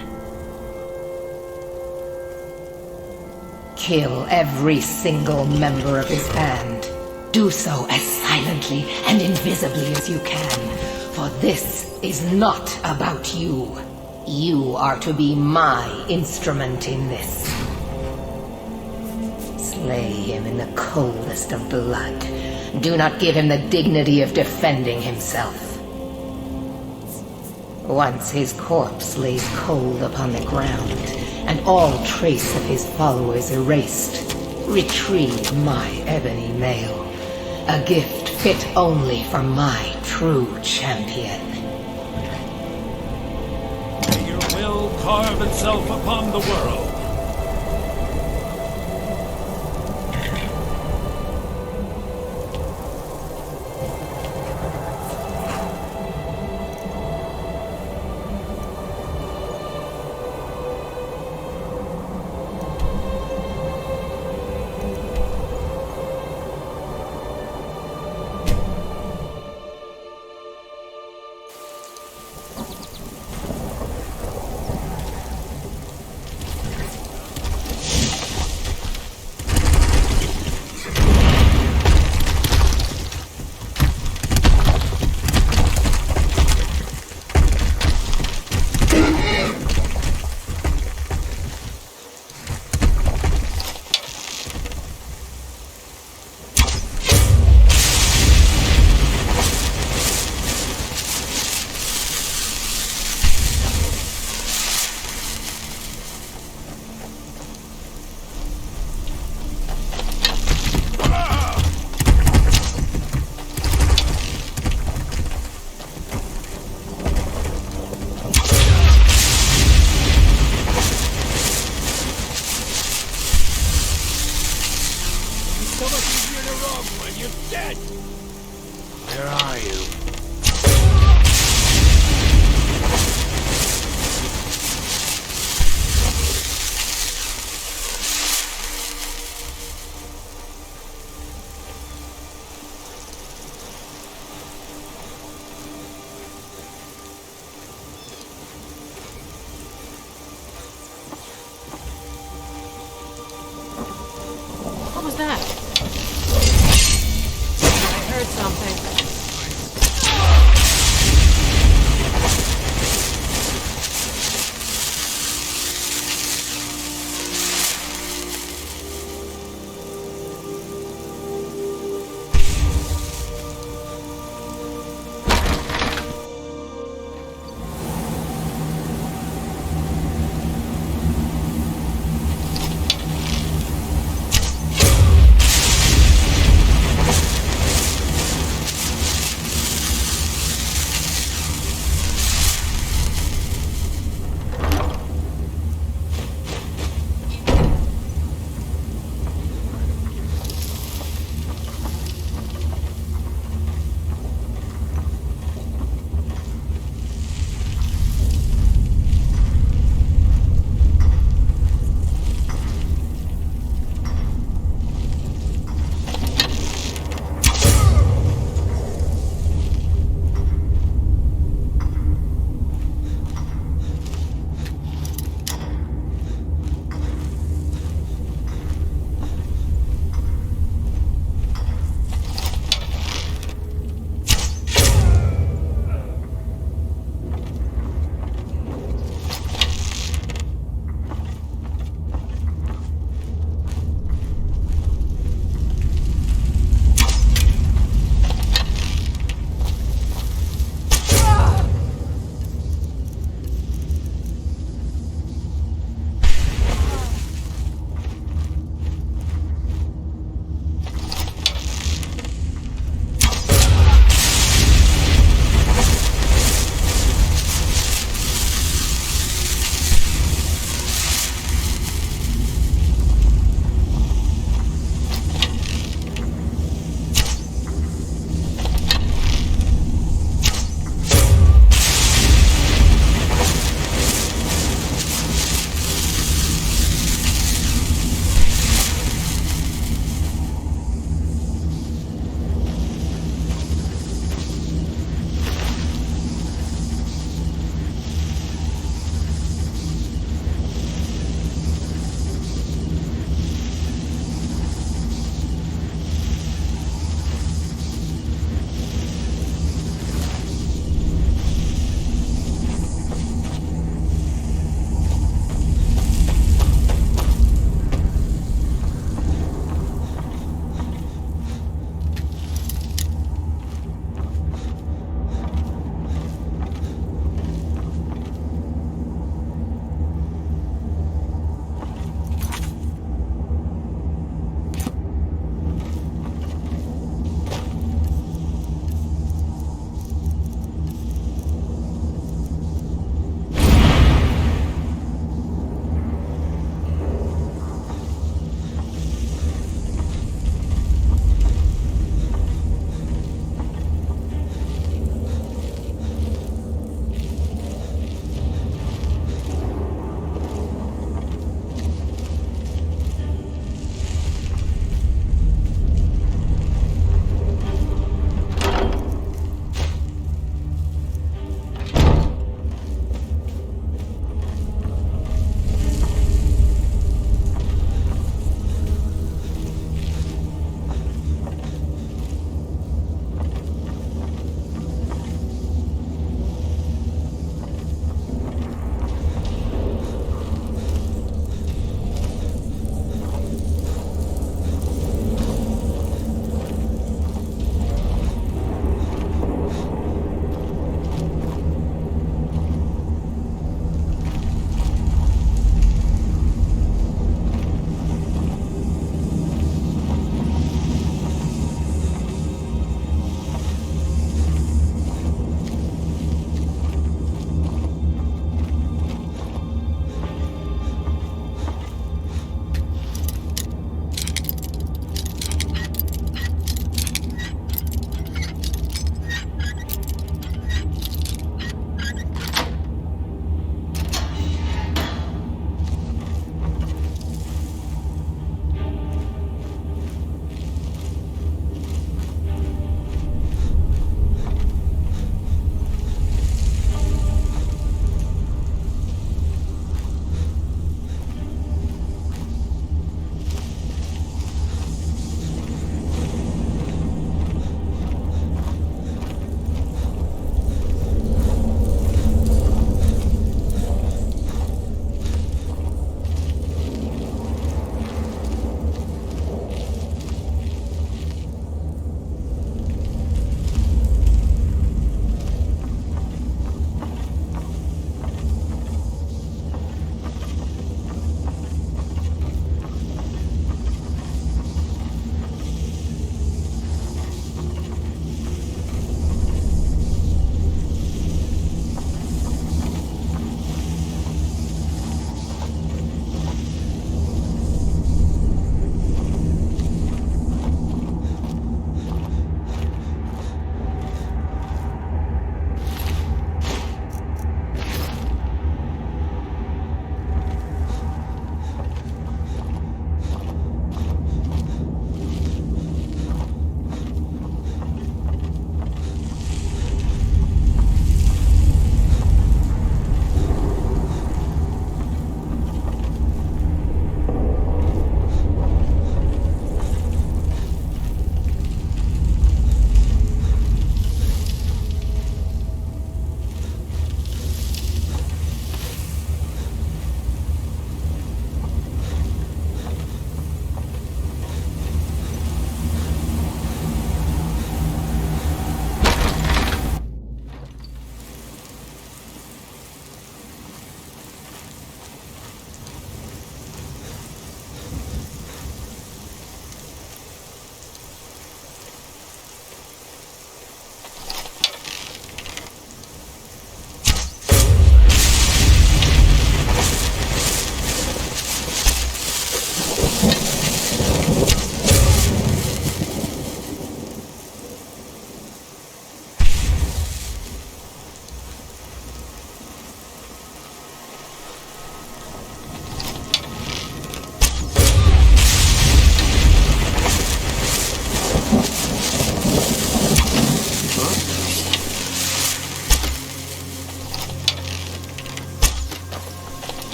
Speaker 4: Kill every single member of his band. Do so as silently and invisibly as you can, for this is not about you. You are to be my instrument in this. Slay him in the coldest of blood. Do not give him the dignity of defending himself. Once his corpse lays cold upon the ground, and all trace of his followers erased, retrieve my ebony mail, a gift fit only for my true champion.
Speaker 12: May your will carve itself upon the world.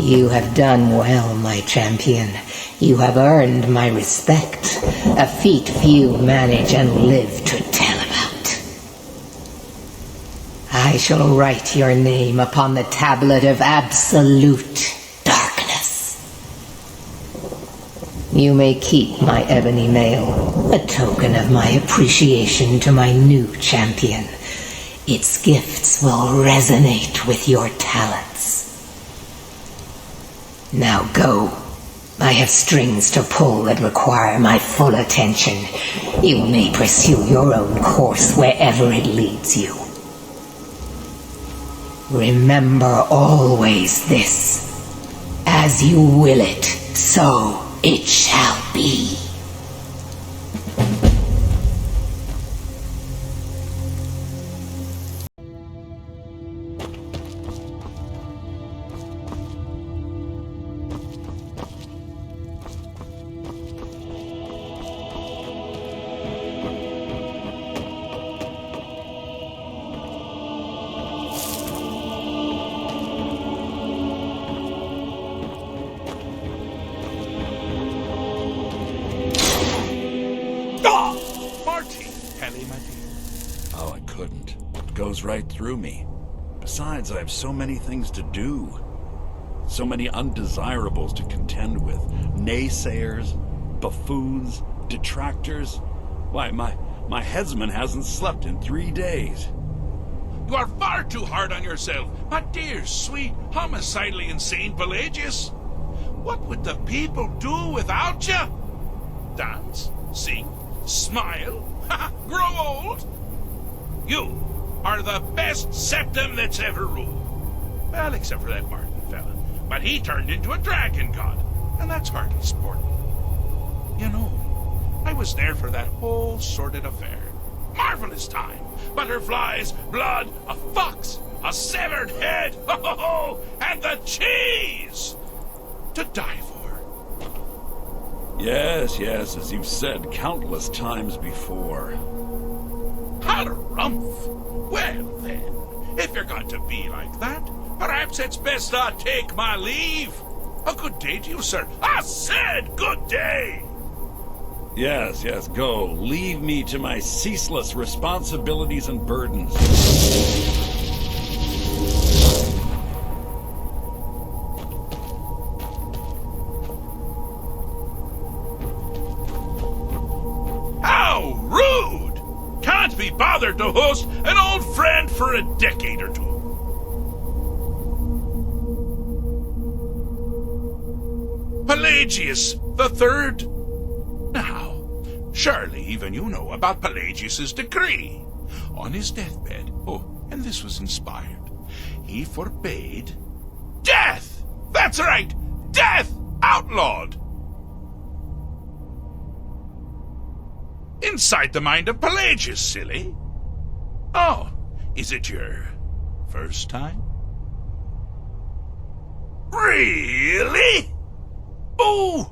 Speaker 4: You have done well, my champion. You have earned my respect, a feat few manage and live to tell about. I shall write your name upon the tablet of absolute darkness. You may keep my ebony mail, a token of my appreciation to my new champion. Its gifts will resonate with your talents. Now go. I have strings to pull that require my full attention. You may pursue your own course wherever it leads you. Remember always this. As you will it, so it shall be.
Speaker 12: Oh, I couldn't. It goes right through me. Besides, I have so many things to do. So many undesirables to contend with. Naysayers, buffoons, detractors. Why, my headsman hasn't slept in 3 days.
Speaker 14: You are far too hard on yourself, my dear, sweet, homicidally insane Pelagius. What would the people do without you? Dance, sing, smile, grow old? You are the best septum that's ever ruled. Well, except for that Martin fella. But he turned into a dragon god, and that's hardly sporting. You know, I was there for that whole sordid affair. Marvelous time. Butterflies, blood, a fox, a severed head, and the cheese to die for.
Speaker 12: Yes, as you've said countless times before.
Speaker 14: Harumph! Well then, if you're going to be like that, perhaps it's best I take my leave. A good day to you, sir. I said good day!
Speaker 12: Yes, go. Leave me to my ceaseless responsibilities and burdens.
Speaker 14: How rude! Can't be bothered to host an old friend for a decade or two. Pelagius the Third. Now, surely even you know about Pelagius's decree. On his deathbed, and this was inspired, he forbade death! That's right! Death! Outlawed! Inside the mind of Pelagius, silly. Oh, is it your first time? Really? Oh,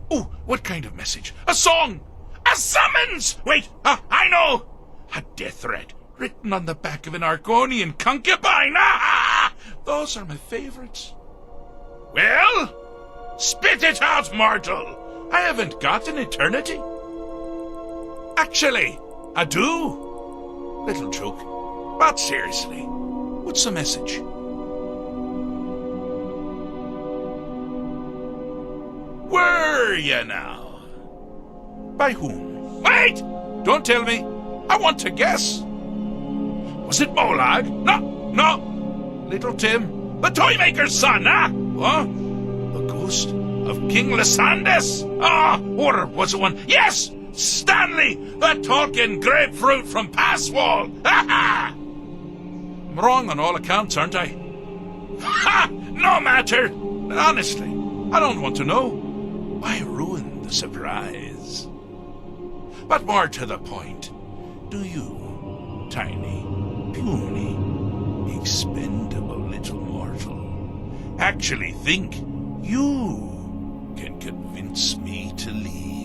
Speaker 14: what kind of message? A song? A summons! Wait, I know! A death threat written on the back of an Argonian concubine. Those are my favorites. Well, spit it out, mortal. I haven't got an eternity. Actually, I do. Little joke. But seriously, what's the message? Were you now? By whom? Wait! Don't tell me. I want to guess. Was it Molag? No. Little Tim, the Toymaker's son, The ghost of King Lysandas? Or was it one? Yes! Stanley, the talking grapefruit from Passwall! I'm wrong on all accounts, aren't I? No matter! Honestly, I don't want to know. Why ruin the surprise? But more to the point, do you, tiny, puny, expendable little mortal, actually think you can convince me to leave?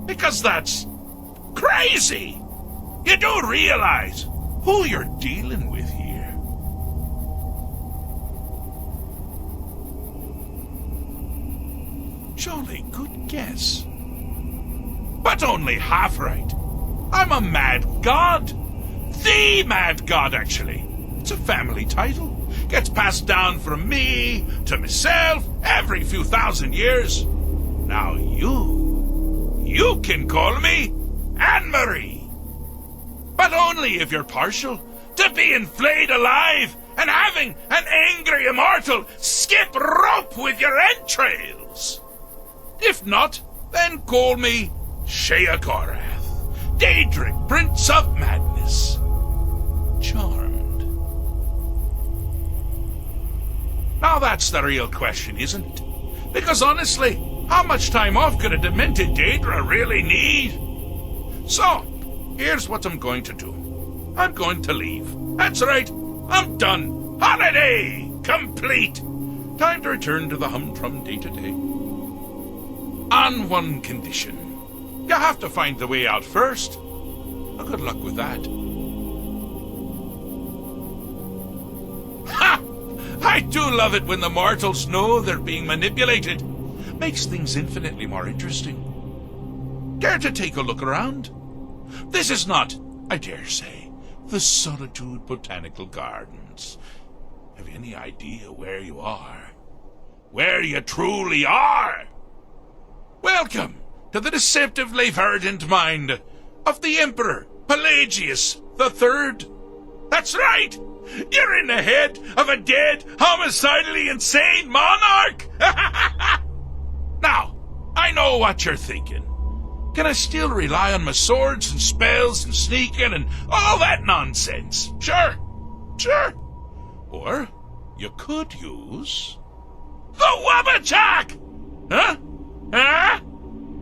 Speaker 14: Because that's crazy! You do realize who you're dealing with here. Jolly good guess. But only half right. I'm a mad god. The mad god, actually. It's a family title. Gets passed down from me to myself every few thousand years. Now you can call me Anne-Marie. But only if you're partial to being flayed alive and having an angry immortal skip rope with your entrails. If not, then call me Sheakorath, Daedric, Prince of Madness. Charmed. Now that's the real question, isn't it? Because honestly, how much time off could a demented Daedra really need? So, here's what I'm going to do. I'm going to leave. That's right, I'm done. Holiday complete. Time to return to the humdrum day-to-day. On one condition. You have to find the way out first. Well, good luck with that. Ha! I do love it when the mortals know they're being manipulated. Makes things infinitely more interesting. Care to take a look around? This is not, I dare say, the Solitude Botanical Gardens. Have you any idea where you are? Where you truly are? Welcome to the deceptively verdant mind of the Emperor Pelagius III. That's right! You're in the head of a dead, homicidally insane monarch! Now, I know what you're thinking. Can I still rely on my swords and spells and sneaking and all that nonsense? Sure. Or you could use the Wabachak! Huh?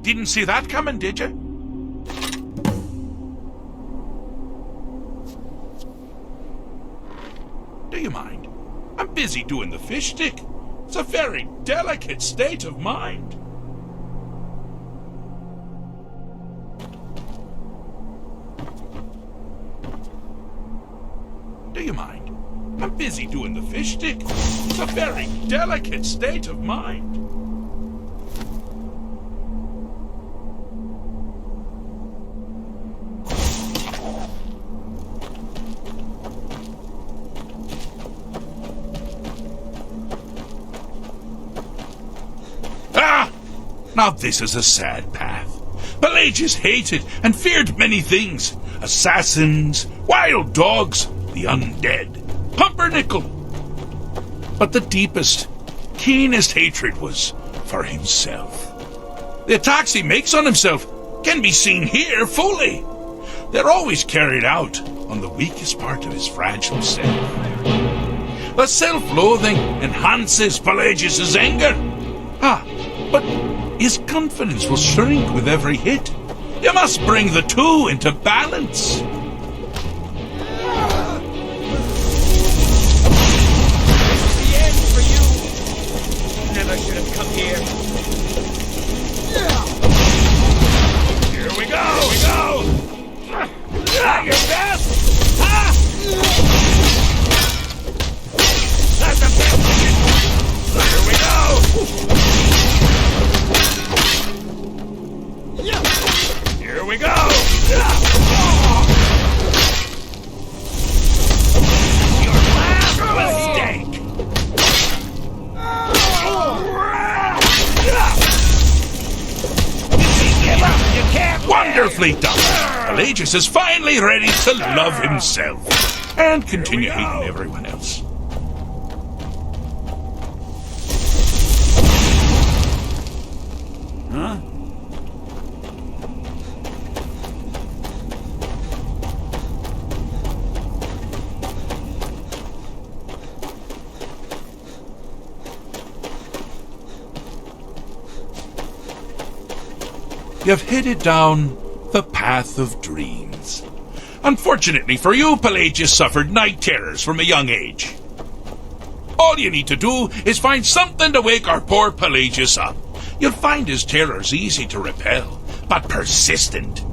Speaker 14: Didn't see that coming, did you? Do you mind? I'm busy doing the fish stick. It's a very delicate state of mind. Do you mind? I'm busy doing the fish stick. It's a very delicate state of mind. Now this is a sad path. Pelagius hated and feared many things. Assassins, wild dogs, the undead, pumpernickel. But the deepest, keenest hatred was for himself. The attacks he makes on himself can be seen here fully. They're always carried out on the weakest part of his fragile self. The self-loathing enhances Pelagius's anger. But his confidence will shrink with every hit. You must bring the two into balance.
Speaker 16: The end for you. Never should have come here.
Speaker 14: Here we go. At your best. That's the best. Here we go. Here we go! Your last mistake! Give up! You can't wonderfully done! Pelagius is finally ready to love himself and continue hating everyone else. Huh? You've headed down the path of dreams. Unfortunately for you, Pelagius suffered night terrors from a young age. All you need to do is find something to wake our poor Pelagius up. You'll find his terrors easy to repel, but persistent.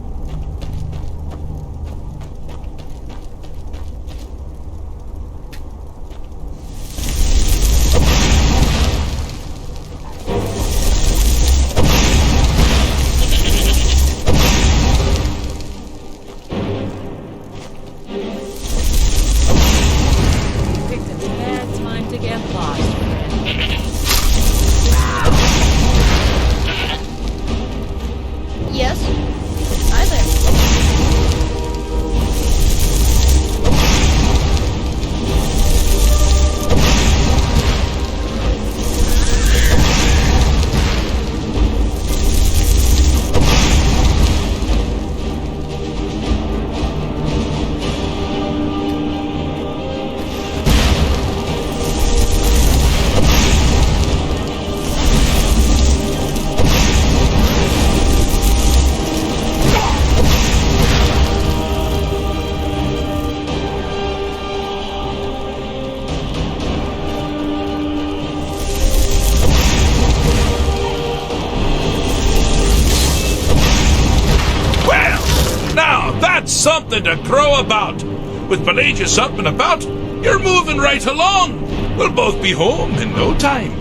Speaker 14: something to crow about. With Pelagius up and about, you're moving right along. We'll both be home in no time.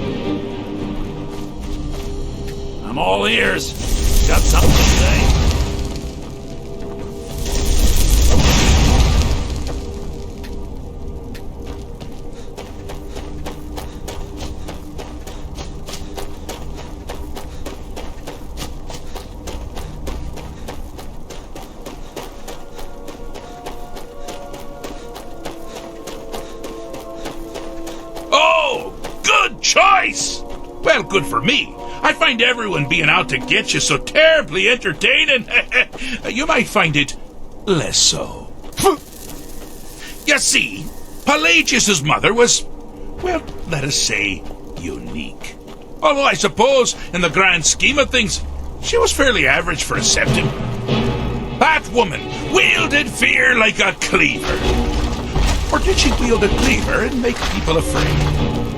Speaker 12: I'm all ears. Got something to say?
Speaker 14: Oh, good choice! Well, good for me. I find everyone being out to get you so terribly entertaining. You might find it less so. You see, Pelagius's mother was, well, let us say, unique. Although I suppose, in the grand scheme of things, she was fairly average for a septim. That woman wielded fear like a cleaver. Or did she wield a cleaver and make people afraid?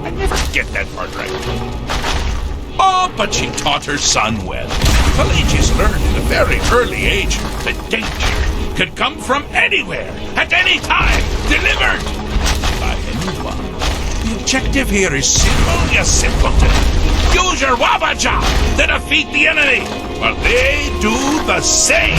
Speaker 14: I never get that part right. Oh, but she taught her son well. Pelagius learned at a very early age that danger could come from anywhere, at any time, delivered by anyone. The objective here is simple, you simpleton. Use your Wabaja to defeat the enemy, while they do the same.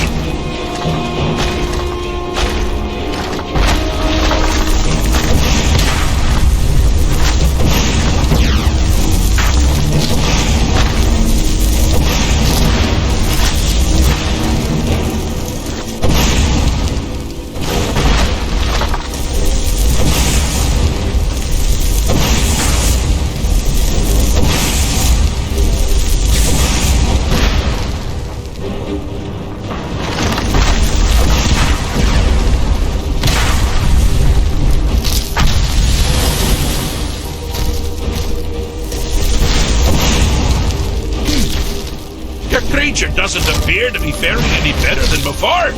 Speaker 14: Creature doesn't appear to be faring any better than before.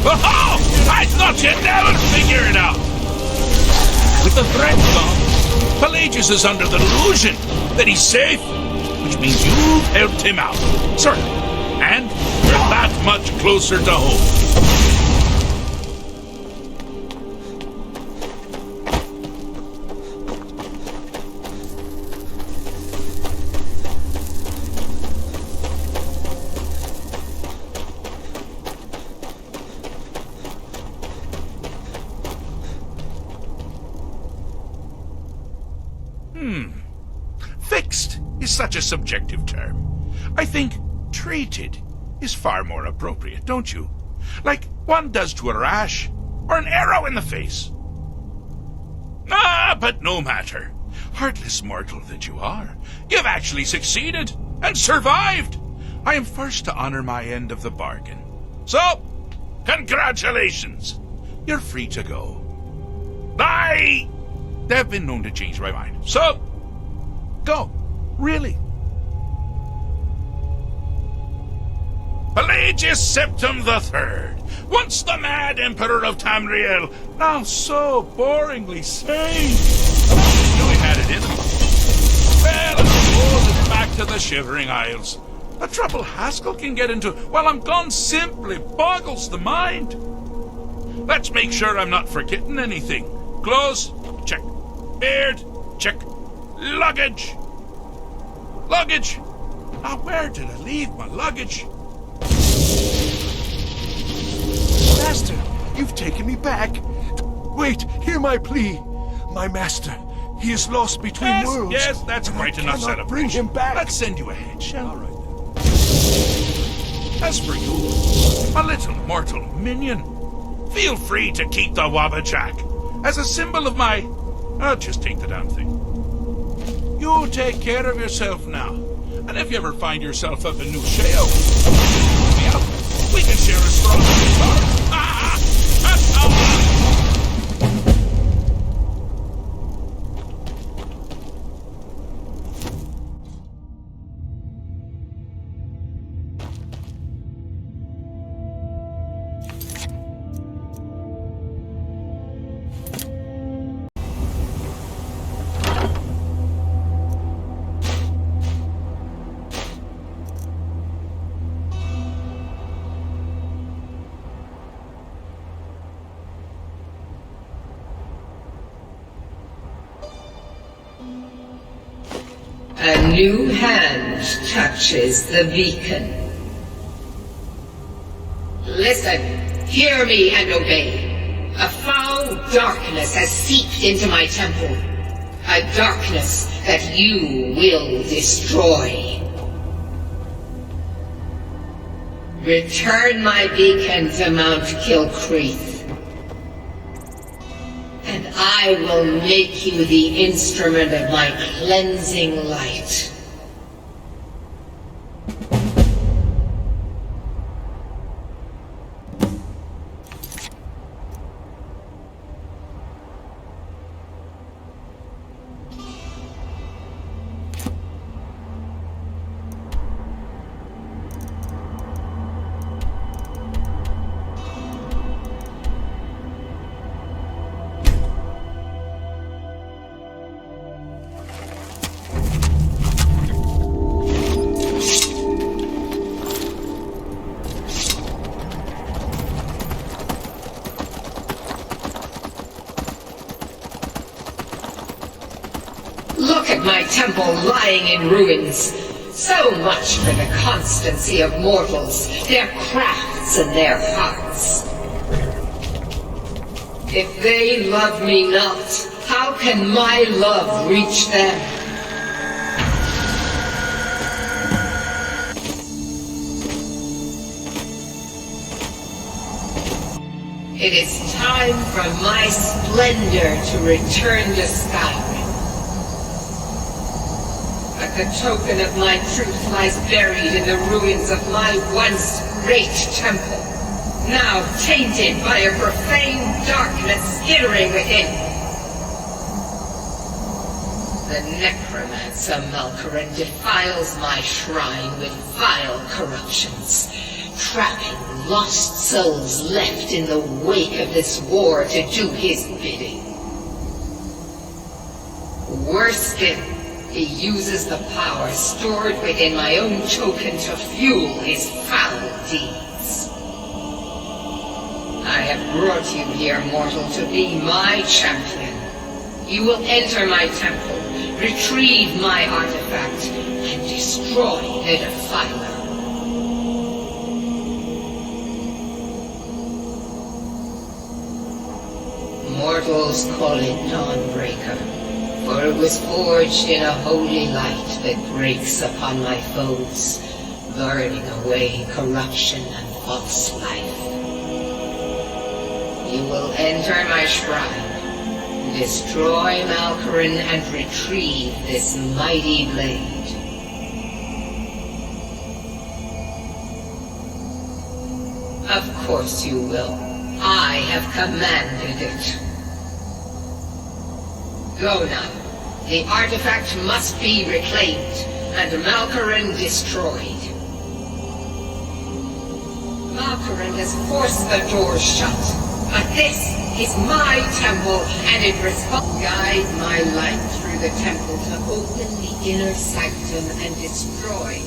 Speaker 14: Oh, I thought you'd never figure it out. With the threat gone, Pelagius is under the delusion that he's safe, which means you've helped him out, sir, and we're that much closer to home. Fixed is such a subjective term. I think treated is far more appropriate, don't you? Like one does to a rash or an arrow in the face. Ah, but no matter. Heartless mortal that you are, you've actually succeeded and survived. I am first to honor my end of the bargain. So, congratulations. You're free to go. They've been known to change my mind. So, go. Really. Pelagius Septim III, once the mad Emperor of Tamriel, now so boringly sane. Knew he had it in him. Well, I suppose it's back to the Shivering Isles. The trouble Haskell can get into while I'm gone simply boggles the mind. Let's make sure I'm not forgetting anything. Clothes, check. Beard, check. Luggage. Luggage! Now, where did I leave my luggage?
Speaker 17: Master, you've taken me back. Wait, hear my plea. My master, he is lost between worlds.
Speaker 14: Yes, that's quite enough celebration.
Speaker 17: Bring him back.
Speaker 14: Let's send you ahead, shall we? As for you, a little mortal minion, feel free to keep the Wabbajack as a symbol of my... I'll just take the damn thing. You take care of yourself now. And if you ever find yourself up in New Shale, we can share a straw.
Speaker 4: A new hand touches the beacon. Listen, hear me and obey. A foul darkness has seeped into my temple. A darkness that you will destroy. Return my beacon to Mount Kilcreath, and I will make you the instrument of my cleansing light. Look at my temple lying in ruins. So much for the constancy of mortals, their crafts and their hearts. If they love me not, how can my love reach them? It is time for my splendor to return to Skyrim. But the token of my truth lies buried in the ruins of my once great temple, now tainted by a profane darkness skittering within. The necromancer Malkaran defiles my shrine with vile corruptions, trapping lost souls left in the wake of this war to do his bidding. Worse still, he uses the power stored within my own token to fuel his foul deeds. I have brought you here, mortal, to be my champion. You will enter my temple, retrieve my artifact, and destroy the Defiler. Mortals call it Dawnbreaker, for it was forged in a holy light that breaks upon my foes, burning away corruption and false life. You will enter my shrine, destroy Malkaran, and retrieve this mighty blade. Of course you will. I have commanded it. Go now. The artifact must be reclaimed, and Malkaran destroyed. Malkaran has forced the doors shut, but this is my temple, and it guide my light through the temple to open the inner sanctum and destroy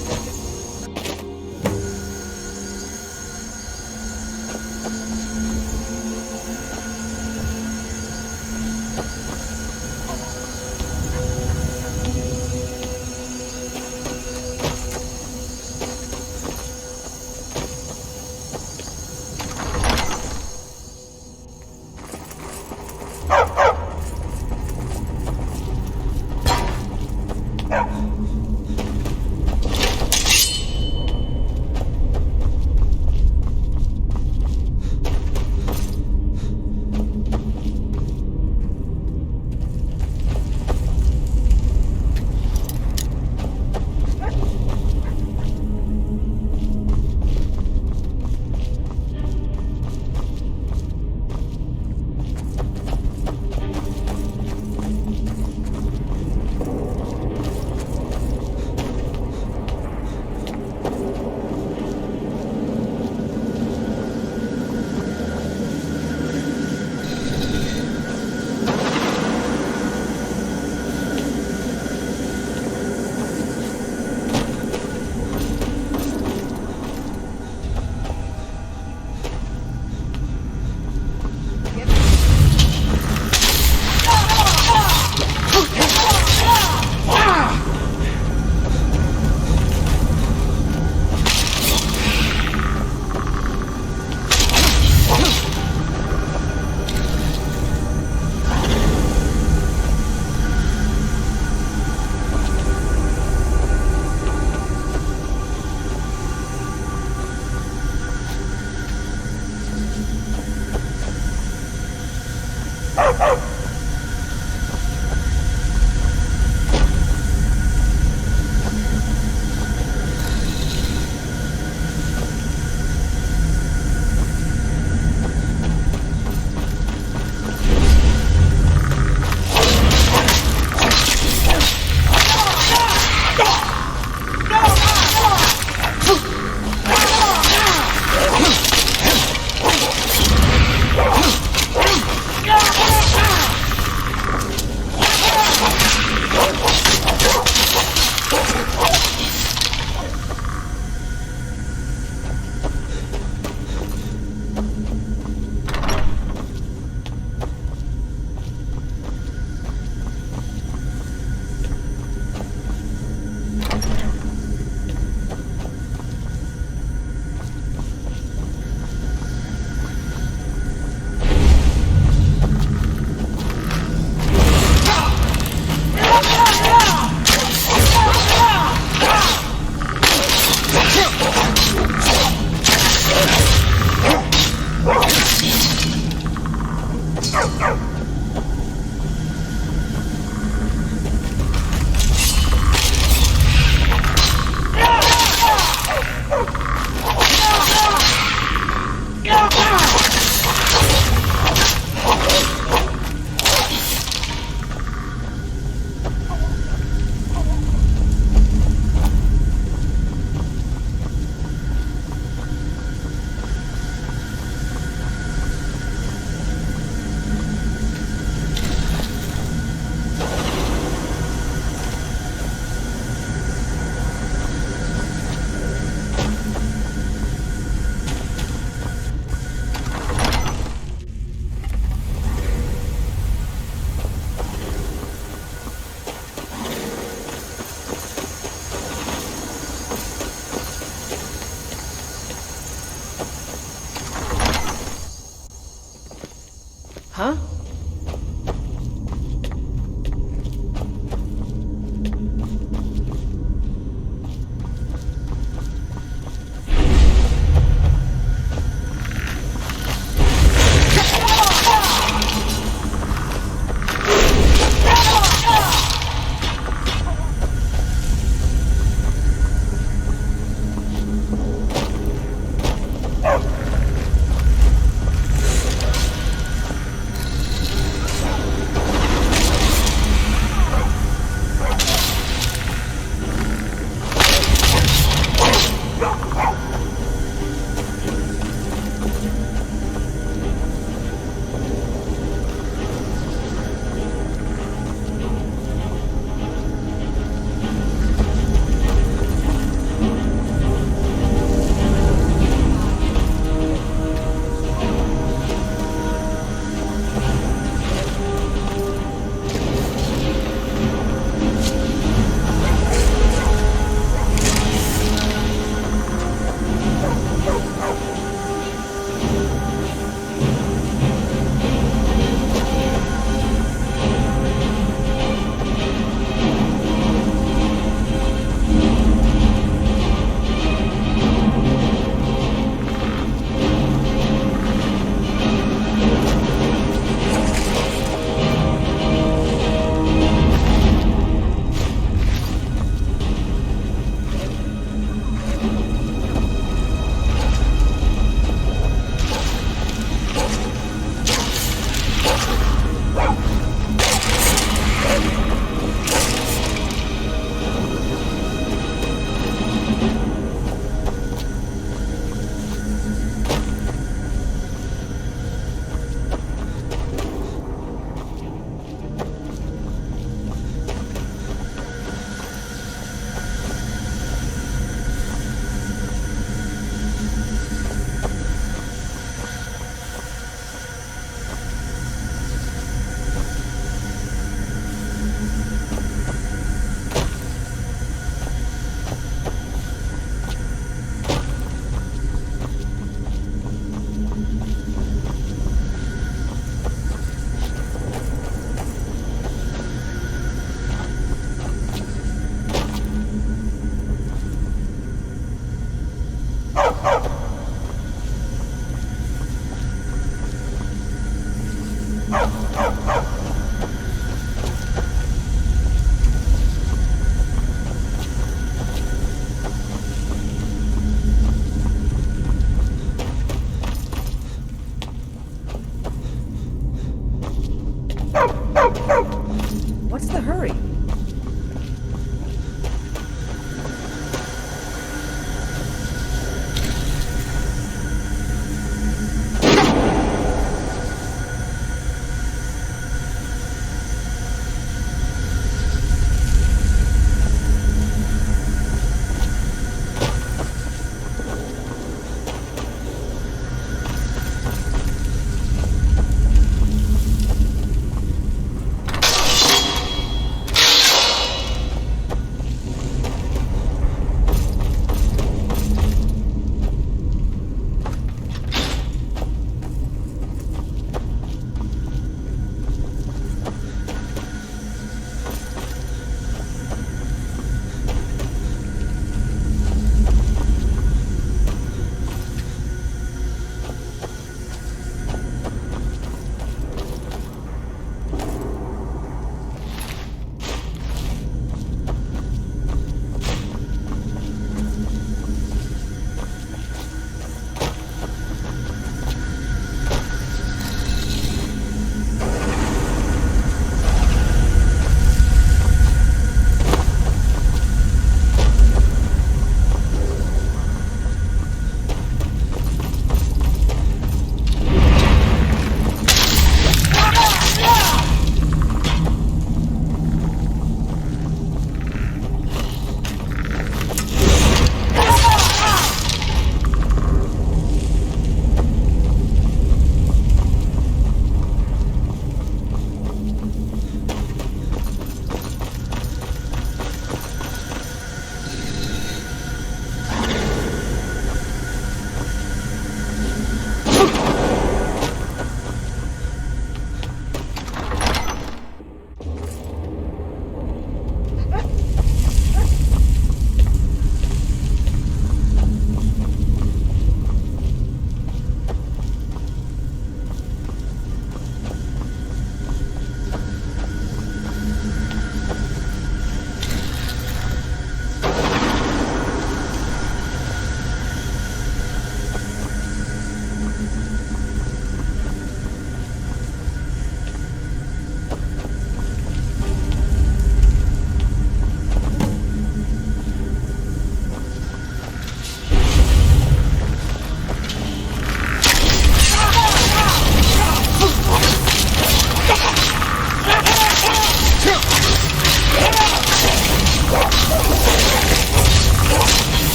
Speaker 16: Huh?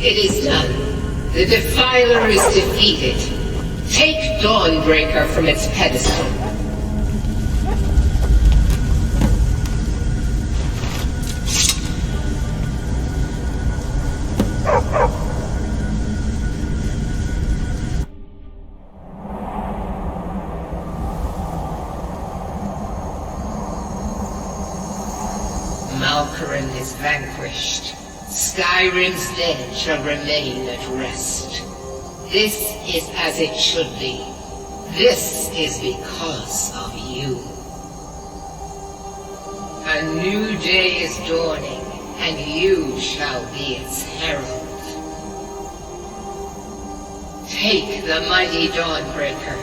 Speaker 4: It is done. The Defiler is defeated. Take Dawnbreaker from its pedestal. Malkaran is vanquished. Skyrim's dead shall remain at rest. This is as it should be. This is because of you. A new day is dawning, and you shall be its herald. Take the mighty Dawnbreaker,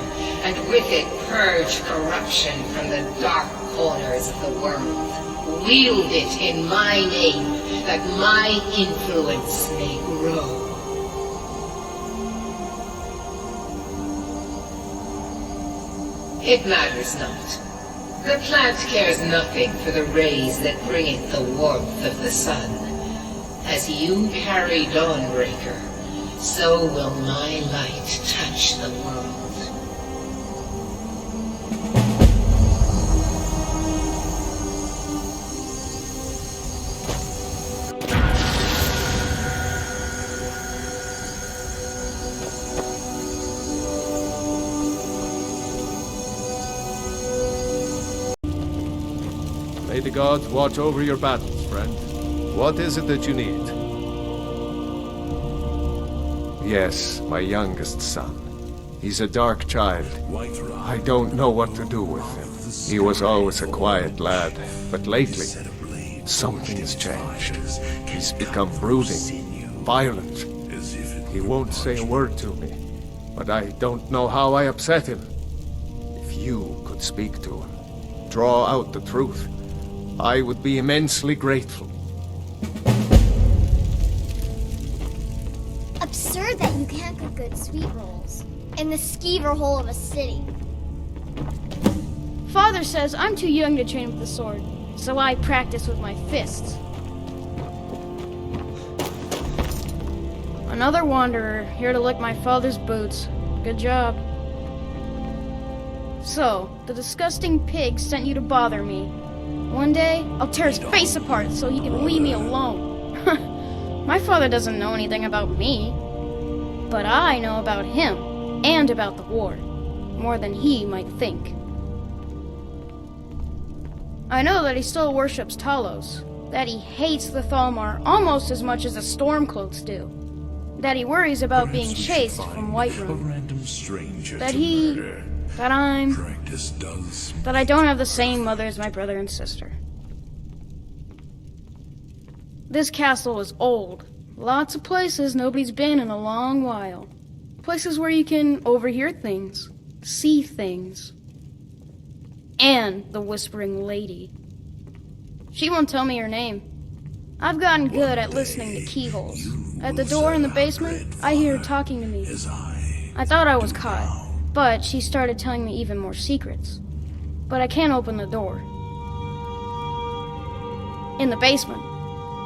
Speaker 4: and with it purge corruption from the dark corners of the world. Wield it in my name, that my influence may grow. It matters not. The plant cares nothing for the rays that bring it the warmth of the sun. As you carry Dawnbreaker, so will my light touch the world.
Speaker 5: May the gods watch over your battles, friend. What is it that you need? Yes, my youngest son. He's a dark child. I don't know what to do with him. He was always a quiet lad, but lately, something has changed. He's become brooding, violent. He won't say a word to me, but I don't know how I upset him. If you could speak to him, draw out the truth, I would be immensely grateful.
Speaker 18: Absurd that you can't cook good sweet rolls in the skeever hole of a city.
Speaker 6: Father says I'm too young to train with the sword, so I practice with my fists. Another wanderer, here to lick my father's boots. Good job. So, the disgusting pig sent you to bother me. One day, I'll tear his face apart so he can leave me alone. My father doesn't know anything about me. But I know about him, and about the war. More than he might think. I know that he still worships Talos. That he hates the Thalmor almost as much as the Stormcloaks do. That he worries about being chased from Whiterun. That I don't have the same mother as my brother and sister. This castle is old. Lots of places nobody's been in a long while. Places where you can overhear things, see things. And the Whispering Lady. She won't tell me her name. I've gotten good at listening to keyholes. At the door in the basement, I hear her talking to me. I thought I was caught. But she started telling me even more secrets. But I can't open the door. In the basement.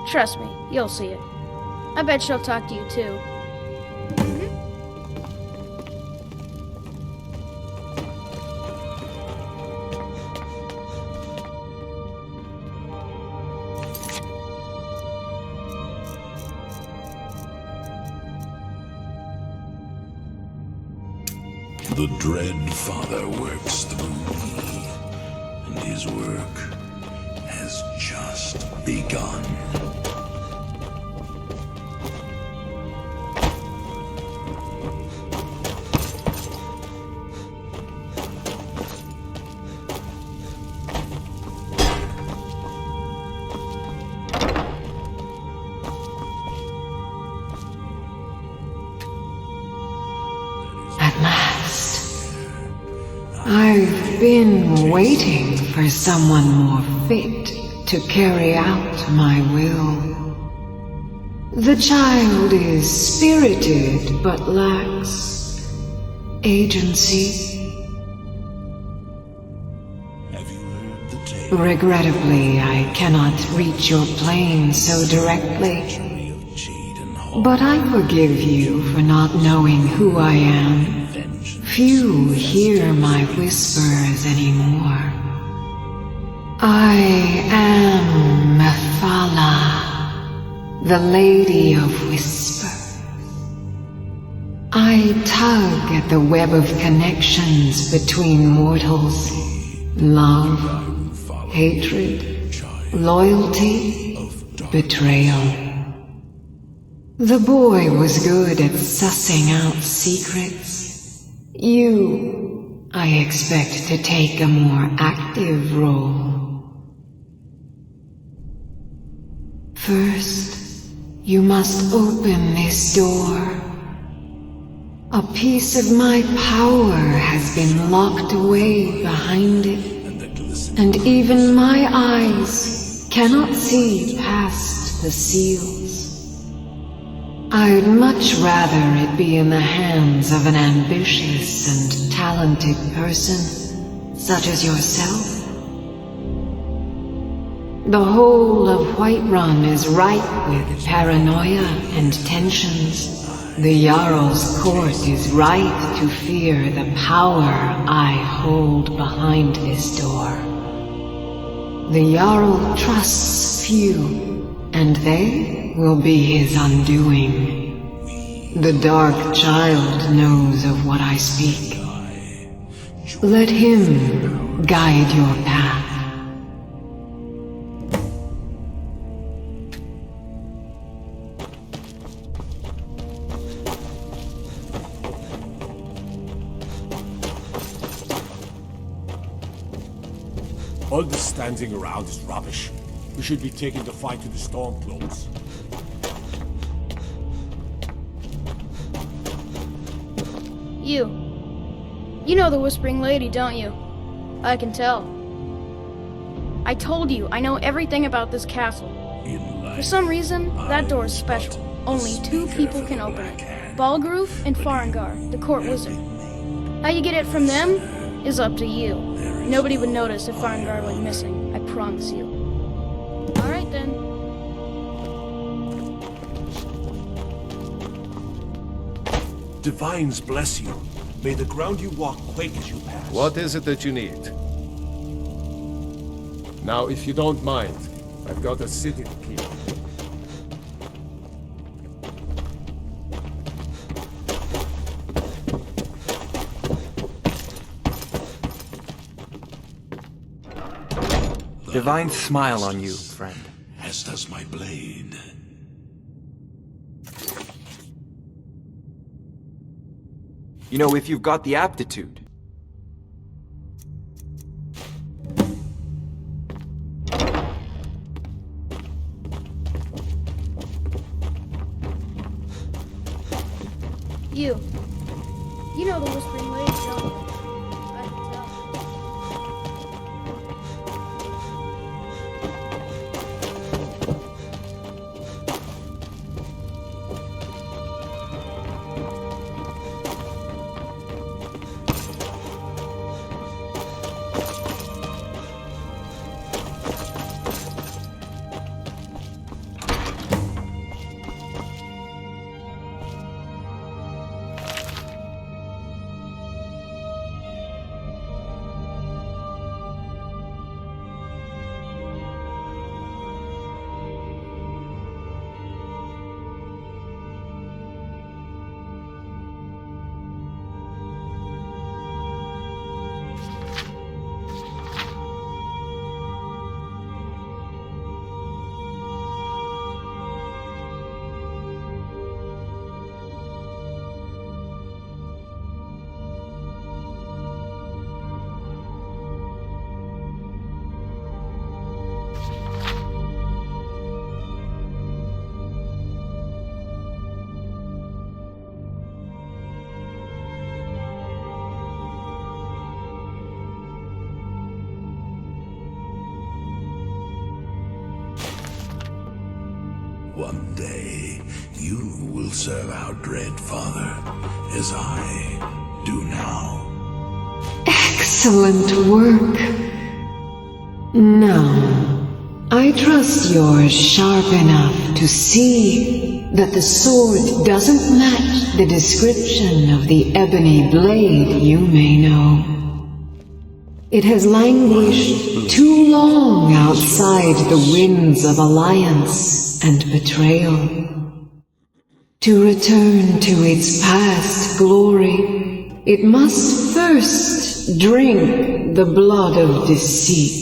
Speaker 6: Trust me, you'll see it. I bet she'll talk to you too.
Speaker 7: The Dread Father works through me, and his work has just begun.
Speaker 4: been waiting for someone more fit to carry out my will. The child is spirited but lacks agency. Regrettably, I cannot reach your plane so directly. But I forgive you for not knowing who I am. Few hear my whispers anymore. I am Mephala, the Lady of Whispers. I tug at the web of connections between mortals. Love, hatred, loyalty, betrayal. The boy was good at sussing out secrets. You, I expect to take a more active role. First, you must open this door. A piece of my power has been locked away behind it, and even my eyes cannot see past the seals. I'd much rather it be in the hands of an ambitious and talented person, such as yourself. The whole of Whiterun is ripe with paranoia and tensions. The Jarl's court is right to fear the power I hold behind this door. The Jarl trusts few, and they will be his undoing. The Dark Child knows of what I speak. Let him guide your path.
Speaker 2: All this standing around is rubbish. We should be taking the fight to the Stormcloaks.
Speaker 6: You know the Whispering Lady, don't you? I can tell. I told you, I know everything about this castle. For some reason, that door is special. Only 2 people can open it. Balgruf and Farengar, the court wizard. How you get it from them is up to you. Nobody would notice if Farengar went missing, I promise you. Alright then.
Speaker 17: Divines bless you. May the ground you walk quake as you pass.
Speaker 5: What is it that you need? Now, if you don't mind, I've got a city to keep.
Speaker 8: Divines smile on you, friend.
Speaker 14: As does my blade.
Speaker 8: You know, if you've got the aptitude.
Speaker 6: You know the Whispering Lady, don't you? I can tell.
Speaker 7: One day, you will serve our dread father, as I do now.
Speaker 4: Excellent work. Now, I trust you're sharp enough to see that the sword doesn't match the description of the ebony blade you may know. It has languished too long outside the winds of alliance and betrayal. To return to its past glory, it must first drink the blood of deceit.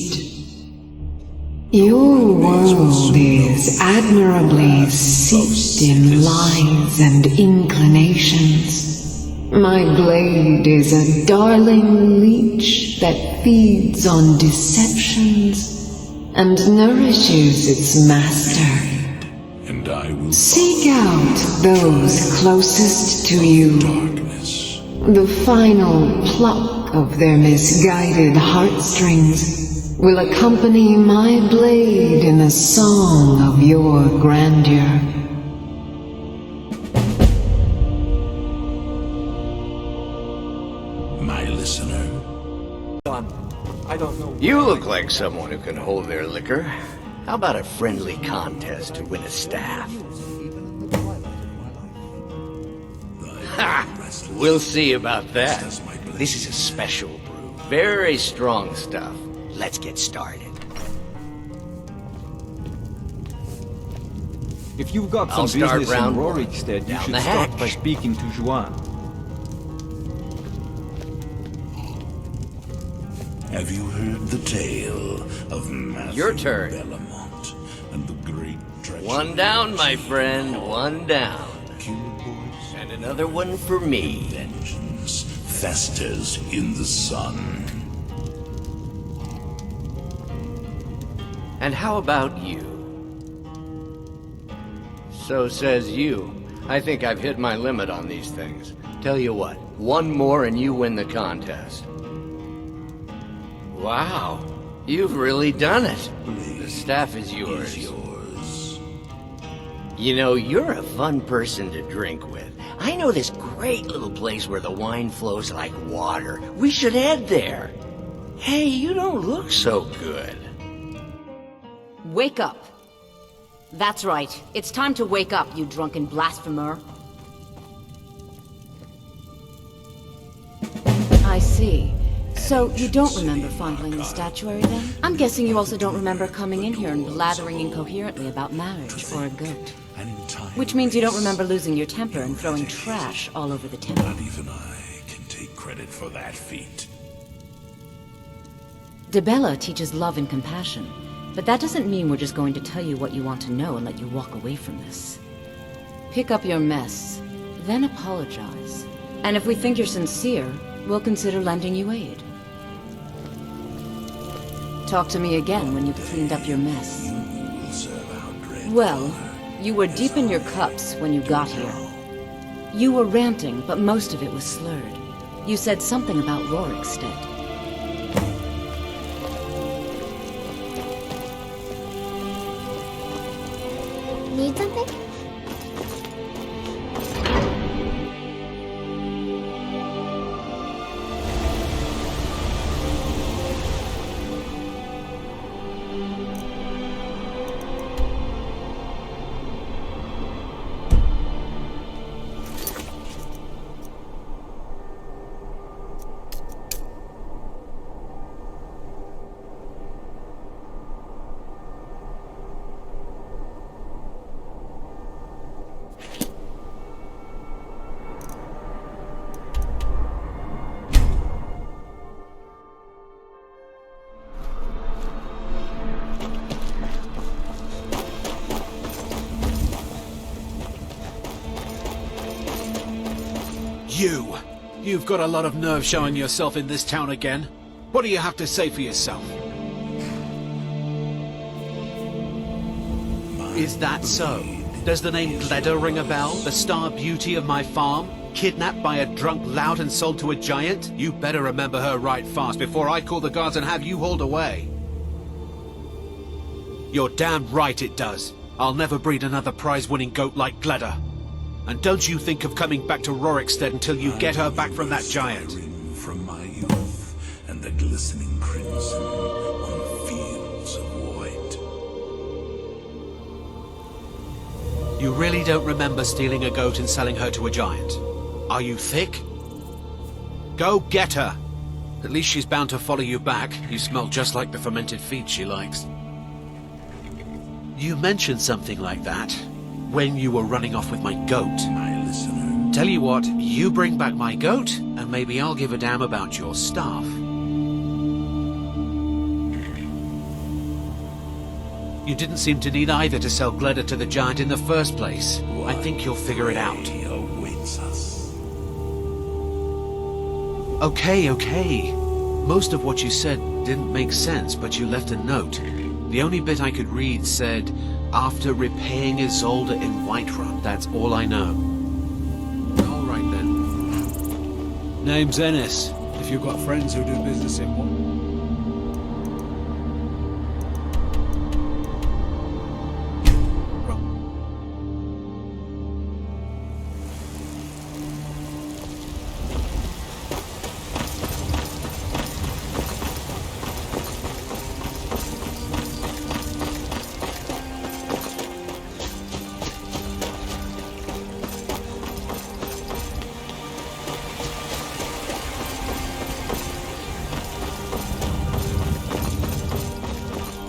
Speaker 4: Your world is admirably steeped in lies and inclinations. My blade is a darling leech that feeds on deceptions and nourishes its master.
Speaker 7: And I will
Speaker 4: seek out those closest to you.
Speaker 7: Darkness.
Speaker 4: The final pluck of their misguided heartstrings will accompany my blade in a song of your grandeur.
Speaker 7: My listener.
Speaker 1: I don't know. You look like someone who can hold their liquor. How about a friendly contest to win a staff? Ha! We'll see about that. This is a special brew. Very strong stuff. Let's get started.
Speaker 11: If you've got some
Speaker 1: I'll start
Speaker 11: business in
Speaker 1: round one.
Speaker 11: Rorikstead, you
Speaker 1: Down
Speaker 11: should
Speaker 1: the
Speaker 11: start
Speaker 1: hatch.
Speaker 11: by speaking to Juan.
Speaker 7: Have you heard the tale of Matthew
Speaker 1: Your turn.
Speaker 7: Bellamont and the great treasure?
Speaker 1: One down, my friend. One down. And another one for me.
Speaker 7: Vengeance festers in the sun.
Speaker 1: And how about you? So says you. I think I've hit my limit on these things. Tell you what, one more and you win the contest. Wow, you've really done it. The staff is yours. You know, you're a fun person to drink with. I know this great little place where the wine flows like water. We should head there. Hey, you don't look so good.
Speaker 20: Wake up. That's right. It's time to wake up, you drunken blasphemer. I see. So, you don't remember fondling the statuary, then? I'm guessing you also don't remember coming in here and blathering incoherently about marriage or a goat. Which means you don't remember losing your temper and throwing trash all over the temple.
Speaker 7: Not even I can take credit for that feat.
Speaker 20: DeBella teaches love and compassion, but that doesn't mean we're just going to tell you what you want to know and let you walk away from this. Pick up your mess, then apologize. And if we think you're sincere, we'll consider lending you aid. Talk to me again when you've cleaned up your mess. Well, you were deep in your cups when you got here. You were ranting, but most of it was slurred. You said something about Rorikstead.
Speaker 18: Need something?
Speaker 22: You've got a lot of nerve showing yourself in this town again. What do you have to say for yourself? Is that so? Does the name Gleda ring a bell? The star beauty of my farm? Kidnapped by a drunk lout and sold to a giant? You better remember her right fast before I call the guards and have you hauled away. You're damn right it does. I'll never breed another prize-winning goat like Gleda. And don't you think of coming back to Rorikstead until you get her back from that giant.
Speaker 7: From my youth and the glistening crimson on fields of white.
Speaker 22: You really don't remember stealing a goat and selling her to a giant? Are you thick? Go get her! At least she's bound to follow you back. You smell just like the fermented feed she likes. You mentioned something like that when you were running off with my goat.
Speaker 7: My listener.
Speaker 22: Tell you what, you bring back my goat, and maybe I'll give a damn about your staff. You didn't seem to need either to sell Gleda to the giant in the first place. I think you'll figure it out.
Speaker 7: Awaits us.
Speaker 22: Okay. Most of what you said didn't make sense, but you left a note. The only bit I could read said, after repaying Isolde in Whiterun. That's all I know. All right then.
Speaker 11: Name's Ennis, if you've got friends who do business in one.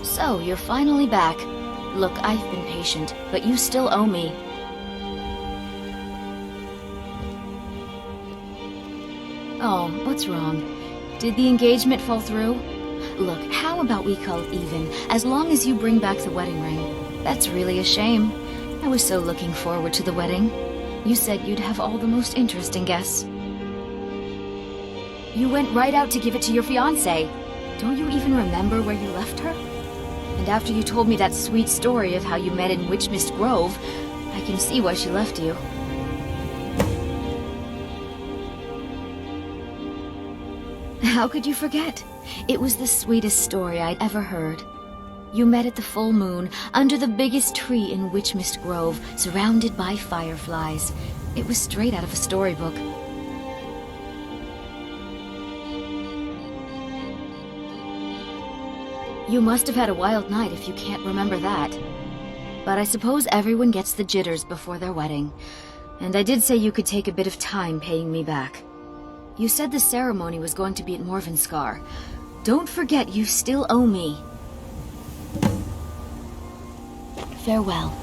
Speaker 3: So, you're finally back. Look, I've been patient, but you still owe me. Oh, what's wrong? Did the engagement fall through? Look, how about we call it even, as long as you bring back the wedding ring? That's really a shame. I was so looking forward to the wedding. You said you'd have all the most interesting guests. You went right out to give it to your fiancé. Don't you even remember where you left her? And after you told me that sweet story of how you met in Witchmist Grove, I can see why she left you. How could you forget? It was the sweetest story I'd ever heard. You met at the full moon, under the biggest tree in Witchmist Grove, surrounded by fireflies. It was straight out of a storybook. You must have had a wild night if you can't remember that. But I suppose everyone gets the jitters before their wedding. And I did say you could take a bit of time paying me back. You said the ceremony was going to be at Morvenskar. Don't forget you still owe me. Farewell.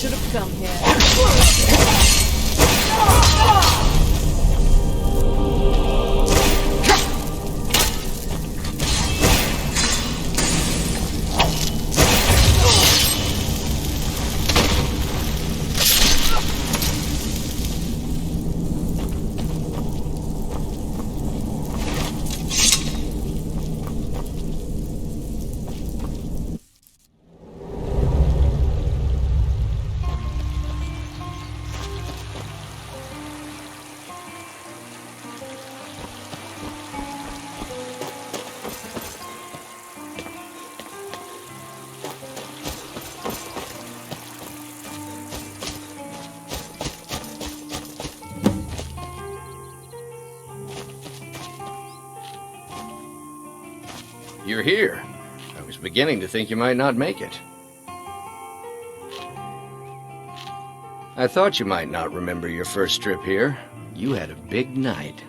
Speaker 9: should have come here.
Speaker 15: You're here. I was beginning to think you might not make it. I thought you might not remember your first trip here. You had a big night.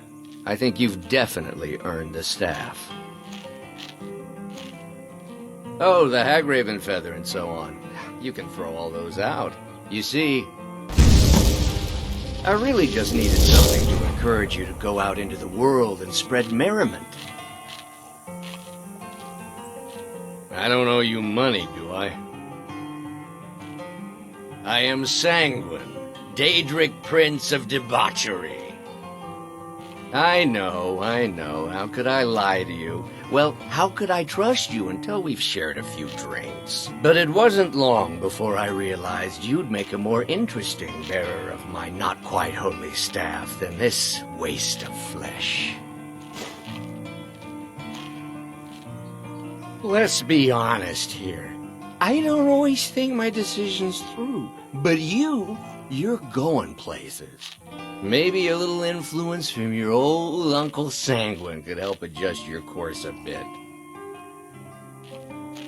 Speaker 15: I think you've definitely earned the staff. Oh, the Hagraven feather and so on. You can throw all those out. You see, I really just needed something to encourage you to go out into the world and spread merriment. I don't owe you money, do I? I am Sanguine, Daedric Prince of Debauchery. I know. How could I lie to you? Well, how could I trust you until we've shared a few drinks? But it wasn't long before I realized you'd make a more interesting bearer of my not-quite-holy staff than this waste of flesh. Let's be honest here. I don't always think my decisions through. But you're going places. Maybe a little influence from your old Uncle Sanguine could help adjust your course a bit.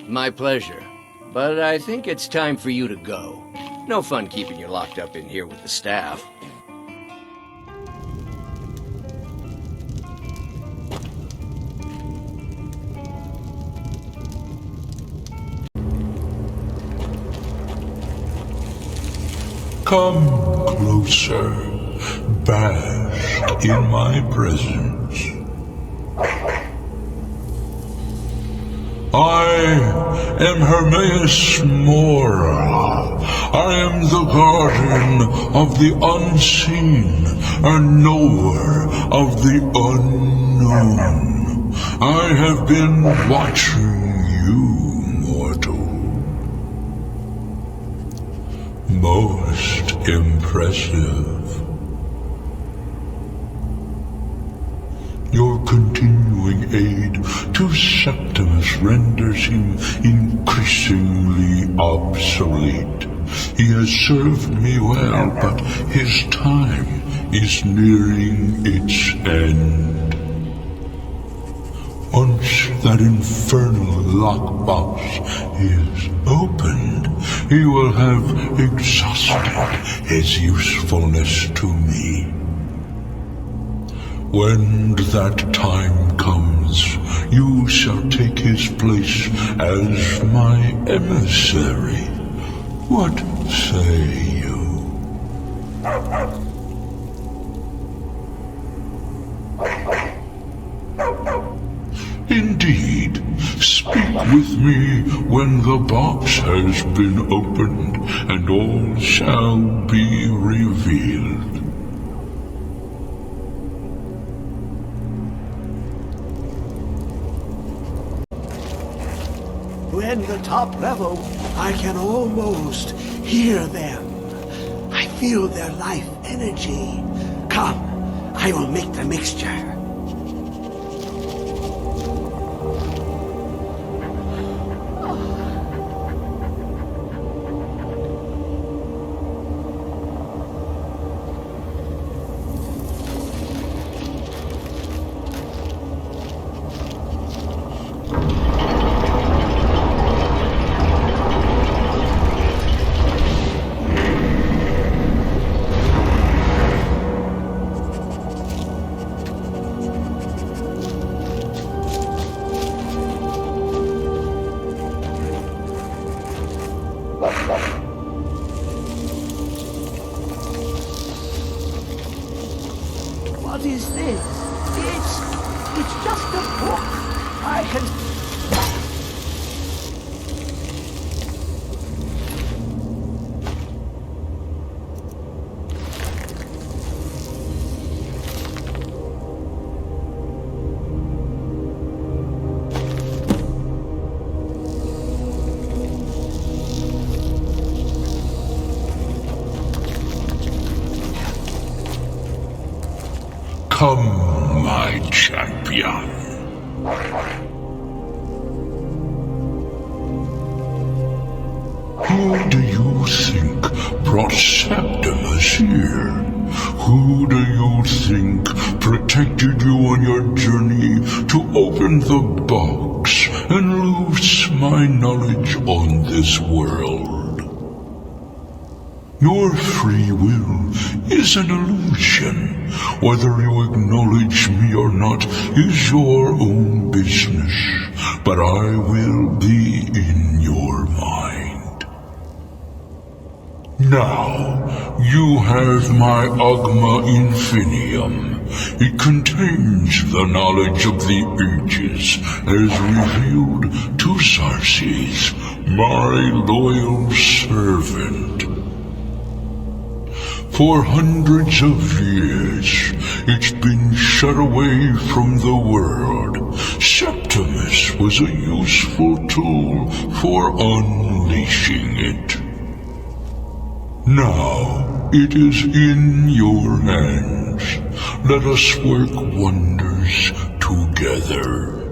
Speaker 15: My pleasure. But I think it's time for you to go. No fun keeping you locked up in here with the staff.
Speaker 7: Come closer, bask in my presence. I am Hermaeus Mora. I am the guardian of the unseen, a knower of the unknown. I have been watching you, mortal. Most impressive. Your continuing aid to Septimus renders him increasingly obsolete. He has served me well, but his time is nearing its end. Once that infernal lockbox is opened, he will have exhausted his usefulness to me. When that time comes, you shall take his place as my emissary. What say you? Indeed, speak with me when the box has been opened, and all shall be revealed.
Speaker 19: When the top level, I can almost hear them. I feel their life energy. Come, I will make the mixture. is this? It's just a book. I can...
Speaker 7: Come, my champion. Who do you think brought Septimus here? Who do you think protected you on your journey to open the box and loose my knowledge on this world? Your free will is an illusion. Whether you acknowledge me or not is your own business, but I will be in your mind. Now, you have my Agma Infinium. It contains the knowledge of the ages as revealed to Xarxes, my loyal servant. For hundreds of years, it's been shut away from the world. Septimus was a useful tool for unleashing it. Now, it is in your hands. Let us work wonders together.